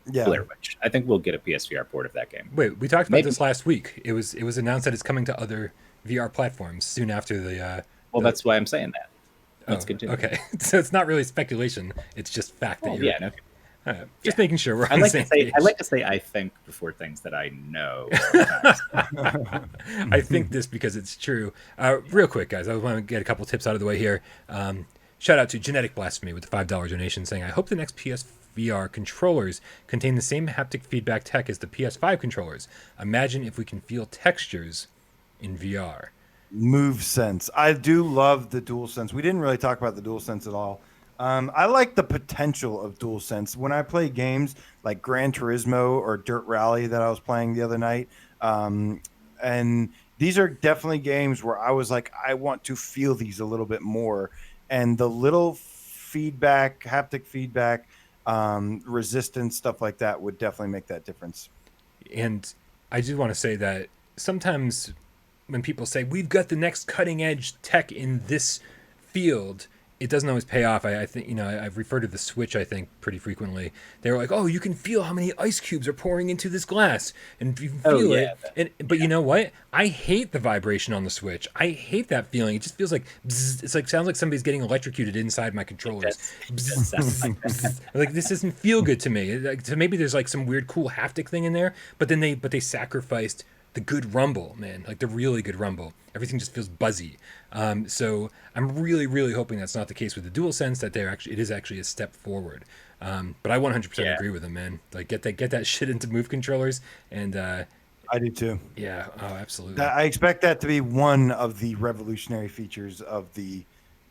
Yeah. Blair Witch. I think we'll get a PSVR port of that game. Wait, we talked about this last week. It was announced that it's coming to other VR platforms soon after the. That's why I'm saying that. Let's continue. Okay, so it's not really speculation; it's just fact that you're. Yeah. No. Just making sure we're on I the same page. I like to say I think before things that I know. I think this because it's true. Real quick, guys, I want to get a couple tips out of the way here. Shout out to Genetic Blasphemy with the $5 donation saying, I hope the next PSVR controllers contain the same haptic feedback tech as the PS5 controllers. Imagine if we can feel textures in VR. Move sense. I do love the DualSense. We didn't really talk about the DualSense at all. I like the potential of DualSense. When I play games like Gran Turismo or Dirt Rally that I was playing the other night, and these are definitely games where I was like, I want to feel these a little bit more. And the little feedback, haptic feedback, resistance, stuff like that would definitely make that difference. And I do want to say that sometimes when people say we've got the next cutting edge tech in this field, it doesn't always pay off. I think, I've referred to the Switch, I think, pretty frequently. They were like, oh, you can feel how many ice cubes are pouring into this glass, and you can feel it. But you know what? I hate the vibration on the Switch. I hate that feeling. It just feels like bzz. It's like sounds like somebody's getting electrocuted inside my controllers. Like this doesn't feel good to me. So maybe there's like some weird, cool haptic thing in there, but they sacrificed the good rumble, man, like the really good rumble. Everything just feels buzzy. So I'm really, really hoping that's not the case with the DualSense. That it is actually a step forward. But I 100% agree with them, man. Like get that shit into Move controllers, and I do too. Yeah, oh, absolutely. I expect that to be one of the revolutionary features of the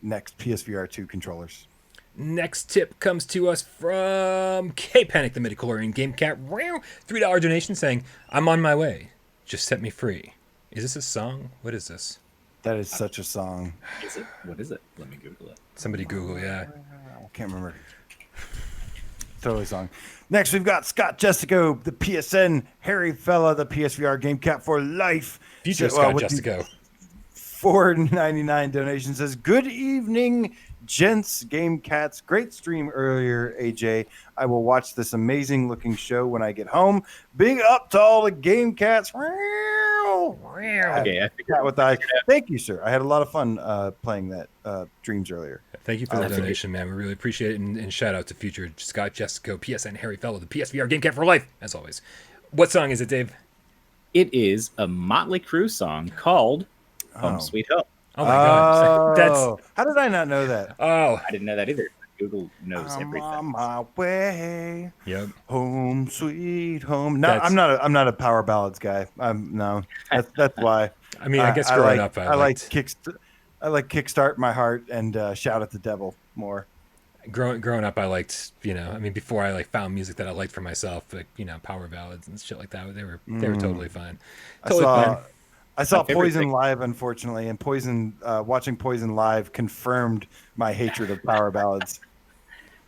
next PSVR 2 controllers. Next tip comes to us from K-Panic, the midichlorian game cat. $3 donation saying, I'm on my way. Just set me free. Is this a song? What is this? That is such a song. Is it? What is it? Let me Google it. Somebody Google, yeah. I can't remember. Totally song. Next, we've got Scott Jessico, the PSN Harry Fella, the PSVR game cat for life. Future Scott Jessico. $4.99 donation says, good evening, gents, game cats. Great stream earlier, AJ. I will watch this amazing looking show when I get home. Big up to all the game cats. Okay, I figured with eyes. Thank you, sir. I had a lot of fun playing that dreams earlier. Thank you for the donation, man. We really appreciate it. And shout out to future Scott Jessico, PSN Harry Fellow, the PSVR game cat for life, as always. What song is it, Dave? It is a Motley Crue song called Home Sweet Home. Oh my God. How did I not know that? Oh, I didn't know that either. Google knows everything. On my way. Yep. Home sweet home. No, I'm not a power ballads guy. No. That's why. I mean, I guess growing up, I like Kickstart My Heart and Shout at the Devil more. Growing up, I liked, before I found music that I liked for myself, like, power ballads and shit like that. They were totally fine. I saw Poison live, unfortunately, and watching Poison live confirmed my hatred of power ballads.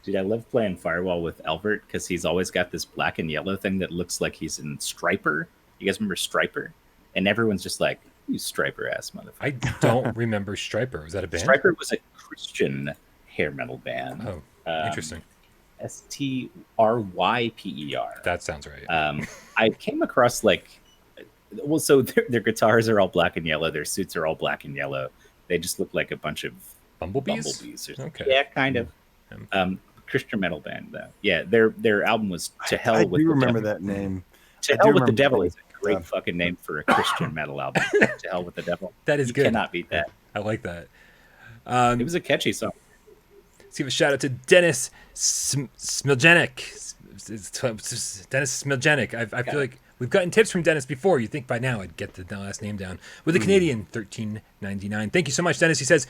Dude, I love playing Firewall with Albert because he's always got this black and yellow thing that looks like he's in Striper. You guys remember Striper? And everyone's just like, you Striper ass motherfucker. I don't remember Striper. Was that a band? Striper was a Christian hair metal band. Oh, interesting. Stryper. That sounds right. I came across so their guitars are all black and yellow. Their suits are all black and yellow. They just look like a bunch of bumblebees. Okay. Yeah, kind of. Christian metal band, though. Yeah, their album was To Hell I with do the remember Devil. That name. To Hell with the Devil is a great fucking name for a Christian metal album. To Hell with the Devil. That is you good. You cannot beat that. I like that. It was a catchy song. Let's give a shout out to Dennis Smiljanic. Dennis Smiljanic. I feel like we've gotten tips from Dennis before. You'd think by now I'd get the last name down. With a Canadian $13.99. Thank you so much, Dennis. He says,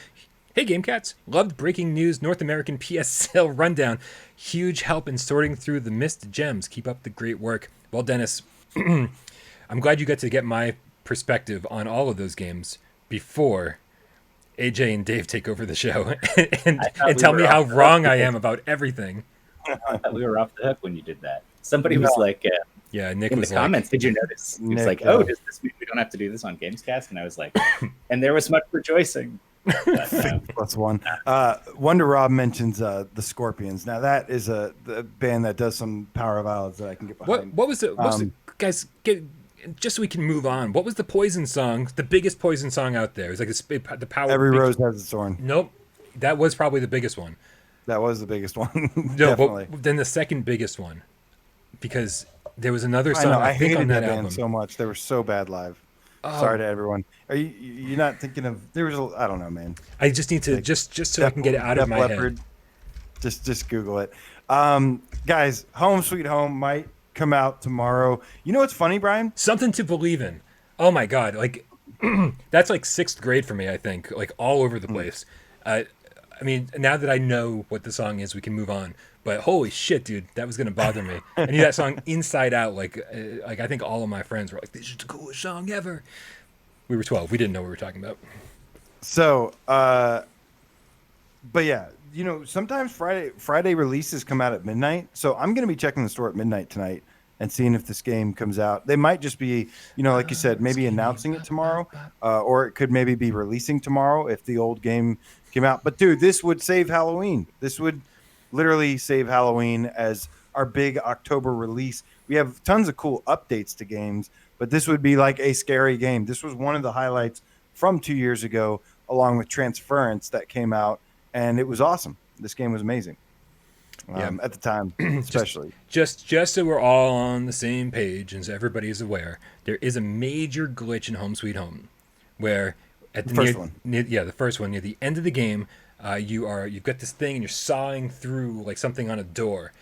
hey, Game Cats. Loved breaking news North American PS sale rundown. Huge help in sorting through the missed gems. Keep up the great work. Well, Dennis, I'm glad you got to get my perspective on all of those games before AJ and Dave take over the show and tell me how wrong I am about everything. I thought we were off the hook when you did that. Somebody was like, yeah, Nick in was the comments, did you notice? He was like, oh, does this mean we don't have to do this on GamesCast? And I was like, and there was much rejoicing. But, +1. Wonder Rob mentions the Scorpions. Now that is the band that does some power ballads that I can get behind. What was the guys? Just so we can move on. What was the Poison song? The biggest Poison song out there? It was like the power. Every Rose Has Its Thorn. Nope, that was probably the biggest one. That was the biggest one. No, but then the second biggest one, because there was another song. I think hated on that album band so much. They were so bad live. Sorry to everyone. Are you're not thinking of? There was I don't know, man. I just need to just so I can get it out of my head. Just Google it, guys. Home Sweet Home might come out tomorrow. You know what's funny, Brian? Something to Believe in. Oh my God, that's like 6th grade for me. I think all over the place. I mean, now that I know what the song is, we can move on. But holy shit, dude, that was gonna bother me. I knew that song inside out. Like I think all of my friends were like, "This is the coolest song ever." We were 12. We didn't know what we were talking about. So, but yeah, sometimes Friday releases come out at midnight. So I'm going to be checking the store at midnight tonight and seeing if this game comes out. They might just be, like you said, maybe announcing it tomorrow, or it could maybe be releasing tomorrow if the old game came out. But dude, this would save Halloween. This would literally save Halloween as our big October release. We have tons of cool updates to games, but this would be like a scary game. This was one of the highlights from 2 years ago, along with Transference that came out, and it was awesome. This game was amazing. At the time, especially. Just so we're all on the same page and so everybody is aware, there is a major glitch in Home Sweet Home, where at the first one, the first one near the end of the game, you've got this thing and you're sawing through like something on a door,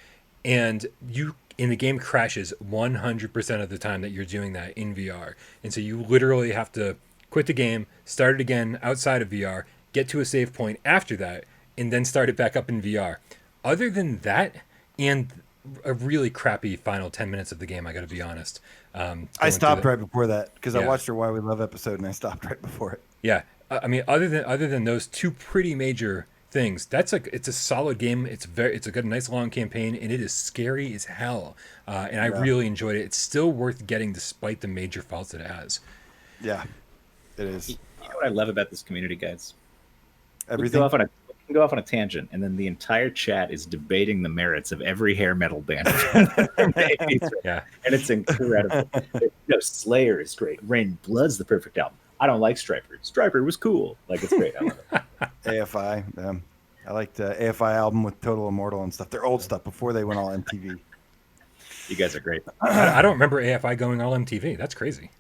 and the game crashes 100% of the time that you're doing that in VR, and so you literally have to quit the game, start it again outside of VR, get to a save point after that, and then start it back up in VR. Other than that, and a really crappy final 10 minutes of the game, I got to be honest. I stopped right before that because I watched your Why We Love episode, and I stopped right before it. Yeah, I mean, other than those two pretty major things, it's a solid game. It's a good, nice long campaign, and it is scary as hell. And I really enjoyed it. It's still worth getting despite the major faults it has. Yeah. It is. You know what I love about this community, guys? Everything. We can go off on a tangent, and then the entire chat is debating the merits of every hair metal band. Yeah, and it's incredible. Slayer is great. Rain Blood's the perfect album. I don't like Stryper. Stryper was cool. Like, it's great. I love it. AFI. I liked AFI album with Total Immortal and stuff. Their old stuff before they went all MTV. You guys are great. I don't remember AFI going all MTV. That's crazy.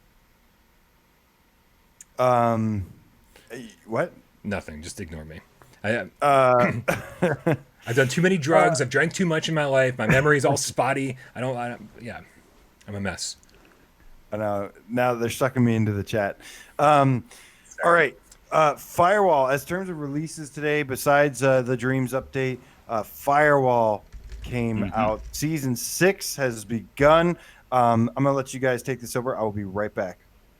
What? Nothing. Just ignore me. I've done too many drugs. I've drank too much in my life. My memory's all spotty. Yeah, I'm a mess. I know. Now they're sucking me into the chat. All right. Firewall, as terms of releases today, besides the Dreams update, Firewall came out. Season 6 has begun. I'm going to let you guys take this over. I will be right back.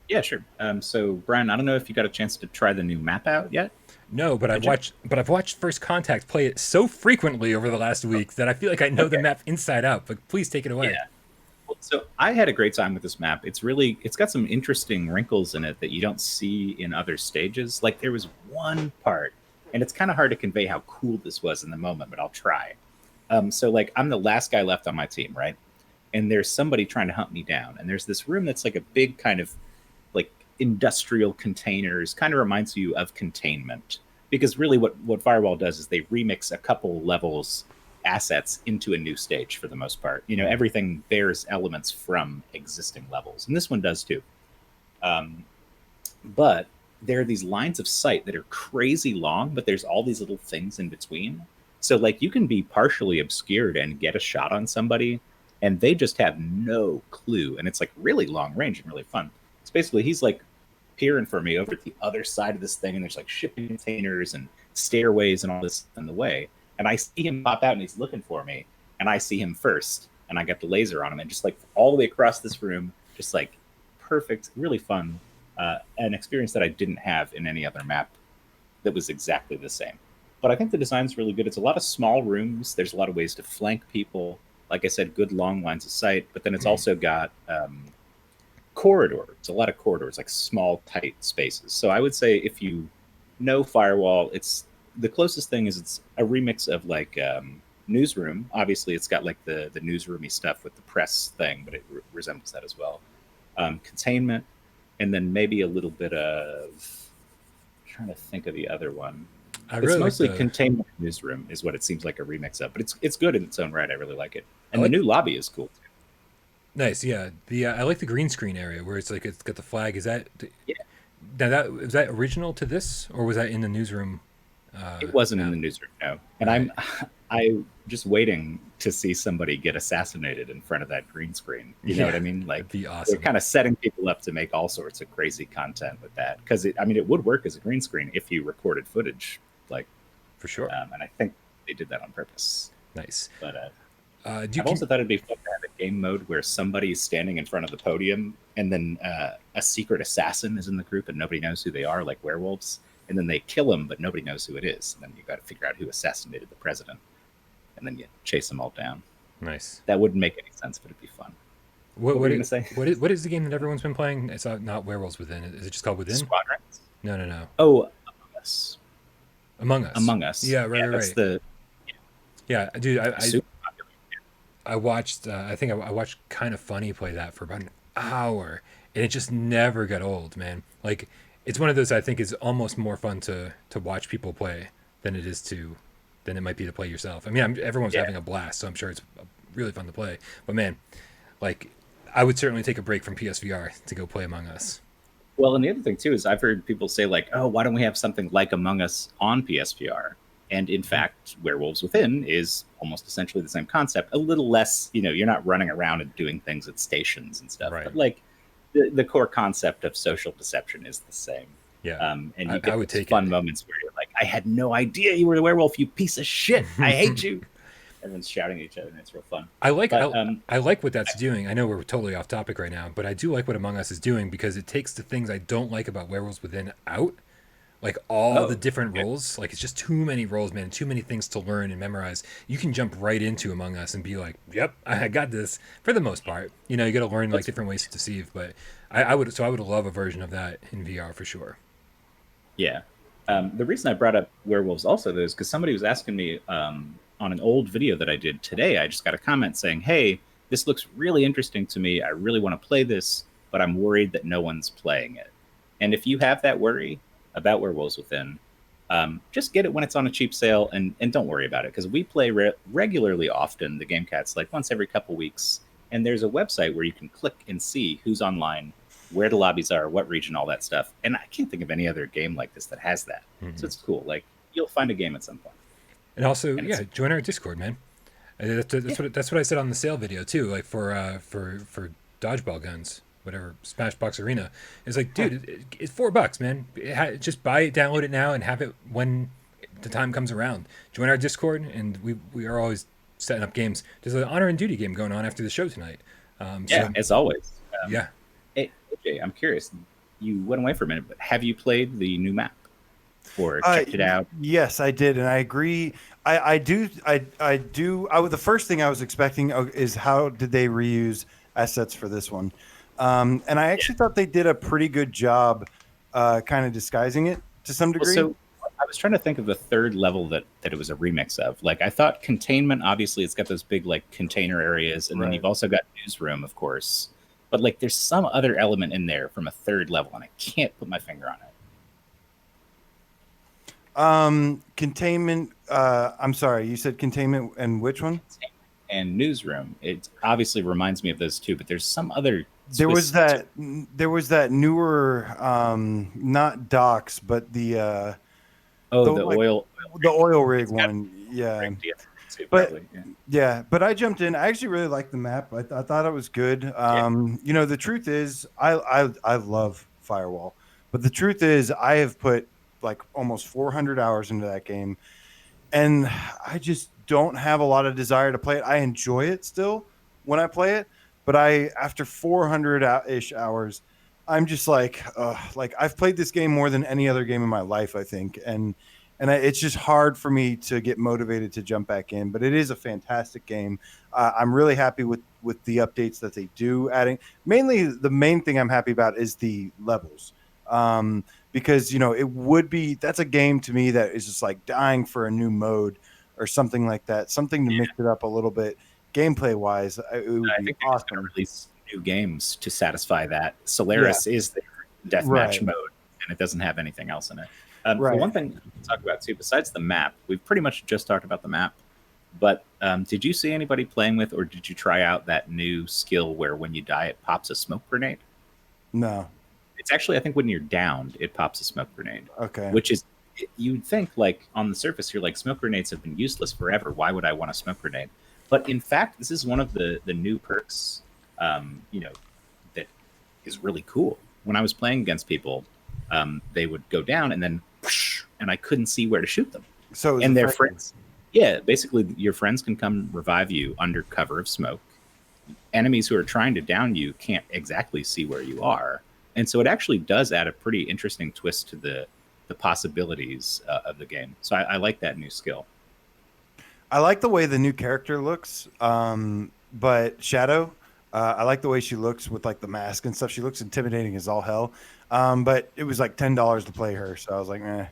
Yeah, sure. So, Brian, I don't know if you got a chance to try the new map out yet. No, but I've watched First Contact play it so frequently over the last week that I feel like I know the map inside out. But please take it away. Yeah. Well, so I had a great time with this map. It's got some interesting wrinkles in it that you don't see in other stages. Like, there was one part, and it's kind of hard to convey how cool this was in the moment, but I'll try. So, like, I'm the last guy left on my team, right? And there's somebody trying to hunt me down, and there's this room that's like a big kind of like industrial containers, kind of reminds you of Containment, because really what Firewall does is they remix a couple levels assets into a new stage for the most part. Everything bears elements from existing levels, and this one does too. But there are these lines of sight that are crazy long, but there's all these little things in between. So like you can be partially obscured and get a shot on somebody, and they just have no clue, and it's like really long range and really fun. So basically, he's like peering for me over at the other side of this thing, and there's like shipping containers and stairways and all this in the way. And I see him pop out, and he's looking for me, and I see him first, and I got the laser on him, and just like all the way across this room, just like perfect, really fun, an experience that I didn't have in any other map that was exactly the same. But I think the design's really good. It's a lot of small rooms. There's a lot of ways to flank people. Like I said, good long lines of sight, but then it's also got corridors, a lot of corridors, like small, tight spaces. So I would say if you know Firewall, it's the closest thing is it's a remix of like Newsroom. Obviously, it's got like the newsroomy stuff with the press thing, but it resembles that as well. Containment, and then maybe a little bit of, I'm trying to think of the other one. It's mostly Containment Newsroom is what it seems like a remix of, but it's good in its own right. I really like it, and the new lobby is cool too. Nice, yeah. I like the green screen area where it's like it's got the flag. Is that yeah? Now was that original to this, or was that in the newsroom? It wasn't in the newsroom, no. And I'm just waiting to see somebody get assassinated in front of that green screen. You know what I mean? Like, that'd be awesome. They're kind of setting people up to make all sorts of crazy content with that, because it would work as a green screen if you recorded footage like For sure. And I think they did that on purpose. Nice. But I've also thought it'd be fun to have a game mode where somebody is standing in front of the podium and then a secret assassin is in the group and nobody knows who they are, like werewolves. And then they kill him, but nobody knows who it is. And then you got to figure out who assassinated the president. And then you chase them all down. Nice. That wouldn't make any sense, but it'd be fun. What were you going to say? What is the game that everyone's been playing? It's not Werewolves Within. Is it just called Within? Squadrons? No. Oh, Among Us. Among Us. Among Us. Yeah, right. That's the... Yeah, dude, super popular. I watched, I think I watched Kind of Funny play that for about an hour, and it just never got old, man. Like, it's one of those I think is almost more fun to watch people play than it might be to play yourself. I mean, everyone's having a blast, so I'm sure it's really fun to play. But man, like, I would certainly take a break from PSVR to go play Among Us. Well, and the other thing too is I've heard people say like, "Oh, why don't we have something like Among Us on PSVR?" And in fact, Werewolves Within is almost essentially the same concept. A little less, you're not running around and doing things at stations and stuff. Right. But like the core concept of social deception is the same. Yeah. And you get these fun moments where you're like, "I had no idea you were the werewolf, you piece of shit. I hate you." Everyone's shouting at each other, and it's real fun. I like what that's doing. I know we're totally off topic right now, but I do like what Among Us is doing because it takes the things I don't like about Werewolves Within out. Like all the different roles, like it's just too many roles, man, too many things to learn and memorize. You can jump right into Among Us and be like, "Yep, I got this." For the most part, you got to learn like different ways to deceive. But I would love a version of that in VR for sure. Yeah, the reason I brought up Werewolves also though is because somebody was asking me on an old video that I did today. I just got a comment saying, "Hey, this looks really interesting to me. I really want to play this, but I'm worried that no one's playing it." And if you have that worry about Werewolves Within, just get it when it's on a cheap sale and don't worry about it, because we play regularly often, the GameCast, like once every couple weeks, and there's a website where you can click and see who's online, where the lobbies are, what region, all that stuff. And I can't think of any other game like this that has that. So it's cool. Like, you'll find a game at some point. And also, join our Discord, man. That's what I said on the sale video too. Like for dodgeball guns, whatever, Smashbox Arena. It's like, dude, it's $4, man. Just buy it, download it now, and have it when the time comes around. Join our Discord, and we are always setting up games. There's an Honor and Duty game going on after the show tonight. As always. Yeah. Hey, AJ, I'm curious. You went away for a minute, but have you played the new map? Or checked it out? Yes, I did, and I agree. I do. The first thing I was expecting is how did they reuse assets for this one, and I actually thought they did a pretty good job, kind of disguising it to some degree. Well, so I was trying to think of the third level that it was a remix of. Like, I thought containment. Obviously, it's got those big like container areas, and then you've also got newsroom, of course. But like, there's some other element in there from a third level, and I can't put my finger on it. Containment. I'm sorry, you said containment and which one? And newsroom. It obviously reminds me of those two, but there's some other. There was that newer, not docks, but the oil rig one. Yeah. But but I jumped in. I actually really liked the map. I thought it was good. The truth is, I love Firewall, but the truth is, I have put like almost 400 hours into that game, and I just don't have a lot of desire to play it. I enjoy it still when I play it, but after 400-ish hours, I'm just like I've played this game more than any other game in my life, I think, and it's just hard for me to get motivated to jump back in. But it is a fantastic game. I'm really happy with the updates that they do adding. Mainly, the main thing I'm happy about is the levels. Because that's a game to me that is just like dying for a new mode or something like that, something to mix it up a little bit gameplay wise. It would be awesome to release new games to satisfy that. Solaris is the deathmatch mode, and it doesn't have anything else in it. The one thing to talk about too, besides the map, we've pretty much just talked about the map. But did you see anybody playing with, or did you try out that new skill where when you die, it pops a smoke grenade? No. It's actually, I think when you're downed, it pops a smoke grenade. Okay. Which is, you'd think, like, on the surface, you're like, smoke grenades have been useless forever. Why would I want a smoke grenade? But in fact, this is one of the new perks, that is really cool. When I was playing against people, they would go down and then, whoosh, and I couldn't see where to shoot them. So it was And their effective. friends. Yeah, basically, your friends can come revive you under cover of smoke. Enemies who are trying to down you can't exactly see where you are, and so it actually does add a pretty interesting twist to the possibilities of the game. So I like that new skill. I like the way the new character looks, but Shadow, I like the way she looks with like the mask and stuff. She looks intimidating as all hell. But it was like $10 to play her, so I was like, eh.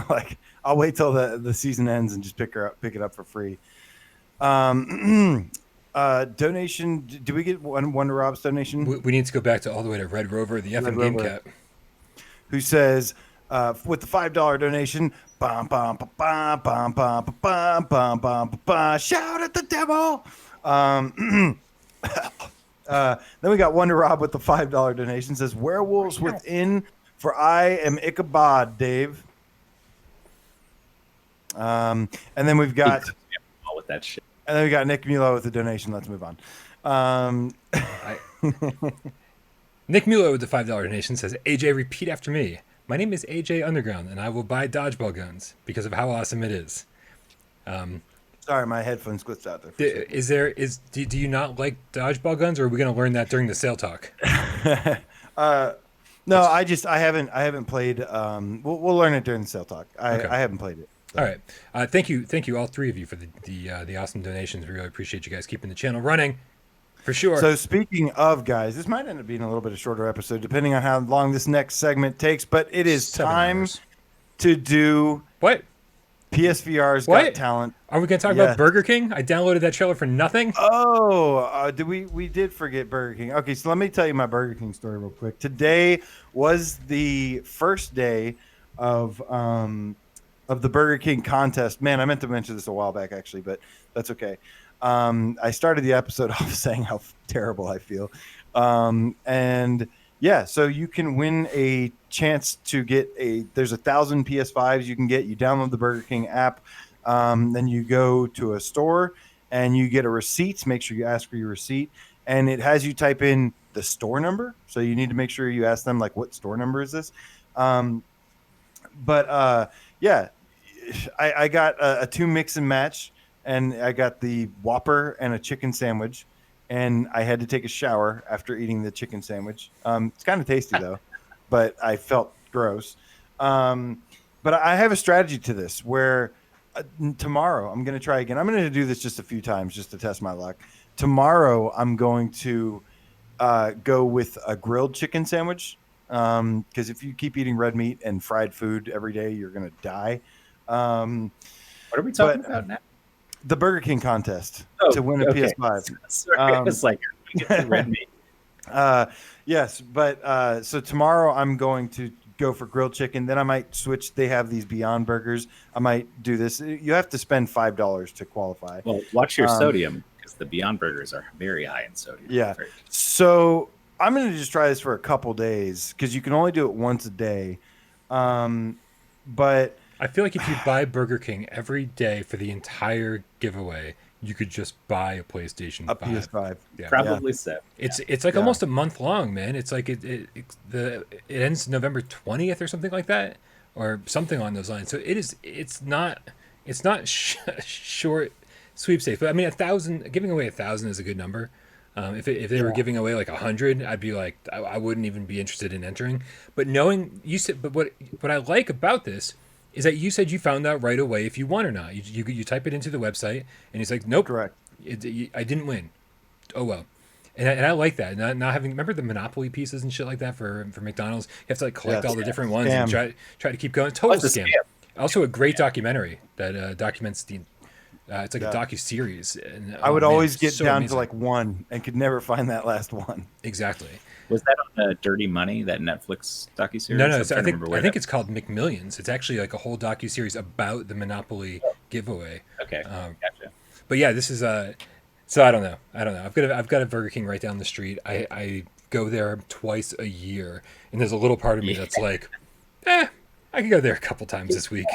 Like I'll wait till the season ends and just pick it up for free. Donation. Do we get Wonder Rob's donation? We need to go back to all the way to Red Rover, the effing game cat. Who says with the $5 donation, bum, bum, bum, bum, bum, bum, bum, bum, bum, bum, shout at the devil. Then we got Wonder Rob with the $5 donation, says werewolves within, for I am Ichabod, Dave. And then we've got with that shit. And then we got Nick Mulo with the donation. Let's move on. Nick Mulo with the $5 donation says, AJ, repeat after me. My name is AJ Underground, and I will buy dodgeball guns because of how awesome it is. Sorry, my headphones glitched out there. Do you not like dodgeball guns, or are we going to learn that during the sale talk? No, I haven't played. We'll learn it during the sale talk. Okay. I haven't played it. So. All right. Thank you, all three of you for the awesome donations. We really appreciate you guys keeping the channel running, for sure. So speaking of guys, this might end up being a little bit of a shorter episode, depending on how long this next segment takes. But it is 7 time hours. to do What? PSVR's What? Got Talent. Are we going to talk about Burger King? I downloaded that trailer for nothing. Oh, we did forget Burger King. Okay, so let me tell you my Burger King story real quick. Today was the first day of the Burger King contest. Man, I meant to mention this a while back, actually, but that's okay. I started the episode off saying how terrible I feel. And yeah, so you can win a chance to get there's 1,000 PS5s you can get. You download the Burger King app. Then you go to a store and you get a receipt. Make sure you ask for your receipt, and it has you type in the store number. So you need to make sure you ask them, like, what store number is this? Yeah, I got a 2 mix and match, and I got the Whopper and a chicken sandwich, and I had to take a shower after eating the chicken sandwich. It's kind of tasty though, but I felt gross. But I have a strategy to this where tomorrow I'm going to try again. I'm going to do this just a few times just to test my luck. Tomorrow I'm going to go with a grilled chicken sandwich, because if you keep eating red meat and fried food every day, you're going to die. What are we talking about now? The Burger King contest to win a PS5. Sorry, it's like red meat. Yes, but so tomorrow I'm going to go for grilled chicken. Then I might switch. They have these Beyond Burgers. I might do this. You have to spend $5 to qualify. Well, watch your sodium, because the Beyond Burgers are very high in sodium. Yeah. So I'm going to just try this for a couple days, because you can only do it once a day. But I feel like if you buy Burger King every day for the entire giveaway, you could just buy a PlayStation 5. PS5. Yeah. Probably so. It's like almost a month long, man. It's like it ends November 20th or something like that, or something on those lines. So it's not short sweepstakes. But I mean, 1,000, giving away 1,000 is a good number. If they were giving away like 100, I'd be like, I wouldn't even be interested in entering. But knowing you said, but what I like about this is that you said you found out right away if you won or not. You type it into the website, and he's like, nope, correct. I didn't win. Oh well, and I like that. Not having, remember the Monopoly pieces and shit like that for McDonald's. You have to like collect all the different ones and try to keep going. Total scam. Also a great documentary that documents the. It's like a docu-series. And, I would always get so down amazing. to like one and could never find that last one. Exactly. Was that on Dirty Money, that Netflix docuseries? No. I think it's called McMillions. It's actually like a whole docu-series about the Monopoly giveaway. Okay, gotcha. But yeah, this is so I don't know. I've got a Burger King right down the street. I go there twice a year, and there's a little part of me that's like, I could go there a couple times this week.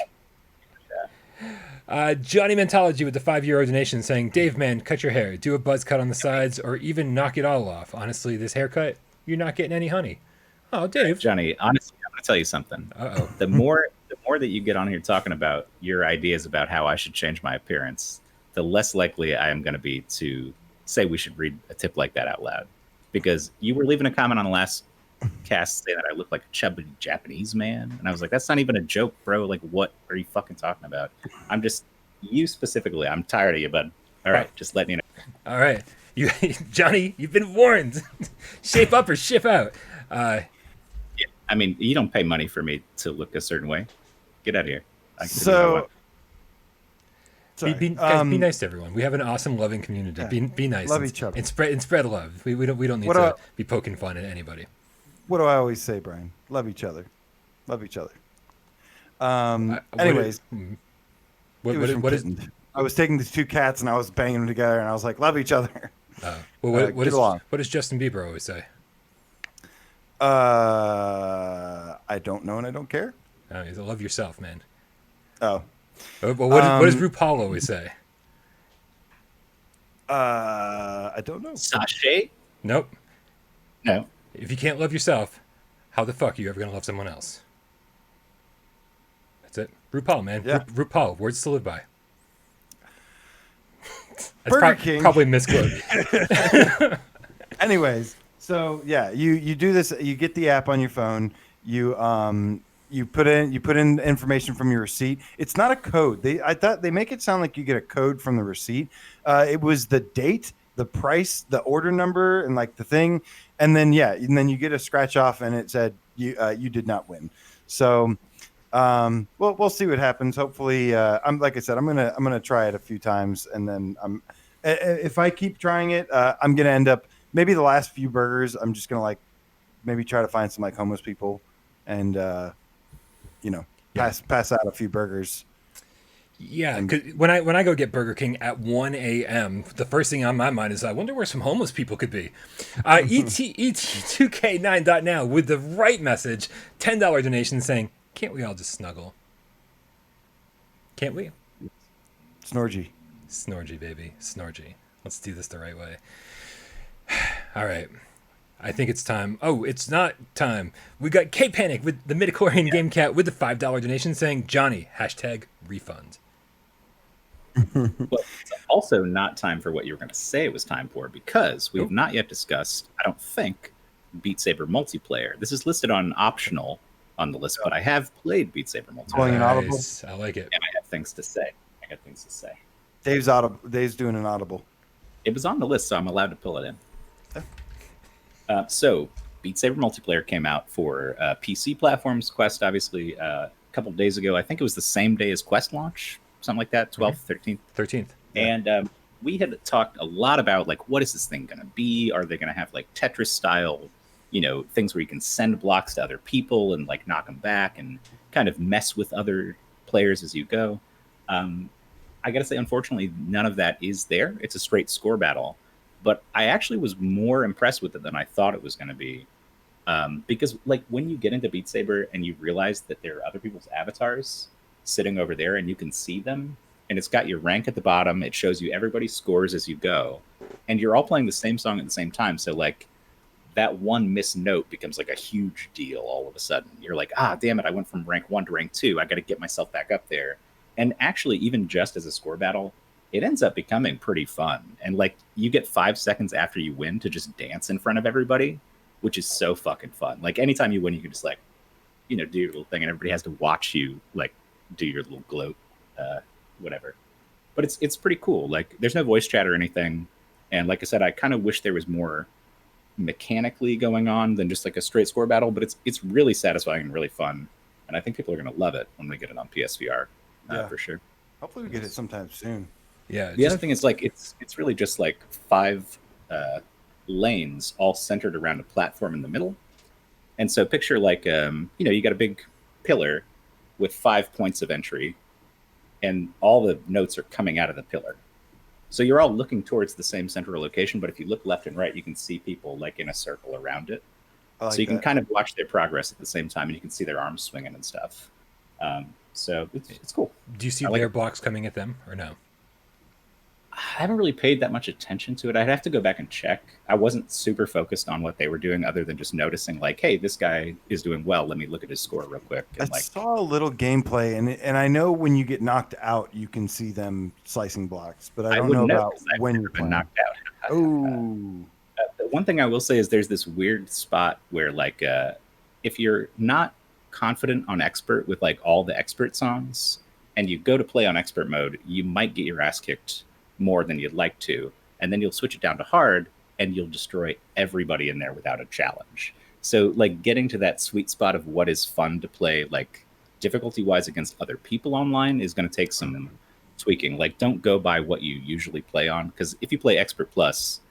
Johnny Mentology with the €5 donation saying, Dave, man, cut your hair, do a buzz cut on the sides, or even knock it all off. Honestly, this haircut, you're not getting any honey. Oh, Dave. Johnny, honestly, I'm going to tell you something. Uh-oh. The more more that you get on here talking about your ideas about how I should change my appearance, the less likely I am going to be to say we should read a tip like that out loud. Because you were leaving a comment on the last cast saying that I look like a chubby Japanese man. And I was like, that's not even a joke, bro. Like, what are you fucking talking about? I'm just, you specifically, I'm tired of you, bud. All right, just letting you know. All right. Johnny, you've been warned. Shape up or ship out. Yeah, I mean, you don't pay money for me to look a certain way. Get out of here. So, be nice to everyone. We have an awesome, loving community. Yeah. Be nice. Love each other. And spread love. We don't need to be poking fun at anybody. What do I always say, Brian? Love each other. Love each other. Anyways, what is? I was taking these two cats and I was banging them together, and I was like, "Love each other." What does Justin Bieber always say? I don't know and I don't care. He's love yourself, man. Oh. What does RuPaul always say? I don't know. Sachet? Nope. No. If you can't love yourself, how the fuck are you ever gonna love someone else? That's it. RuPaul, man. Yeah. RuPaul, words to live by. Burger King. Probably misquoted. Anyways, so yeah, you do this. You get the app on your phone. You put in information from your receipt. It's not a code. I thought they make it sound like you get a code from the receipt. It was the date, the price, the order number, and like the thing, and then you get a scratch off, and it said you did not win. So, we'll see what happens. Hopefully, I'm gonna try it a few times, and then if I keep trying it, I'm gonna end up maybe the last few burgers. I'm just gonna maybe try to find some like homeless people, and pass out a few burgers. Yeah, because when I go get Burger King at 1 a.m., the first thing on my mind is I wonder where some homeless people could be. ET2K9.now with the right message, $10 donation saying, can't we all just snuggle? Can't we? Snorgy, baby. Snorgy. Let's do this the right way. All right. I think it's time. Oh, it's not time. We got K-Panic with the midichlorian game cat with the $5 donation saying, Johnny, #refund. But it's also not time for what you were going to say it was time for, because we have not yet discussed, I don't think, Beat Saber multiplayer. This is listed on optional on the list, but I have played Beat Saber multiplayer. Nice. I like it. And I have things to say. Dave's doing an audible. It was on the list, so I'm allowed to pull it in. So, Beat Saber multiplayer came out for PC platforms. Quest, obviously, a couple of days ago. I think it was the same day as Quest launch, something like that, 12th, 13th. 13th. Yeah. And we had talked a lot about, like, what is this thing going to be? Are they going to have, like, Tetris-style, things where you can send blocks to other people and, like, knock them back and kind of mess with other players as you go? I got to say, unfortunately, none of that is there. It's a straight score battle. But I actually was more impressed with it than I thought it was going to be. Because, like, when you get into Beat Saber and you realize that there are other people's avatars sitting over there and you can see them, and it's got your rank at the bottom, it shows you everybody's scores as you go, and you're all playing the same song at the same time. So, like, that one missed note becomes, like, a huge deal all of a sudden. You're like, damn it, I went from rank 1 to rank 2. I got to get myself back up there. And actually, even just as a score battle, it ends up becoming pretty fun. And, like, you get 5 seconds after you win to just dance in front of everybody, which is so fucking fun. Like, anytime you win, you can just, like, do your little thing, and everybody has to watch you, like, do your little gloat, whatever. But it's pretty cool. Like, there's no voice chat or anything. And like I said, I kind of wish there was more mechanically going on than just, like, a straight score battle. But it's really satisfying and really fun. And I think people are going to love it when we get it on PSVR, for sure. Hopefully we get it sometime soon. Yeah. The other thing is, like, it's really just like 5 lanes all centered around a platform in the middle. And so picture, like, you got a big pillar with 5 points of entry, and all the notes are coming out of the pillar. So you're all looking towards the same central location, but if you look left and right, you can see people, like, in a circle around it. So you can kind of watch their progress at the same time, and you can see their arms swinging and stuff. So it's cool. Do you see their blocks coming at them or no? I haven't really paid that much attention to it. I'd have to go back and check. I wasn't super focused on what they were doing other than just noticing like, hey, this guy is doing well. Let me look at his score real quick. I And like, saw a little gameplay, and I know when you get knocked out, you can see them slicing blocks, but I don't know wouldn't know about 'cause I've when never you're been playing. knocked out. Oh, The one thing I will say is there's this weird spot where like if you're not confident on expert with like all the expert songs and you go to play on expert mode, you might get your ass kicked more than you'd like to, and then you'll switch it down to hard and you'll destroy everybody in there without a challenge. So like getting to that sweet spot of what is fun to play like difficulty wise against other people online is going to take some tweaking. Like don't go by what you usually play on, because if you play expert plus,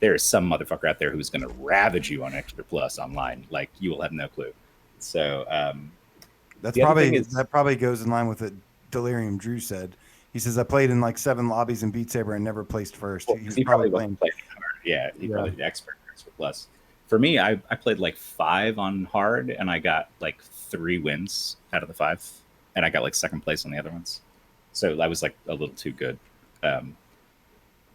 there is some motherfucker out there who's going to ravage you on expert plus online. Like you will have no clue. So that probably goes in line with what Delirium Drew said. He says, I played in like 7 lobbies in Beat Saber and never placed first. well, He's he probably wasn't playing. playing hard. Yeah, he probably did expert plus. For me, I played like 5 on hard and I got like 3 wins out of the 5, and I got like second place on the other ones. So I was like a little too good.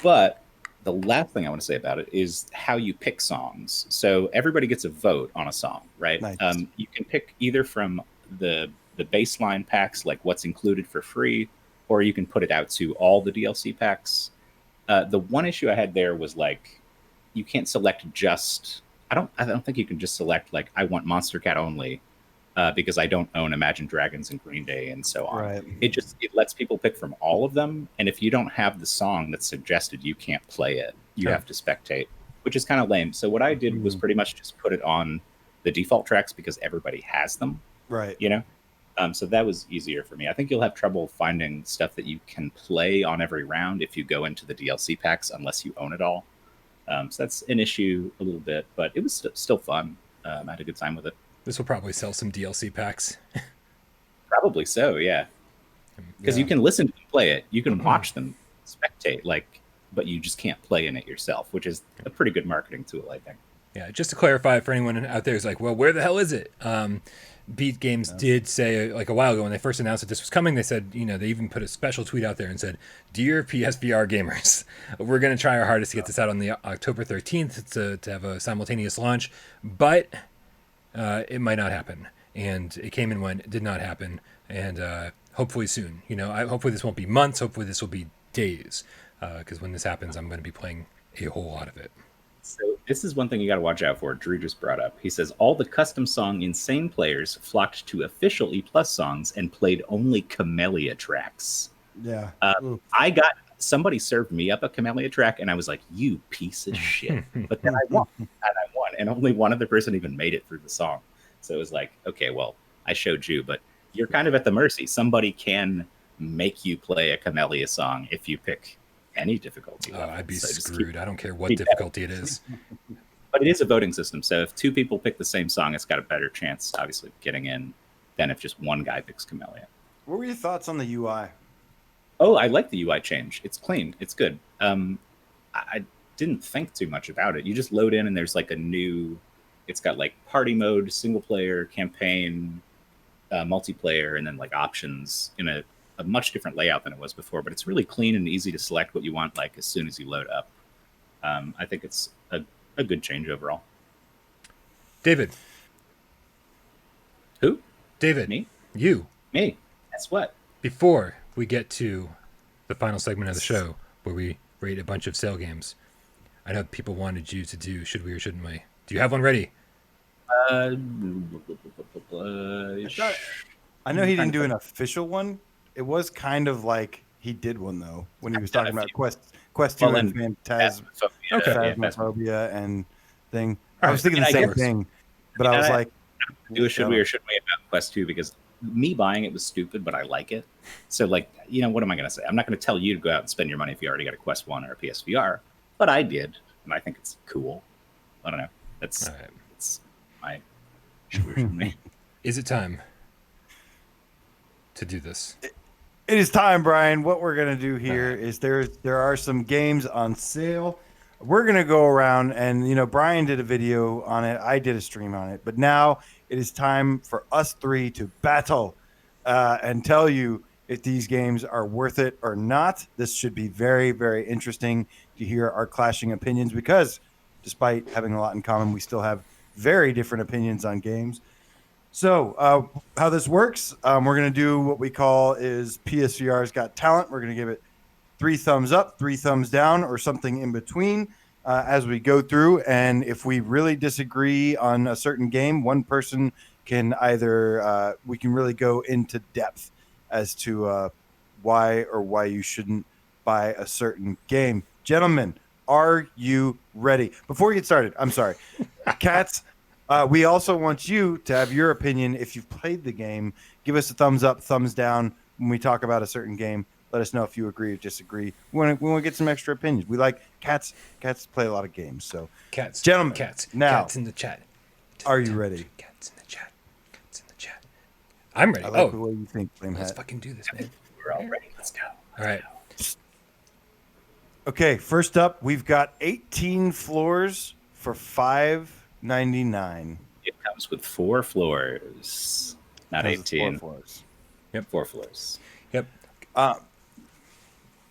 But the last thing I want to say about it is how you pick songs. So everybody gets a vote on a song, right? Nice. You can pick either from the baseline packs, like what's included for free, or you can put it out to all the DLC packs. The one issue I had there was like you can't select just. I don't think you can just select like I want Monster Cat only, because I don't own Imagine Dragons and Green Day and so on. Right. It lets people pick from all of them, and if you don't have the song that's suggested, you can't play it. You have to spectate, which is kind of lame. So what I did was pretty much just put it on the default tracks because everybody has them. Right. You know, so that was easier for me. I think you'll have trouble finding stuff that you can play on every round if you go into the DLC packs unless you own it all. So that's an issue a little bit, but it was still fun. I had a good time with it. This will probably sell some DLC packs. Probably so, yeah. Because you can listen to them play it, you can watch them spectate, like, but you just can't play in it yourself, which is a pretty good marketing tool, I think. Yeah, just to clarify for anyone out there who's like, well, where the hell is it? Beat Games did say like a while ago when they first announced that this was coming, they said, they even put a special tweet out there and said, "Dear PSVR gamers, we're going to try our hardest to get this out on the October 13th to have a simultaneous launch, but it might not happen." And it came and went, it did not happen, and hopefully soon. Hopefully this won't be months, hopefully this will be days, because when this happens, I'm going to be playing a whole lot of it. So this is one thing you got to watch out for. Drew just brought up. He says all the custom song insane players flocked to official E+ songs and played only Camellia tracks. Yeah. Somebody served me up a Camellia track, and I was like, "You piece of shit!" But then I won, and only one other person even made it through the song. So it was like, okay, well, I showed you, but you're kind of at the mercy. Somebody can make you play a Camellia song if you pick any difficulty level. I'd be screwed. I don't care what difficulty it is. But it is a voting system, so if 2 people pick the same song, it's got a better chance, obviously, of getting in than if just one guy picks Camellia. What were your thoughts on the UI? Oh, I like the UI change. It's clean. It's good. I didn't think too much about it. You just load in, and there's like it's got like party mode, single player, campaign, multiplayer, and then like options in a much different layout than it was before, but it's really clean and easy to select what you want like as soon as you load up. I think it's a good change overall. David. Who? David. Me? You. Me. Guess what? Before we get to the final segment of the show where we rate a bunch of sale games, I know people wanted you to do Should We or Shouldn't We? Do you have one ready? I know he didn't do an official one. It was kind of like he did one though when he was talking about Quest 2 and Phasmaphobia and thing. I was thinking the same thing, but I was like, do a Should We or Shouldn't We about Quest 2 because me buying it was stupid, but I like it. So like, what am I going to say? I'm not going to tell you to go out and spend your money if you already got a Quest 1 or a PSVR, but I did, and I think it's cool. I don't know. That's my Should We or Shouldn't We. Is it time to do this? It is time, Brian. What we're going to do here is there are some games on sale. We're going to go around and, Brian did a video on it. I did a stream on it. But now it is time for us 3 to battle and tell you if these games are worth it or not. This should be very, very interesting to hear our clashing opinions because despite having a lot in common, we still have very different opinions on games. So, how this works, we're going to do what we call is PSVR's Got Talent. We're going to give it 3 thumbs up, 3 thumbs down, or something in between as we go through. And if we really disagree on a certain game, one person can either we can really go into depth as to why you shouldn't buy a certain game. Gentlemen, are you ready? Before we get started, I'm sorry, Cats. We also want you to have your opinion. If you've played the game, give us a thumbs up, thumbs down when we talk about a certain game. Let us know if you agree or disagree. We want to get some extra opinions. We like cats. Cats play a lot of games. So, gentlemen, cats in the chat. Are you ready? Cats in the chat. Cats in the chat. I'm ready. I like the way you think, Flame let's Hat. fucking do this, man. We're all ready. Let's go. All right. Okay, first up, we've got 18 floors for $5.99. It comes with 4 floors, not 18. 4 floors. Yep, 4 floors. Yep.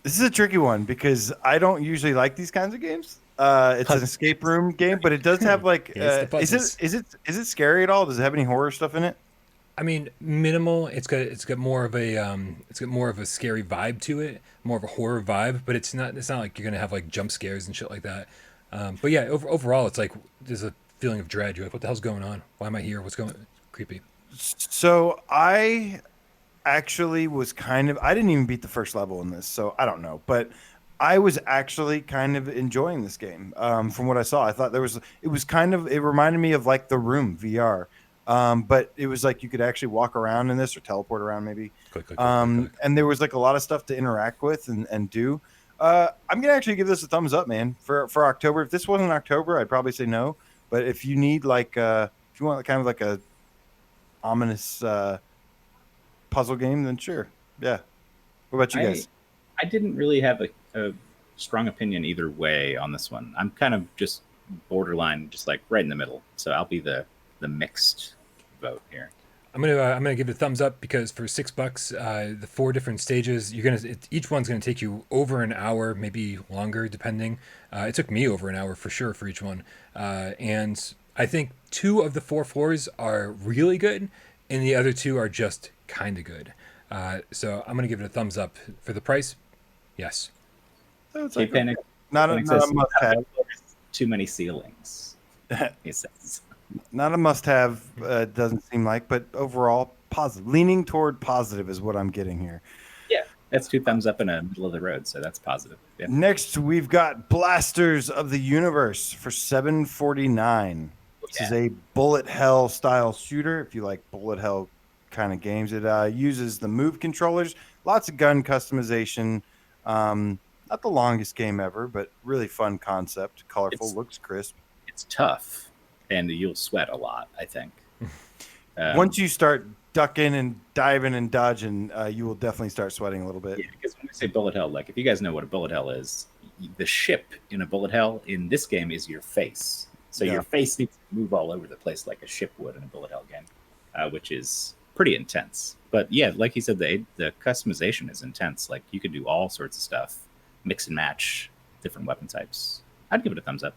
This is a tricky one because I don't usually like these kinds of games. It's an escape room game, but it does have like is it scary at all? Does it have any horror stuff in it? I mean, minimal. It's got more of a scary vibe to it, more of a horror vibe, but it's not like you're gonna have like jump scares and shit like that. But yeah, overall, it's like there's a feeling of dread. You're like, what the hell's going on? Why am I here? What's going on? Creepy. So I actually was I didn't even beat the first level in this, so I don't know, but I was actually kind of enjoying this game. From what I saw, I thought it reminded me of like The Room VR. But it was like you could actually walk around in this or teleport around maybe. Click. And there was like a lot of stuff to interact with and do. I'm gonna actually give this a thumbs up, man, for October. If this wasn't October, I'd probably say no. But if you need if you want kind of like a ominous puzzle game, then sure. Yeah. What about you guys? I didn't really have a strong opinion either way on this one. I'm kind of just borderline, just like right in the middle. So I'll be the mixed vote here. I'm gonna give it a thumbs up because for $6, the 4 different stages, each one's gonna take you over an hour, maybe longer, depending. It took me over an hour for sure for each one, and I think 2 of the 4 floors are really good, and the other 2 are just kind of good. So I'm gonna give it a thumbs up for the price. Yes. So it's like not a must-have. Too many ceilings. He says. Not a must-have, doesn't seem like, but overall positive. Leaning toward positive is what I'm getting here. Yeah, that's 2 thumbs up in the middle of the road, so that's positive. Yeah. Next, we've got Blasters of the Universe for $7.49. This is a bullet hell style shooter. If you like bullet hell kind of games, it uses the Move controllers. Lots of gun customization. Not the longest game ever, but really fun concept. Colorful, looks crisp. It's tough. And you'll sweat a lot, I think. Once you start ducking and diving and dodging, you will definitely start sweating a little bit. Yeah, because when we say bullet hell, like if you guys know what a bullet hell is, the ship in a bullet hell in this game is your face. So your face needs to move all over the place like a ship would in a bullet hell game, which is pretty intense. But yeah, like you said, the customization is intense. Like you could do all sorts of stuff, mix and match different weapon types. I'd give it a thumbs up.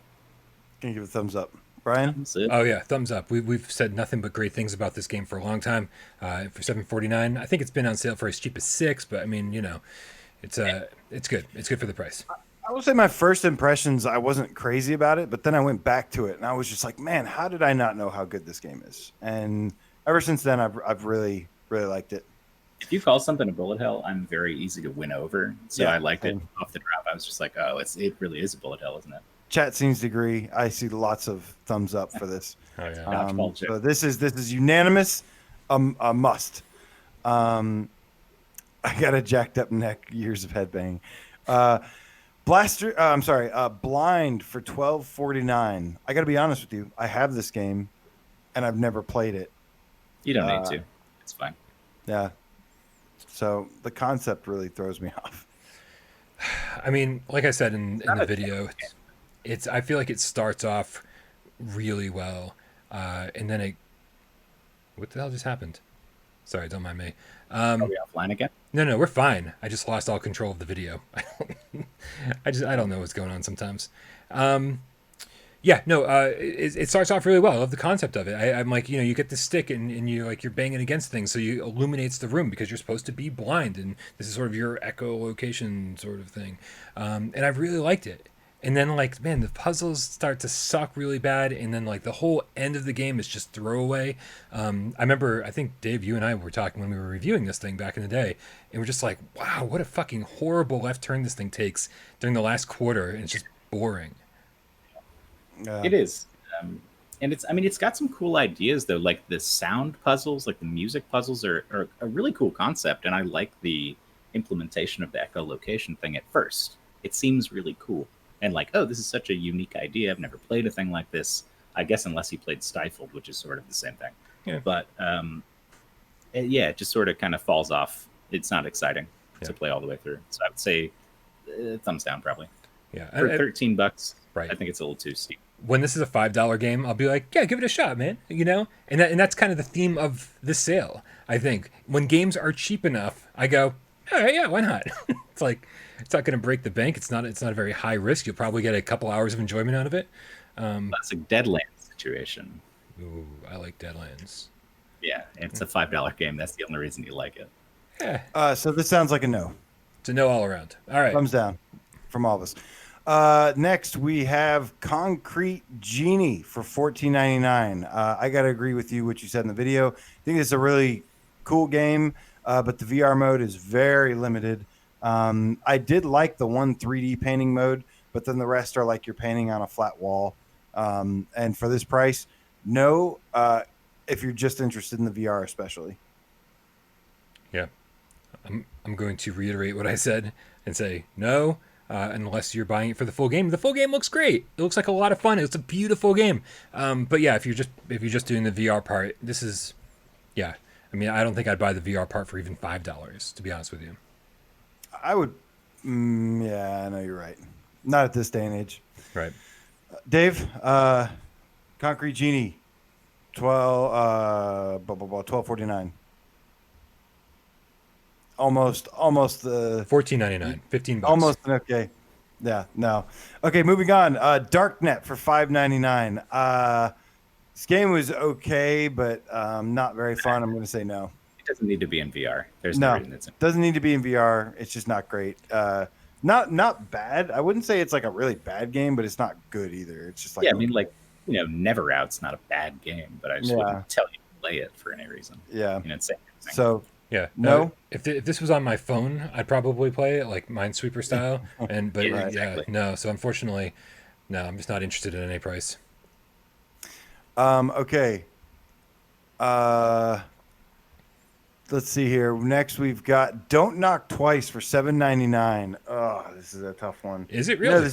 Can you give it a thumbs up? Brian? Oh yeah, thumbs up. We've said nothing but great things about this game for a long time. For $7.49, I think it's been on sale for as cheap as $6. But I mean, it's good. It's good for the price. I will say my first impressions, I wasn't crazy about it, but then I went back to it and I was just like, man, how did I not know how good this game is? And ever since then, I've really liked it. If you call something a bullet hell, I'm very easy to win over. So I liked it off the drop. I was just like, oh, it really is a bullet hell, isn't it? Chat seems to agree. I see lots of thumbs up for this. Oh yeah. So this is unanimous. A must. I got a jacked up neck. Years of headbang. Blind for $12.49. I got to be honest with you. I have this game, and I've never played it. You don't need to. It's fine. Yeah. So the concept really throws me off. I mean, like I said in the video, I feel like it starts off really well, and then what the hell just happened? Sorry, don't mind me. Are we offline again? No, we're fine. I just lost all control of the video. I don't know what's going on sometimes. Yeah, no, it starts off really well. I love the concept of it. I'm like, you get the stick and you're banging against things, so you illuminates the room because you're supposed to be blind, and this is sort of your echolocation sort of thing. And I really liked it. And then man, the puzzles start to suck really bad, and then the whole end of the game is just throwaway. I remember, I think Dave, you and I were talking when we were reviewing this thing back in the day, and we're just like, wow, what a fucking horrible left turn this thing takes during the last quarter, and it's just boring. It is. And it's got some cool ideas though, like the sound puzzles, like the music puzzles are a really cool concept, and I like the implementation of the echolocation thing at first. It seems really cool. And oh, this is such a unique idea. I've never played a thing like this. I guess unless you played Stifled, which is sort of the same thing. Yeah. But it just sort of kind of falls off. It's not exciting to play all the way through. So I would say thumbs down probably. Yeah. For $13, right. I think it's a little too steep. When this is a $5 game, I'll be like, yeah, give it a shot, man. And that's kind of the theme of this sale. I think when games are cheap enough, I go, all right, yeah, why not? It's not going to break the bank. It's not a very high risk. You'll probably get a couple hours of enjoyment out of it. Classic Deadlands situation. Ooh, I like Deadlands. Yeah, it's a $5 game. That's the only reason you like it. Yeah. So this sounds like a no. It's a no all around. All right. Thumbs down from all of us. Next, we have Concrete Genie for $14.99. I got to agree with you what you said in the video. I think it's a really cool game, but the VR mode is very limited. I did like the one 3D painting mode, but then the rest are like you're painting on a flat wall. And for this price, no, if you're just interested in the VR especially. Yeah. I'm going to reiterate what I said and say no. Unless you're buying it for the full game. The full game looks great. It looks like a lot of fun. It's a beautiful game. But yeah, if you're just doing the VR part, this is, yeah. I mean, I don't think I'd buy the VR part for even $5, to be honest with you. I would. Yeah, I know you're right. Not at this day and age. Right. Dave, Concrete Genie, $12.49. Almost $14.99, $15. Almost an okay. Yeah, no. Okay, moving on. Darknet for $5.99. This game was okay, but not very fun. I'm going to say no. It doesn't need to be in VR. There's no reason it's in. Doesn't need to be in VR. It's just not great. Not bad. I wouldn't say it's like a really bad game, but it's not good either. It's just like Never Out's not a bad game, but I just wouldn't tell you to play it for any reason. Yeah. It's same thing. So yeah, no. If this was on my phone, I'd probably play it like Minesweeper style. But exactly. No. So unfortunately, no, I'm just not interested in any price. Okay. Let's see here. Next, we've got Don't Knock Twice for $7.99. Oh, this is a tough one. Is it really?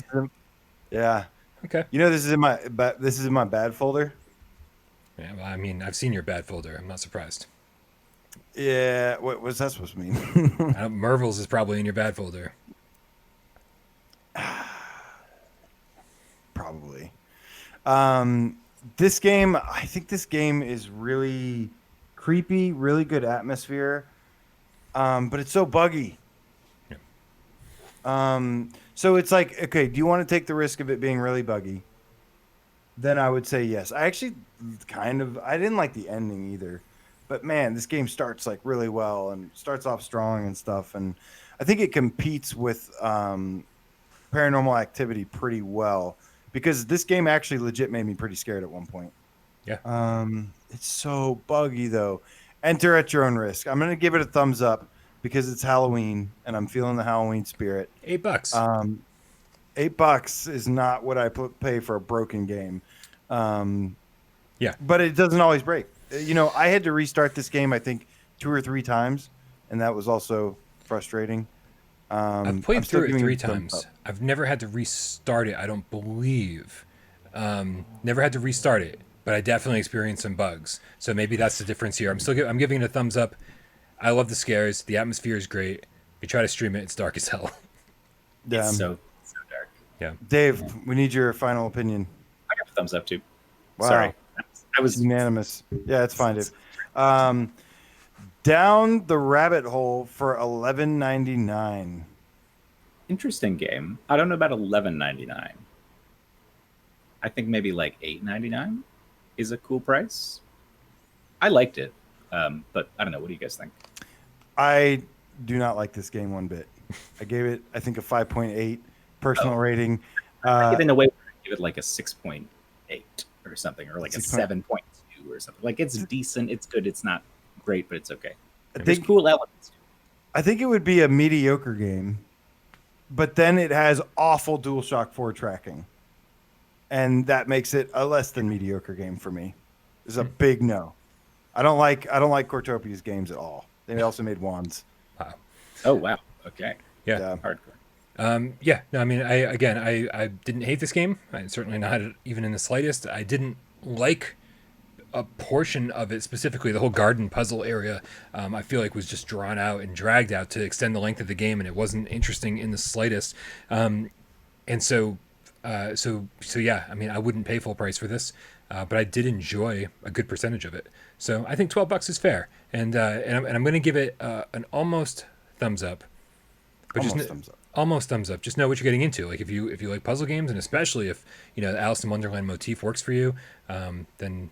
Yeah. Okay. This is in my bad folder. Yeah. Well, I mean, I've seen your bad folder. I'm not surprised. Yeah. What was that supposed to mean? Marvel's is probably in your bad folder. Probably. This game, I think this game is really creepy, really good atmosphere, but it's so buggy. Yeah. So it's like, okay, do you want to take the risk of it being really buggy? Then I would say yes. I actually I didn't like the ending either, but man, this game starts like really well and starts off strong and stuff, and I think it competes with Paranormal Activity pretty well, because this game actually legit made me pretty scared at one point. Yeah. It's so buggy though. Enter at your own risk. I'm gonna give it a thumbs up because it's Halloween and I'm feeling the Halloween spirit. $8. $8 is not what I pay for a broken game. Yeah. But it doesn't always break. I had to restart this game I think 2 or 3 times, and that was also frustrating. I've played through it 3 times. I've never had to restart it, I don't believe. Never had to restart it, but I definitely experienced some bugs. So maybe that's the difference here. I'm giving it a thumbs up. I love the scares. The atmosphere is great. If you try to stream it, it's dark as hell. Yeah. It's so dark. Yeah. Dave, we need your final opinion. I got a thumbs up too. Wow. Sorry. I was unanimous. Yeah, it's fine, Dave. Down the Rabbit Hole for $11.99. Interesting game. I don't know about $11.99. I think maybe like $8.99 is a cool price. I liked it, but I don't know. What do you guys think? I do not like this game one bit. I gave it, I think, a 5.8 personal rating. In a way, give it like a 6.8 or something, or like a 7.2 or something. Like, it's decent, it's good, it's not great, but it's okay. There's cool elements. I think it would be a mediocre game, but then it has awful DualShock 4 tracking, and that makes it a less than mediocre game for me. It's a big no. I don't like Cortopia's games at all. They also made Wands. Wow. Oh wow. Okay. Yeah. Hardcore. Yeah. No, I mean, I didn't hate this game. I certainly not even in the slightest. I didn't like a portion of it, specifically the whole garden puzzle area. I feel like was just drawn out and dragged out to extend the length of the game, and it wasn't interesting in the slightest. And so yeah, I mean, I wouldn't pay full price for this, but I did enjoy a good percentage of it. So I think $12 is fair, and I'm going to give it an almost thumbs up. But almost thumbs up. Just know what you're getting into. Like if you like puzzle games, and especially if the Alice in Wonderland motif works for you, then.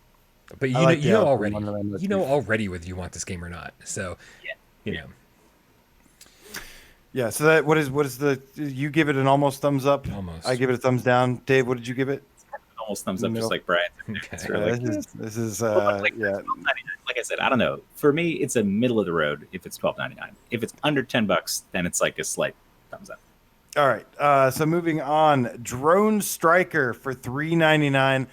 But you know already whether you want this game or not. So Yeah. So that what is the you give it an almost thumbs up? Almost. I give it a thumbs down. Dave, what did you give it? Almost thumbs up, just like Brian. Okay. This is like I said, I don't know. For me, it's a middle of the road. If it's $12.99, if it's under $10, then it's like a slight thumbs up. All right. So moving on, Drone Striker for $3.99.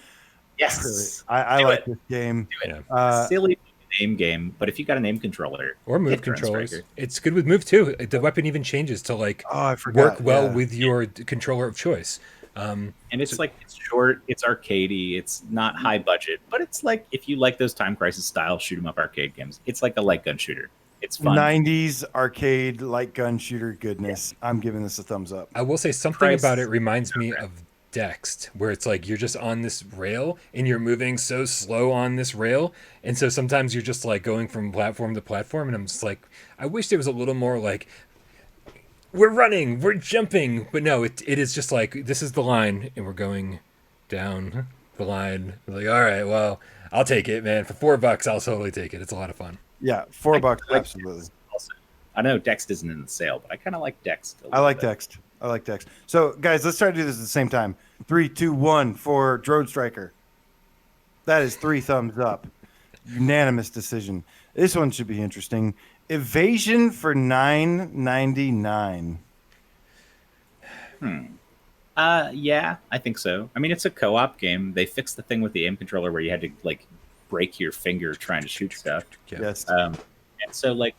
Yes, I like this game. Do it. Silly name game, but if you got a name controller or move controllers, it's good with move too. The weapon even changes to like work well with your controller of choice. And it's it's short, it's arcadey, it's not high budget, but it's like if you like those Time Crisis style shoot 'em up arcade games, it's like a light gun shooter. It's fun. 90s arcade light gun shooter goodness. Yeah. I'm giving this a thumbs up. I will say something about it reminds me of Dexed, where it's like you're just on this rail and you're moving so slow on this rail, and so sometimes you're just like going from platform to platform, and I'm just like, I wish there was a little more like we're running, we're jumping, but no, it is just like this is the line and we're going down the line. Like, all right, well, I'll take it, man. For $4, I'll totally take it. It's a lot of fun. Yeah, $4, absolutely. Also, I know Dext isn't in the sale, but I kind of like Dext. I like Dext. So, guys, let's try to do this at the same time. 3, 2, 1 for Drone Striker. That is 3 thumbs up. Unanimous decision. This one should be interesting. Evasion for $9.99. Yeah, I think so. I mean, it's a co-op game. They fixed the thing with the aim controller where you had to like break your finger trying to shoot stuff. Yes. And so like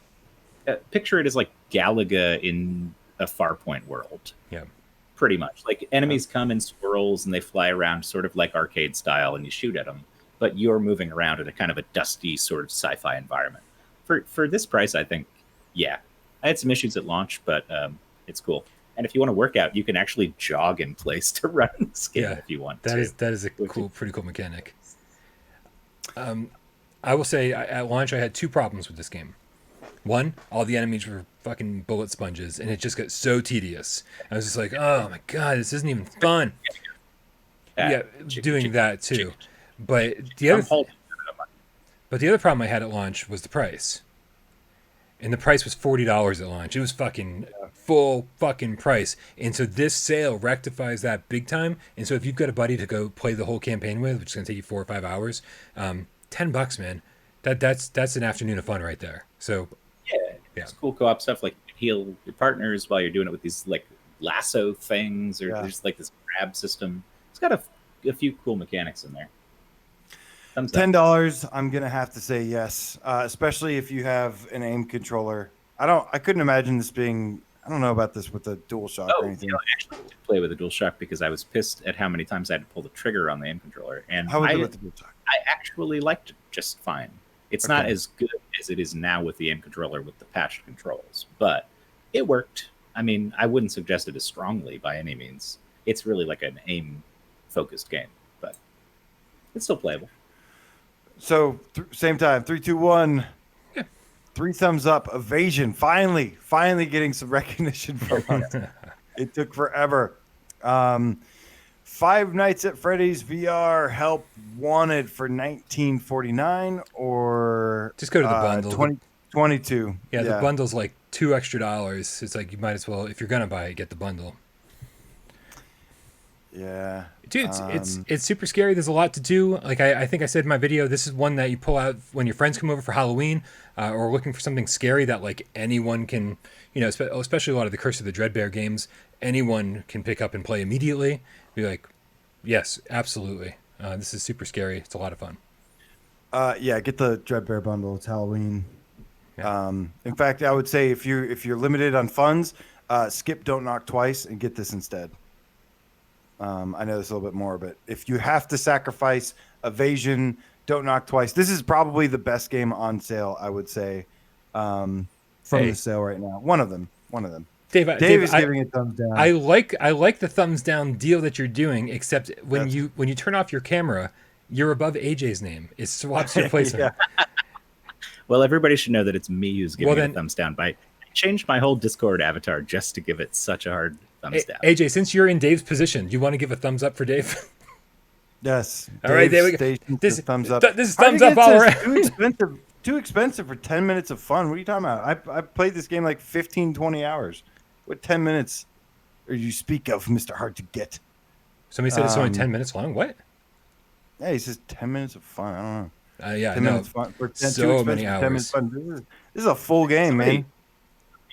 picture it as like Galaga in a Farpoint world. Yeah. Pretty much. Like enemies come in swirls and they fly around sort of like arcade style and you shoot at them, but you're moving around in a kind of a dusty sort of sci-fi environment. For this price, I think, yeah. I had some issues at launch, but it's cool. And if you want to work out, you can actually jog in place to run this game if you want to. That is a pretty cool mechanic. I will say at launch I had 2 problems with this game. One, all the enemies were fucking bullet sponges, and it just got so tedious. I was just like, oh my god, this isn't even fun. Doing that too. But the other problem I had at launch was the price. And the price was $40 at launch. It was fucking full fucking price. And so this sale rectifies that big time. And so if you've got a buddy to go play the whole campaign with, which is going to take you 4 or 5 hours, $10, man. That's an afternoon of fun right there. So it's cool co-op stuff, like heal your partners while you're doing it with these like lasso things, or there's like this grab system. It's got a few cool mechanics in there. $10, I'm gonna have to say yes, especially if you have an aim controller. I couldn't imagine this being. I don't know about this with the DualShock or anything. I actually did play with the DualShock because I was pissed at how many times I had to pull the trigger on the aim controller. And how was it with the DualShock? I actually liked it just fine. It's not as good as it is now with the aim controller with the patched controls, but it worked. I mean, I wouldn't suggest it as strongly by any means. It's really like an aim-focused game, but it's still playable. So, same time, 3, 2, 1. Yeah. 3 thumbs up. Evasion, finally getting some recognition from us. It took forever. Five Nights at Freddy's VR help wanted for $19.49 or just go to the bundle. 22. Yeah, the bundle's like $2 extra. It's like you might as well, if you're gonna buy it, get the bundle. Yeah, dude, it's super scary. There's a lot to do. Like I think I said in my video, this is one that you pull out when your friends come over for Halloween, or looking for something scary that like anyone can, especially a lot of the Curse of the Dreadbear games, anyone can pick up and play immediately. Be like, yes, absolutely. This is super scary. It's a lot of fun. Yeah, get the Dreadbear bundle. It's Halloween. Yeah. In fact, I would say if you're limited on funds, skip Don't Knock Twice and get this instead. I know this a little bit more, but if you have to sacrifice Evasion, Don't Knock Twice, this is probably the best game on sale, I would say, from the sale right now. One of them. Dave is giving it thumbs down. I like the thumbs down deal that you're doing, except when you turn off your camera, you're above AJ's name. It swaps your placement. Yeah. Well, everybody should know that it's me who's giving it a thumbs down. I changed my whole Discord avatar just to give it such a hard thumbs down. AJ, since you're in Dave's position, do you want to give a thumbs up for Dave? Yes. All right, there we go. This thumbs up. This is thumbs up all around. Too expensive for 10 minutes of fun. What are you talking about? I played this game like 15, 20 hours. What 10 minutes or you speak of, Mr. Hard to Get? Somebody said it's only 10 minutes long. What? Yeah, he says 10 minutes of fun. I don't know. Yeah, 10 minutes of fun. So many hours. 10 minutes of fun. This is a full game, man. You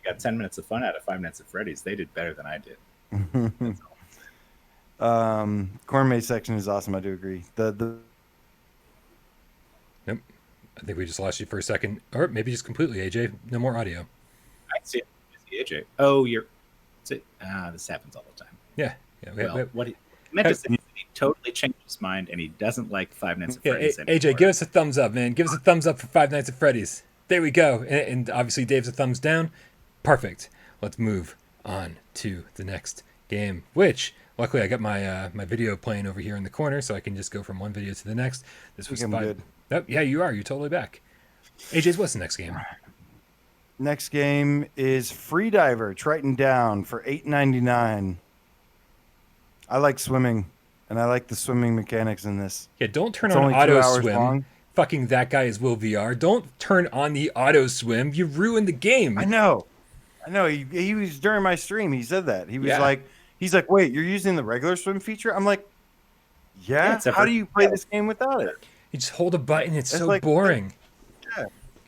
got 10 minutes of fun out of 5 Nights at Freddy's. They did better than I did. Cornmate section is awesome. I do agree. Nope. I think we just lost you for a second, or maybe just completely. AJ, no more audio. I see it. AJ. Oh, this happens all the time. Yeah. What he meant to say is he totally changed his mind and he doesn't like 5 Nights at Freddy's anymore. AJ, give us a thumbs up, man. Give us a thumbs up for 5 Nights at Freddy's. There we go. And obviously Dave's a thumbs down. Perfect. Let's move on to the next game, which luckily I got my my video playing over here in the corner, so I can just go from one video to the next. This was good. Oh, yeah, you are. You're totally back. AJ's, what's the next game? Next game is Freediver Triton Down for $8.99. I like swimming, and I like the swimming mechanics in this. Yeah, don't turn on auto swim. Long. Fucking that guy is Will VR. Don't turn on the auto swim. You ruined the game. I know. He was during my stream. He said that. He was like, wait, you're using the regular swim feature? I'm like, yeah. How do you play this game without it? You just hold a button. It's so boring.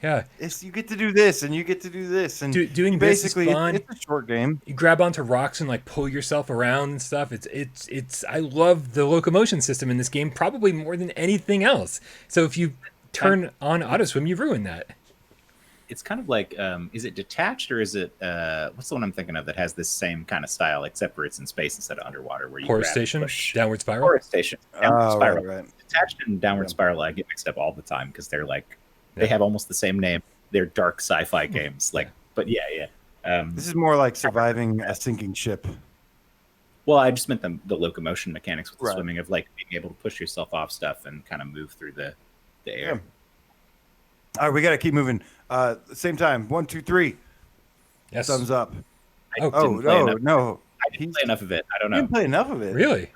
Yeah. You get to do this and you get to do this and doing basically this is fun. It's a short game. You grab onto rocks and like pull yourself around and stuff. It's I love the locomotion system in this game probably more than anything else. So if you turn on auto swim, you ruin that. It's kind of like is it detached or is it what's the one I'm thinking of that has this same kind of style except for it's in space instead of underwater where you Horror Station, Downward Spiral. Horror Station, Downward Spiral. Right. Detached and Downward Spiral I get mixed up all the time because they're like they have almost the same name. They're dark sci-fi games, but yeah. This is more like surviving a sinking ship. Well, I just meant the locomotion mechanics with the swimming of like being able to push yourself off stuff and kind of move through the air. Yeah. All right, we got to keep moving. Same time. 1, 2, 3. Yes. Thumbs up. No. I didn't play enough of it. I don't know. You didn't play enough of it. Really?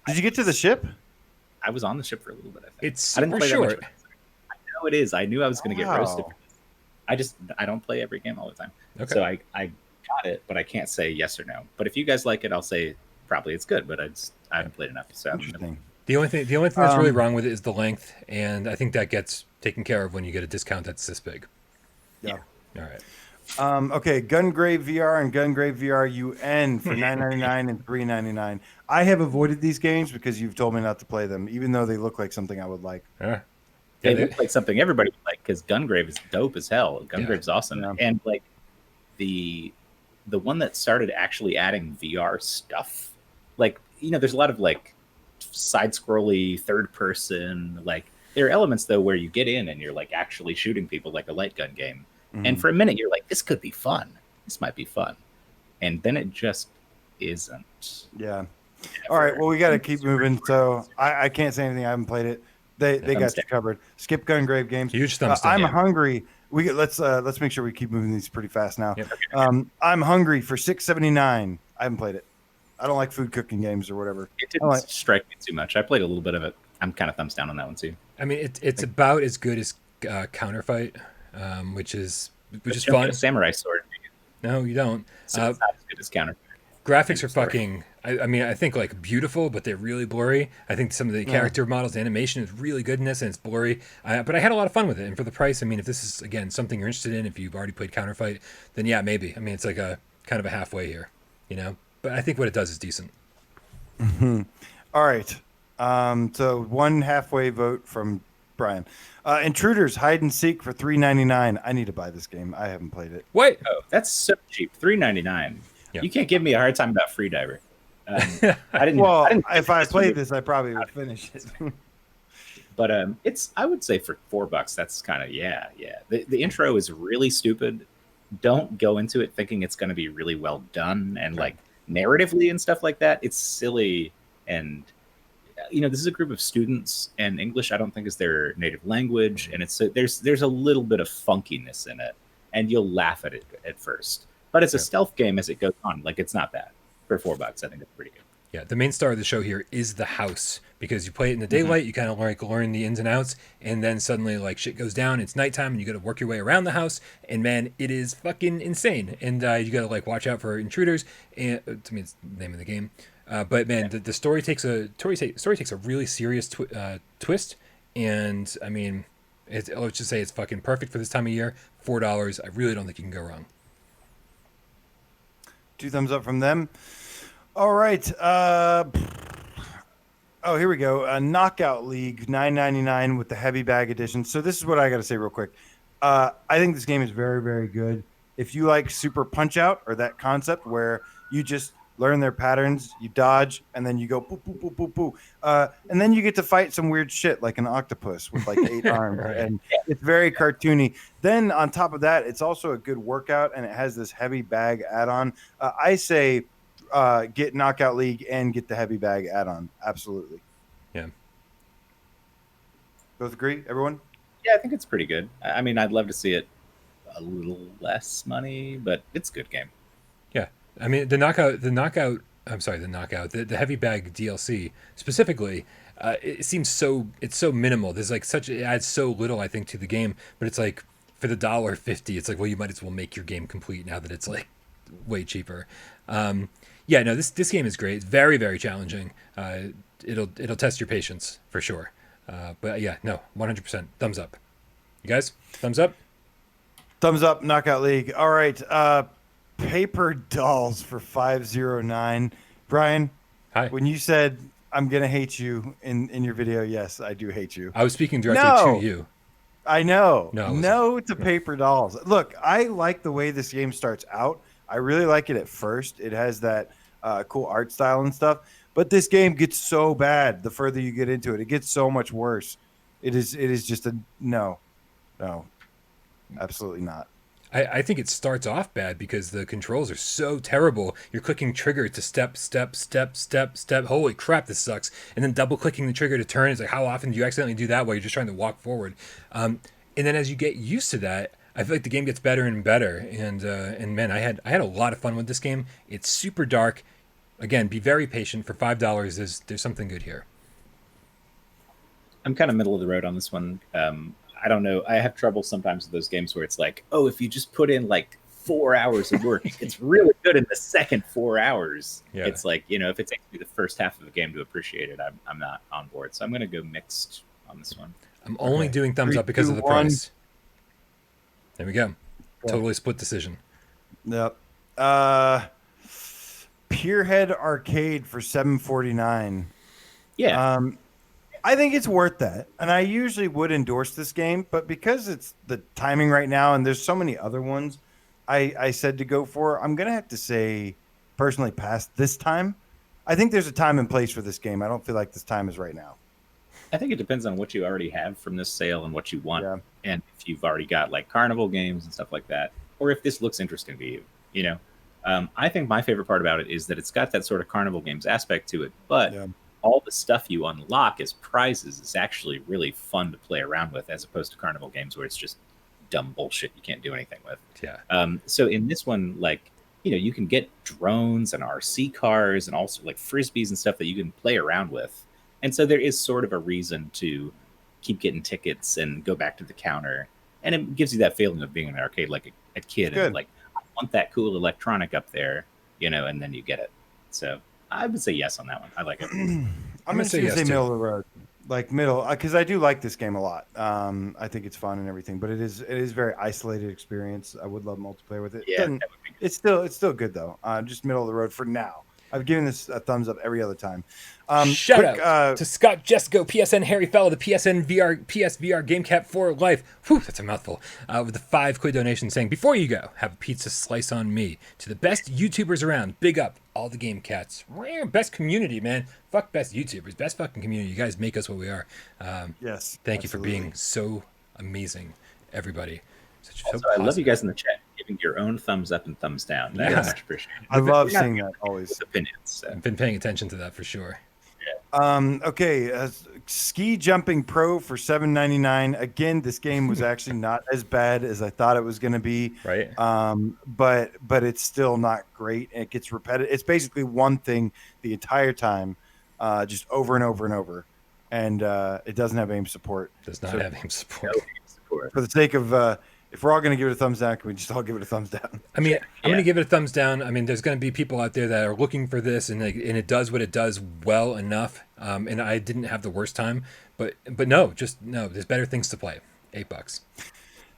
Did you get to the ship? I was on the ship for a little bit. I think it's super short. I know it is. I knew I was going to get roasted. I don't play every game all the time. Okay. So I got it, but I can't say yes or no. But if you guys like it, I'll say probably it's good. But I haven't played enough. So interesting. The only thing that's really wrong with it is the length, and I think that gets taken care of when you get a discount that's this big. Yeah. All right. Okay, Gungrave VR and Gungrave VR UN for $9.99 and $3.99. I have avoided these games because you've told me not to play them, even though they look like something I would like. They look like something everybody would like because Gungrave is dope as hell. Gungrave's awesome, and like the one that started actually adding VR stuff, like there's a lot of like side-scrolly third person. Like there are elements though where you get in and you're like actually shooting people like a light gun game, and for a minute you're like, this could be fun. This might be fun, and then it just isn't. Yeah. All right. Well, we got to keep moving. So I can't say anything. I haven't played it. They got you covered. Skip Gungrave games. Huge thumbs down. I'm hungry. Let's make sure we keep moving these pretty fast now. Yep. I'm hungry for $6.79. I haven't played it. I don't like food cooking games or whatever. It didn't strike me too much. I played a little bit of it. I'm kind of thumbs down on that one too. I mean, it's about as good as Counterfight, which is fun. Get a samurai sword. No, you don't. So it's not as good as Counterfight. Graphics are fucking. I mean, I think like beautiful, but they're really blurry. I think some of the character models, animation is really good in this, and it's blurry. But I had a lot of fun with it, and for the price, I mean, if this is again something you're interested in, if you've already played Counterfight, then yeah, maybe. I mean, it's like a kind of a halfway here, you know. But I think what it does is decent. Mm-hmm. All right. So one halfway vote from Brian. Intruders Hide and Seek for $3.99. I need to buy this game. I haven't played it. What? Oh, that's so cheap. $3.99. Yeah. You can't give me a hard time about Freediver. I didn't. If I played this, I probably would finish it. But I would say for $4, that's kind of yeah. The intro is really stupid. Don't go into it thinking it's going to be really well done and like narratively and stuff like that. It's silly, and this is a group of students, and English I don't think is their native language, and there's a little bit of funkiness in it, and you'll laugh at it at first. But it's a stealth game as it goes on. Like, it's not bad. For $4, I think it's pretty good. Yeah, the main star of the show here is the house, because you play it in the daylight, you kind of like learn the ins and outs, and then suddenly like shit goes down, it's nighttime, and you got to work your way around the house, and man, it is fucking insane. And you got to like watch out for intruders, and to me, it's the name of the game. But man, the story takes a really serious twist, and I mean, let's just say it's fucking perfect for this time of year. $4, I really don't think you can go wrong. 2 thumbs up from them. All right. Here we go. Knockout League, $9.99 with the heavy bag edition. So this is what I got to say real quick. I think this game is very, very good. If you like Super Punch Out or that concept where you just learn their patterns, you dodge, and then you go poo, poo, poo, poo, poo. And then you get to fight some weird shit like an octopus with like 8 arms. Right. And it's very cartoony. Then on top of that, it's also a good workout, and it has this heavy bag add-on. I say get Knockout League and get the heavy bag add-on. Absolutely. Yeah. Both agree, everyone? Yeah, I think it's pretty good. I mean, I'd love to see it a little less money, but it's a good game. Yeah. I mean, the heavy bag DLC specifically, it seems it's so minimal. There's like it adds so little, I think, to the game, but it's like for the $1.50, it's like, well, you might as well make your game complete now that it's like way cheaper. This game is great. It's very, very challenging. It'll test your patience for sure. But yeah, no, 100% thumbs up. You guys, thumbs up? Thumbs up, Knockout League. All right. Paper Dolls for $5.09. Brian, hi. When you said I'm gonna hate you in your video, yes, I do hate you. I was speaking directly to you. I know. No to Paper Dolls. Look, I like the way this game starts out. I really like it at first. It has that cool art style and stuff. But this game gets so bad the further you get into it. It gets so much worse. It is just a no, absolutely not. I think it starts off bad because the controls are so terrible. You're clicking trigger to step. Holy crap, this sucks. And then double clicking the trigger to turn. It's like, how often do you accidentally do that while you're just trying to walk forward? And then as you get used to that, I feel like the game gets better and better. And man, I had a lot of fun with this game. It's super dark. Again, be very patient. For $5, there's something good here. I'm kind of middle of the road on this one. I don't know. I have trouble sometimes with those games where it's like, oh, if you just put in like 4 hours of work, it's really good in the second 4 hours. Yeah. It's like, if it takes me the first half of the game to appreciate it, I'm not on board. So I'm going to go mixed on this one. I'm only doing thumbs up because of the price. There we go. Totally split decision. Yep. Pierhead Arcade for $7.49. Yeah. I think it's worth that, and I usually would endorse this game, but because it's the timing right now and there's so many other ones I said to go for, I'm going to have to say personally pass this time. I think there's a time and place for this game. I don't feel like this time is right now. I think it depends on what you already have from this sale and what you want. Yeah. And if you've already got like carnival games and stuff like that, or if this looks interesting to you, I think my favorite part about it is that it's got that sort of carnival games aspect to it, but all the stuff you unlock as prizes is actually really fun to play around with, as opposed to carnival games where it's just dumb bullshit you can't do anything with. Yeah. So in this one, like, you can get drones and RC cars and also like frisbees and stuff that you can play around with. And so there is sort of a reason to keep getting tickets and go back to the counter. And it gives you that feeling of being in an arcade like a kid. Good. And like, I want that cool electronic up there, and then you get it. So I would say yes on that one. I like it. I'm going to say yes, middle of the road. Like middle, because I do like this game a lot. I think it's fun and everything, but it is very isolated experience. I would love multiplayer with it. Yeah, It's still good though. Just middle of the road for now. I've given this a thumbs up every other time. Shout out to Scott Jessico, PSN Harry Fellow, the PSVR GameCap for life. Whew, that's a mouthful. With the $5 donation saying, before you go, have a pizza slice on me. To the best YouTubers around, big up all the Game Cats. Best community, man. Fuck best YouTubers, best fucking community. You guys make us what we are. Yes. Thank you for being so amazing, everybody. I love you guys in the chat giving your own thumbs up and thumbs down. That's much appreciated. I love seeing that always. Opinions. So. I've been paying attention to that for sure. Okay, Ski Jumping Pro for $7.99. Again, this game was actually not as bad as I thought it was going to be. Right. But it's still not great. It gets repetitive. It's basically one thing the entire time, just over and over and over. And it doesn't have aim support. Does not have aim support. No aim support. For the sake of if we're all going to give it a thumbs down, can we just all give it a thumbs down? I mean, I'm going to give it a thumbs down. I mean, there's going to be people out there that are looking for this, and it does what it does well enough. And I didn't have the worst time, but no, there's better things to play. $8.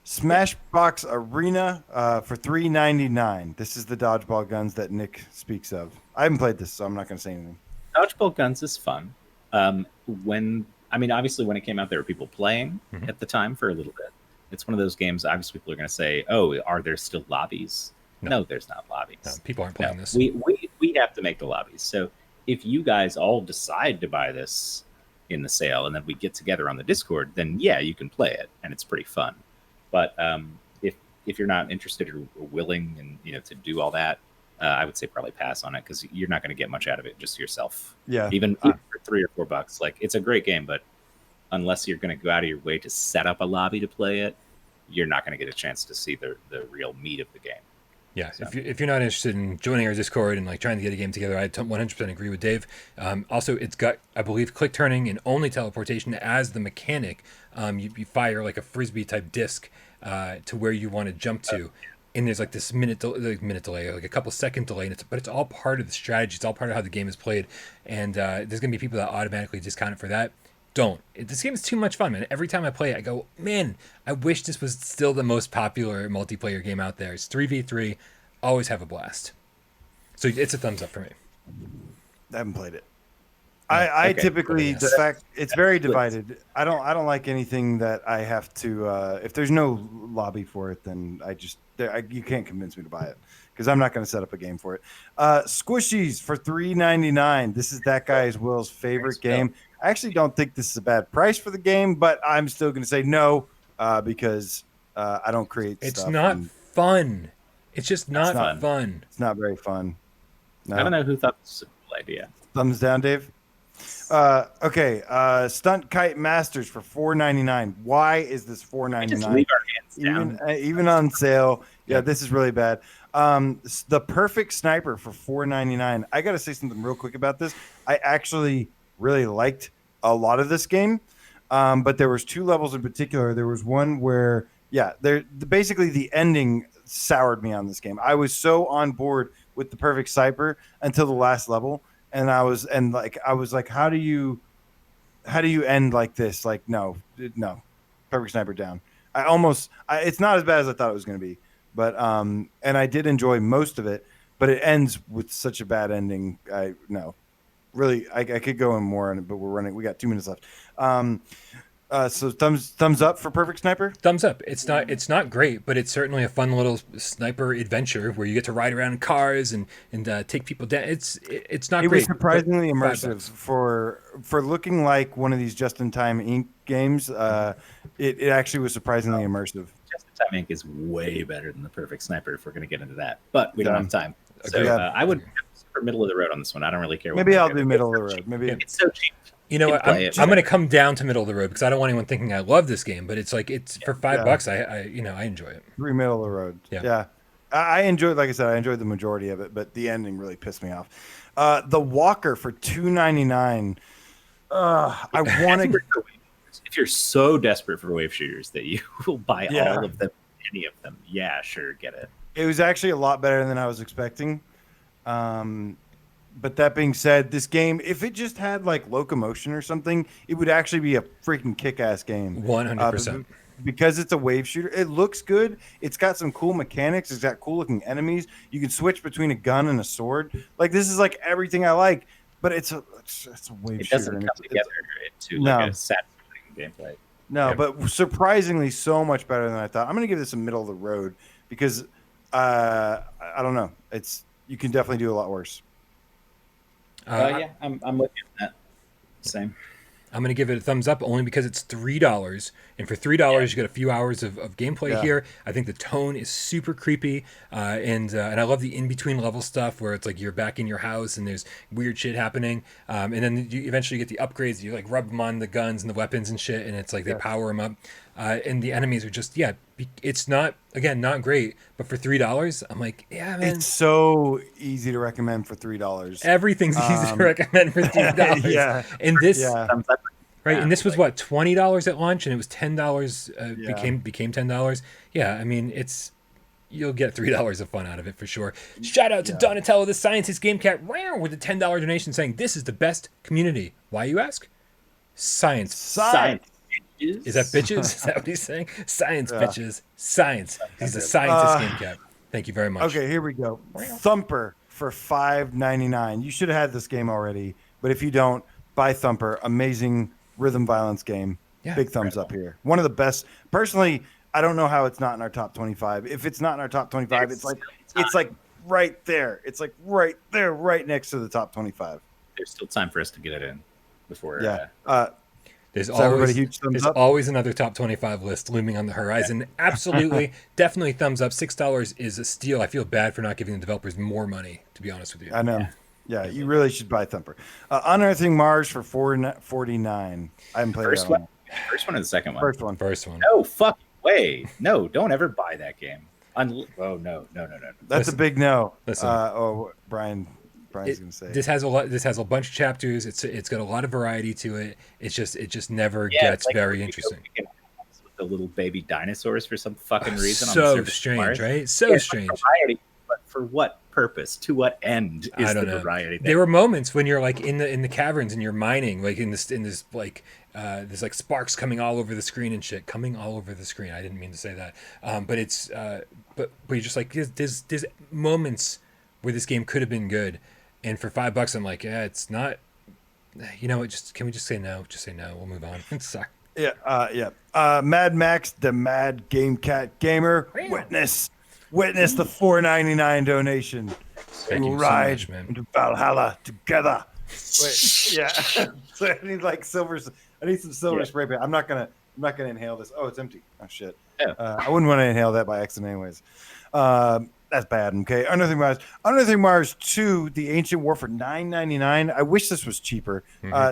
Smashbox Arena for $3.99. This is the dodgeball guns that Nick speaks of. I haven't played this, so I'm not going to say anything. Dodgeball guns is fun. Obviously, when it came out, there were people playing at the time for a little bit. It's one of those games, obviously, people are going to say, oh, are there still lobbies? No, there's not lobbies. No, people aren't playing this. We have to make the lobbies. So if you guys all decide to buy this in the sale and then we get together on the Discord, then yeah, you can play it and it's pretty fun. But if you're not interested or willing and to do all that, I would say probably pass on it because you're not going to get much out of it just yourself. Yeah. Even for $3 or $4, like it's a great game, but unless you're going to go out of your way to set up a lobby to play it, you're not going to get a chance to see the real meat of the game. Yeah, so. If you're not interested in joining our Discord and like trying to get a game together, I 100% agree with Dave. Also, it's got, I believe, click turning and only teleportation as the mechanic. You fire like a frisbee type disc to where you want to jump to. And there's like this minute delay, like a couple second delay, but it's all part of the strategy. It's all part of how the game is played. And there's going to be people that automatically discount it for that. Don't. This game is too much fun, man. Every time I play it, I go, man, I wish this was still the most popular multiplayer game out there. It's 3v3. Always have a blast. So it's a thumbs up for me. I haven't played it. I typically, the fact it's very divided. I don't like anything that I have to. If there's no lobby for it, then you can't convince me to buy it because I'm not going to set up a game for it. Squishies for $3.99. This is that guy's Will's favorite game. I actually don't think this is a bad price for the game, but I'm still going to say no because I don't create. It's stuff not fun. It's just not fun. It's not very fun. No. I don't know who thought this was a cool idea. Thumbs down, Dave. Okay. Stunt Kite Masters for $4.99. Why is this $4.99? Just leave our hands down. Even on sale. Yeah, this is really bad. The Perfect Sniper for $4.99. I got to say something real quick about this. I actually really liked a lot of this game, but there was two levels in particular. There was one where, basically the ending soured me on this game. I was so on board with the Perfect Sniper until the last level. And I was like, how do you end like this? Like, no, Perfect Sniper down. It's not as bad as I thought it was going to be, but, and I did enjoy most of it, but it ends with such a bad ending. Really, I could go in more on it, but we got 2 minutes left. So thumbs up for Perfect Sniper. Thumbs up. It's not great, but it's certainly a fun little sniper adventure where you get to ride around in cars and take people down. It's not great. It was surprisingly immersive for looking like one of these Just in Time Inc. games. It actually was surprisingly immersive. Just in Time Inc. is way better than the Perfect Sniper if we're going to get into that, but we don't have time. So I would for middle of the road on this one. I don't really care. Maybe I'll do middle of the road. Maybe it's so cheap. You know what? play it, I'm going to come down to middle of the road because I don't want anyone thinking I love this game, but it's like it's for $5. I enjoy it. Middle of the road. Yeah. I enjoyed, like I said, I enjoyed the majority of it, but the ending really pissed me off. The Walker for $2.99. I want to. If you're so desperate for wave shooters that you will buy all of them, any of them, yeah, sure, get it. It was actually a lot better than I was expecting. But that being said, this game, if it just had like locomotion or something, it would actually be a freaking kick-ass game. 100%. Because it's a wave shooter, it looks good. It's got some cool mechanics. It's got cool-looking enemies. You can switch between a gun and a sword. Like, this is like everything I like, but it's a wave shooter. It doesn't come together into like a satisfying gameplay. No, but surprisingly so much better than I thought. I'm going to give this a middle of the road because I don't know. You can definitely do a lot worse. I'm with you on that. Same. I'm going to give it a thumbs up only because it's $3. And for $3, you get a few hours of gameplay here. I think the tone is super creepy. And I love the in-between level stuff where it's like you're back in your house and there's weird shit happening. And then you eventually get the upgrades. You like rub them on the guns and the weapons and shit. And it's like they power them up. And the enemies are just, it's not great. But for $3, I'm like, yeah, man. It's so easy to recommend for $3. Everything's easy to recommend for $3. And this... Right, and this was what, $20 at launch, and it was $10. Became $10. Yeah, I mean, you'll get $3 of fun out of it for sure. Shout out to Donatello, the Scientist Game Cat, with a $10 donation, saying this is the best community. Why, you ask? Science. Is that bitches? Is that what he's saying? Science, bitches. Science. He's a Scientist Game Cat. Thank you very much. Okay, here we go. Thumper for $5.99. You should have had this game already, but if you don't, buy Thumper. Amazing rhythm violence game. Big thumbs up here. One of the best. Personally, I don't know how it's not in our top 25. If it's not in our top 25, it's like right there. It's like right there, right next to the top 25. There's still time for us to get it in before. There's always another top 25 list looming on the horizon. Absolutely, definitely thumbs up. $6 is a steal. I feel bad for not giving the developers more money, to be honest with you. I know. Yeah, you really should buy Thumper. Unearthing Mars for $4.49. I haven't played first that one. First one or the second one? First one. No fucking way. No, don't ever buy that game. No. That's a big no. Brian's gonna say this has a bunch of chapters. It's got a lot of variety to it. It just never gets very interesting. With the little baby dinosaurs for some fucking reason. So strange, right? So strange. Variety, but for what purpose? To what end is the variety? There were moments when you're like in the caverns and you're mining, like in this like there's like sparks coming all over the screen and shit. Coming all over the screen. I didn't mean to say that. But it's but you're just like there's moments where this game could have been good, and for $5 I'm like, it's not. You know what? Can we just say no? Just say no. We'll move on. Sorry. Mad Max, the Mad Game Cat Gamer. Witness the $4.99 donation. We'll ride so much, into Valhalla together. Wait, so I need like silver. I need some silver spray paint. I'm not gonna inhale this. Oh, it's empty. Oh shit. Yeah. I wouldn't want to inhale that by accident, anyways. That's bad. Okay. Unearthing Mars 2: The Ancient War for $9.99. I wish this was cheaper.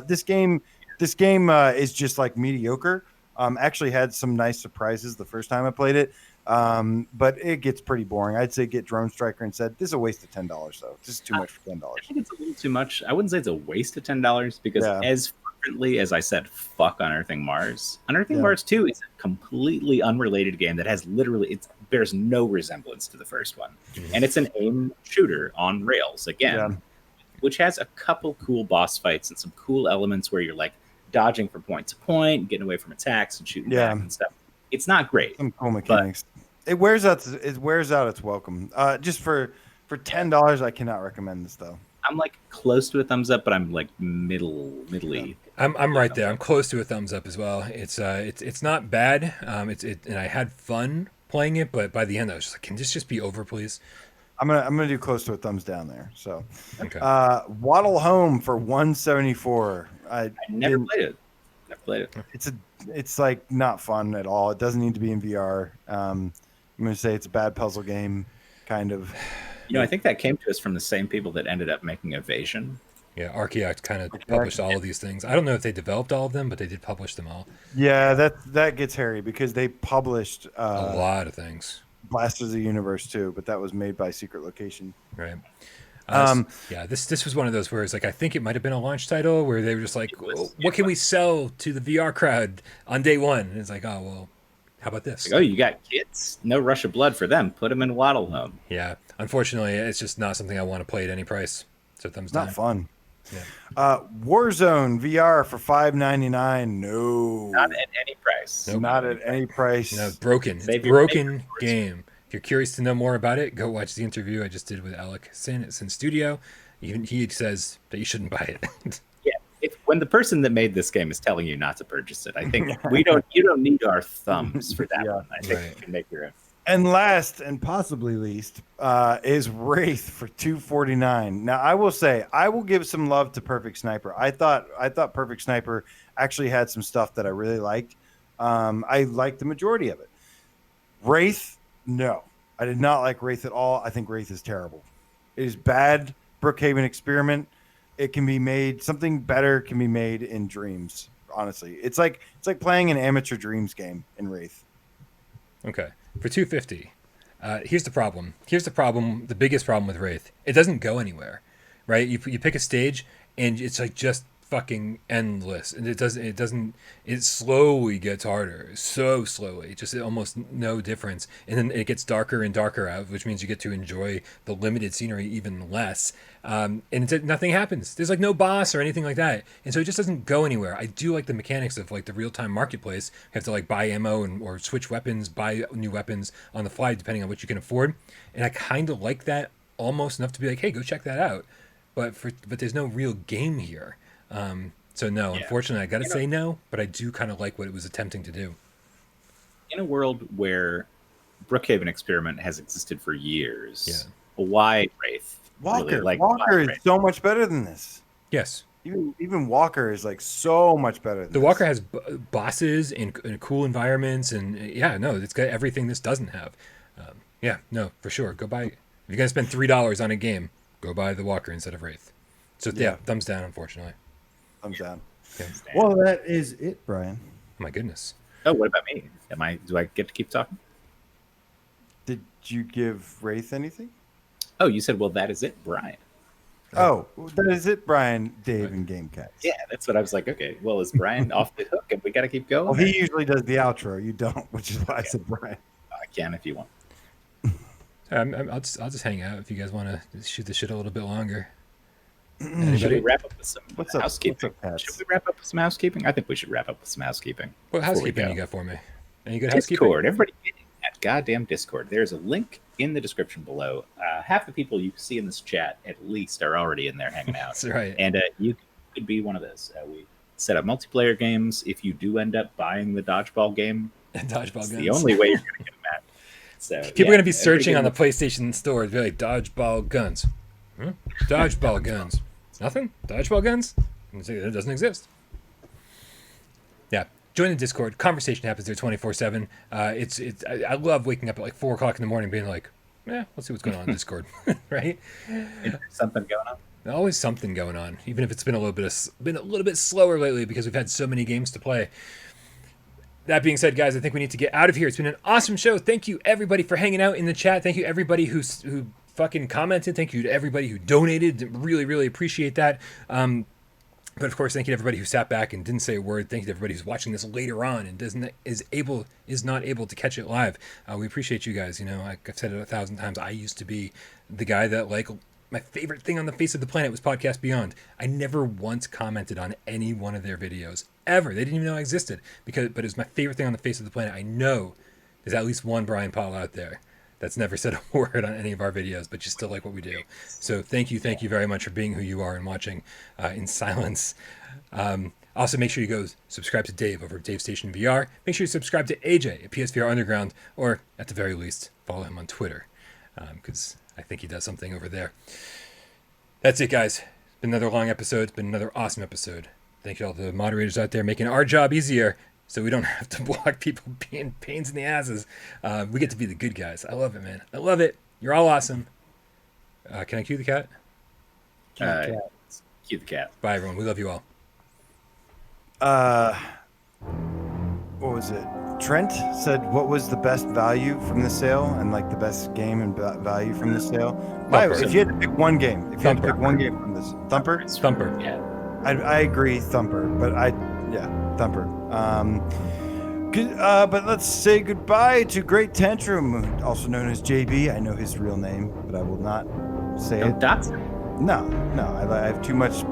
This game is just like mediocre. Actually had some nice surprises the first time I played it. But it gets pretty boring. I'd say get Drone Striker instead. This is a waste of $10 though. This is too much for $10. I think it's a little too much. I wouldn't say it's a waste of $10 because as frequently as I said, fuck Unearthing Mars. Unearthing Mars 2 is a completely unrelated game that has it bears no resemblance to the first one. And it's an aim shooter on rails again, which has a couple cool boss fights and some cool elements where you're like dodging from point to point, getting away from attacks and shooting back and stuff. It's not great. Some cool mechanics. It wears out its welcome. Just for $10, I cannot recommend this though. I'm like close to a thumbs up, but I'm like middle-y. I'm right there. I'm close to a thumbs up as well. It's not bad. And I had fun playing it, but by the end I was just like, can this just be over, please? I'm gonna do close to a thumbs down there. So, okay. Waddle Home for $174. I never played it. It's like not fun at all. It doesn't need to be in VR. I'm gonna say it's a bad puzzle game, kind of. I think that came to us from the same people that ended up making Evasion. Yeah, Archaeact kind of published all of these things. I don't know if they developed all of them, but they did publish them all. Yeah, that gets hairy because they published A lot of things. Blasters of the Universe too, but that was made by Secret Location. Right. Yeah, this was one of those where it's like, I think it might have been a launch title where they were just like, what can we sell to the VR crowd on day one? And it's like, oh, well, how about this? Like, oh, you got kids? No Rush of Blood for them. Put them in Waddle Home. Yeah, unfortunately, it's just not something I want to play at any price. So thumbs down. Not fun. Yeah. Warzone VR for $5.99. No, Not at any price. Nope. Not at any price. No, broken. It's broken game. If you're curious to know more about it, go watch the interview I just did with Alec Sin at Sin Studio. Even he says that you shouldn't buy it. Yeah, when the person that made this game is telling you not to purchase it, I think you don't need our thumbs for that one. I think you can make your own. And last and possibly least is Wraith for $249. Now I will say I will give some love to Perfect Sniper. I thought Perfect Sniper actually had some stuff that I really liked. I liked the majority of it. Wraith, no, I did not like Wraith at all. I think Wraith is terrible. It is bad. Brookhaven experiment. It can be made, something better can be made in Dreams. Honestly, it's like playing an amateur Dreams game in Wraith. Okay, for $250. Here's the problem. The biggest problem with Wraith. It doesn't go anywhere, right? You pick a stage and it's like just fucking endless, and it slowly gets harder, so slowly, just almost no difference, and then it gets darker and darker out, which means you get to enjoy the limited scenery even less, and nothing happens. There's like no boss or anything like that, and so it just doesn't go anywhere. I do like the mechanics of like the real-time marketplace. You have to like buy ammo or switch weapons, buy new weapons on the fly depending on what you can afford, and I kind of like that almost enough to be like, hey, go check that out, but there's no real game here. So no, unfortunately, I got to say no, but I do kind of like what it was attempting to do. In a world where Brookhaven experiment has existed for years, why Wraith? Walker is so much better than this. Yes. Even Walker is like so much better than the Walker has bosses and cool environments, and it's got everything this doesn't have. For sure. Go buy, if you're going to spend $3 on a game, go buy the Walker instead of Wraith. So thumbs down, unfortunately. Thumbs down. Yeah. Well, that is it, Brian. My goodness. Oh, what about me? Do I get to keep talking? Did you give Wraith anything? Oh, you said, well, that is it, Brian. Oh, that is it, Brian, Dave, and GameCast. Yeah, that's what I was like. Okay, well, is Brian off the hook and we got to keep going? Well, he usually does the outro. You don't, which is why I said Brian. I can if you want. I'll just hang out if you guys want to shoot the shit a little bit longer. Should we wrap up with some housekeeping? What's up, I think we should wrap up with some housekeeping. What housekeeping you got for me? Any good housekeeping? Discord. Everybody get in that goddamn Discord. There's a link in the description below. Half the people you see in this chat, at least, are already in there hanging out. That's right. And you could be one of those. We set up multiplayer games. If you do end up buying the dodgeball game, guns. The only way you're going to get them at. So, people are going to be searching on the PlayStation Store to be like, dodgeball guns. Dodgeball guns. Nothing? Dodgeball guns? It doesn't exist. Yeah. Join the Discord. Conversation happens there 24/7. I love waking up at like 4 o'clock in the morning being like, let's see what's going on in Discord. Right? Something going on? Always something going on. Even if it's been a little bit slower lately because we've had so many games to play. That being said, guys, I think we need to get out of here. It's been an awesome show. Thank you, everybody, for hanging out in the chat. Thank you, everybody who fucking commented. Thank you to everybody who donated. Really, really appreciate that. But of course, thank you to everybody who sat back and didn't say a word. Thank you to everybody who's watching this later on and is not able to catch it live. We appreciate you guys. Like I've said it 1,000 times. I used to be the guy that my favorite thing on the face of the planet was Podcast Beyond. I never once commented on any one of their videos ever. They didn't even know I existed but it was my favorite thing on the face of the planet. I know there's at least one Brian Paul out there that's never said a word on any of our videos, but you still like what we do. So thank you very much for being who you are and watching in silence. Also, make sure you go subscribe to Dave over at Dave Station VR. Make sure you subscribe to AJ at PSVR Underground, or at the very least, follow him on Twitter, because I think he does something over there. That's it, guys. It's been another long episode. It's been another awesome episode. Thank you all the moderators out there making our job easier, so we don't have to block people being pains in the asses. We get to be the good guys. I love it, man. I love it. You're all awesome. Can I cue the cat? Cue the cat. Bye, everyone. We love you all. What was it? Trent said what was the best value from the sale and like the best game and value from the sale. If you had to pick one game, from this, Thumper. Thumper. Yeah. I agree, Thumper. But Thumper. But let's say goodbye to Great Tantrum, also known as JB. I know his real name, but I will not say it. No, I have too much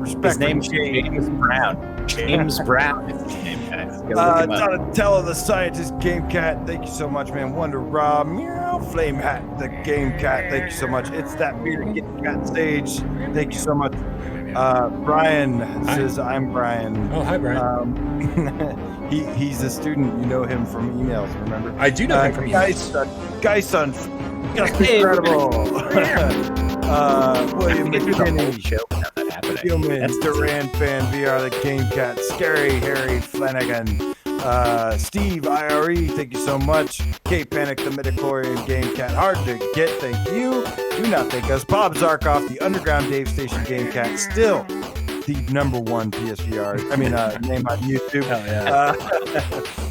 respect. His name's James Brown. James Brown is his name, guys. Donatello, the scientist, Game Cat. Thank you so much, man. Wonder Raw, Meow, Flame Hat, the Game Cat. Thank you so much. It's that bearded Game Cat Sage. Thank you so much. Brian says, I'm Brian. Oh, hi, Brian. He's a student. You know him from emails, remember? I do know him from emails. Guy Son. Incredible. William McKinney. Gilman, Duran Fan VR, the Game Cat, Scary Harry Flanagan, Steve IRE, thank you so much. K Panic, the Midichlorian Game Cat, hard to get, thank you. Do not thank us. Bob Zarkoff, the Underground Dave Station Game Cat, still the #1 PSVR. Name on YouTube. Hell yeah.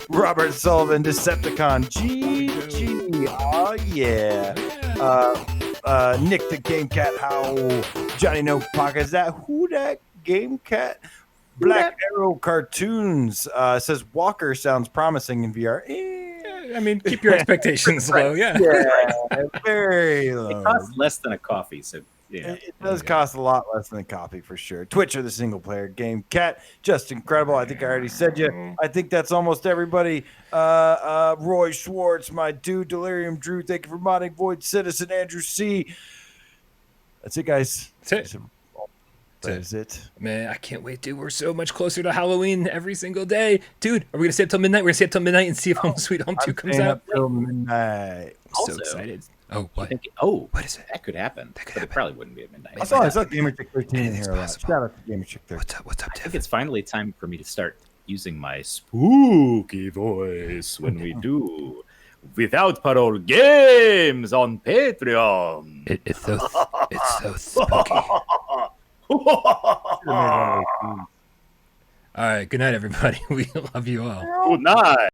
Robert Sullivan, Decepticon, GG, oh yeah. Nick the Game Cat, how Johnny No Pocket, is that who that Game Cat? Black Arrow Cartoons says Walker sounds promising in VR. Keep your expectations low. Yeah, very low. It costs less than a coffee, so yeah. It does cost a lot less than a coffee for sure. Twitcher, the single player Game Cat, just incredible. I think I already said you. I think that's almost everybody. Roy Schwartz, my dude, Delirium Drew, thank you for modding. Void Citizen, Andrew C. That's it, guys. That's it. That is it. Man, I can't wait, dude. We're so much closer to Halloween every single day. Dude, are we going to stay up till midnight? We're going to stay up till midnight and see if Home Sweet Home 2 comes out. Till midnight. I'm so excited. Oh, what? What is it? That could happen. It probably wouldn't be at midnight. I saw Gamer Chick 13 in here a lot. Shout out to Gamer Chick 13. What's up, I think it's finally time for me to start using my spooky voice when we do Without Parole games on Patreon. It's so spooky. All right, good night, everybody. We love you all. Good night.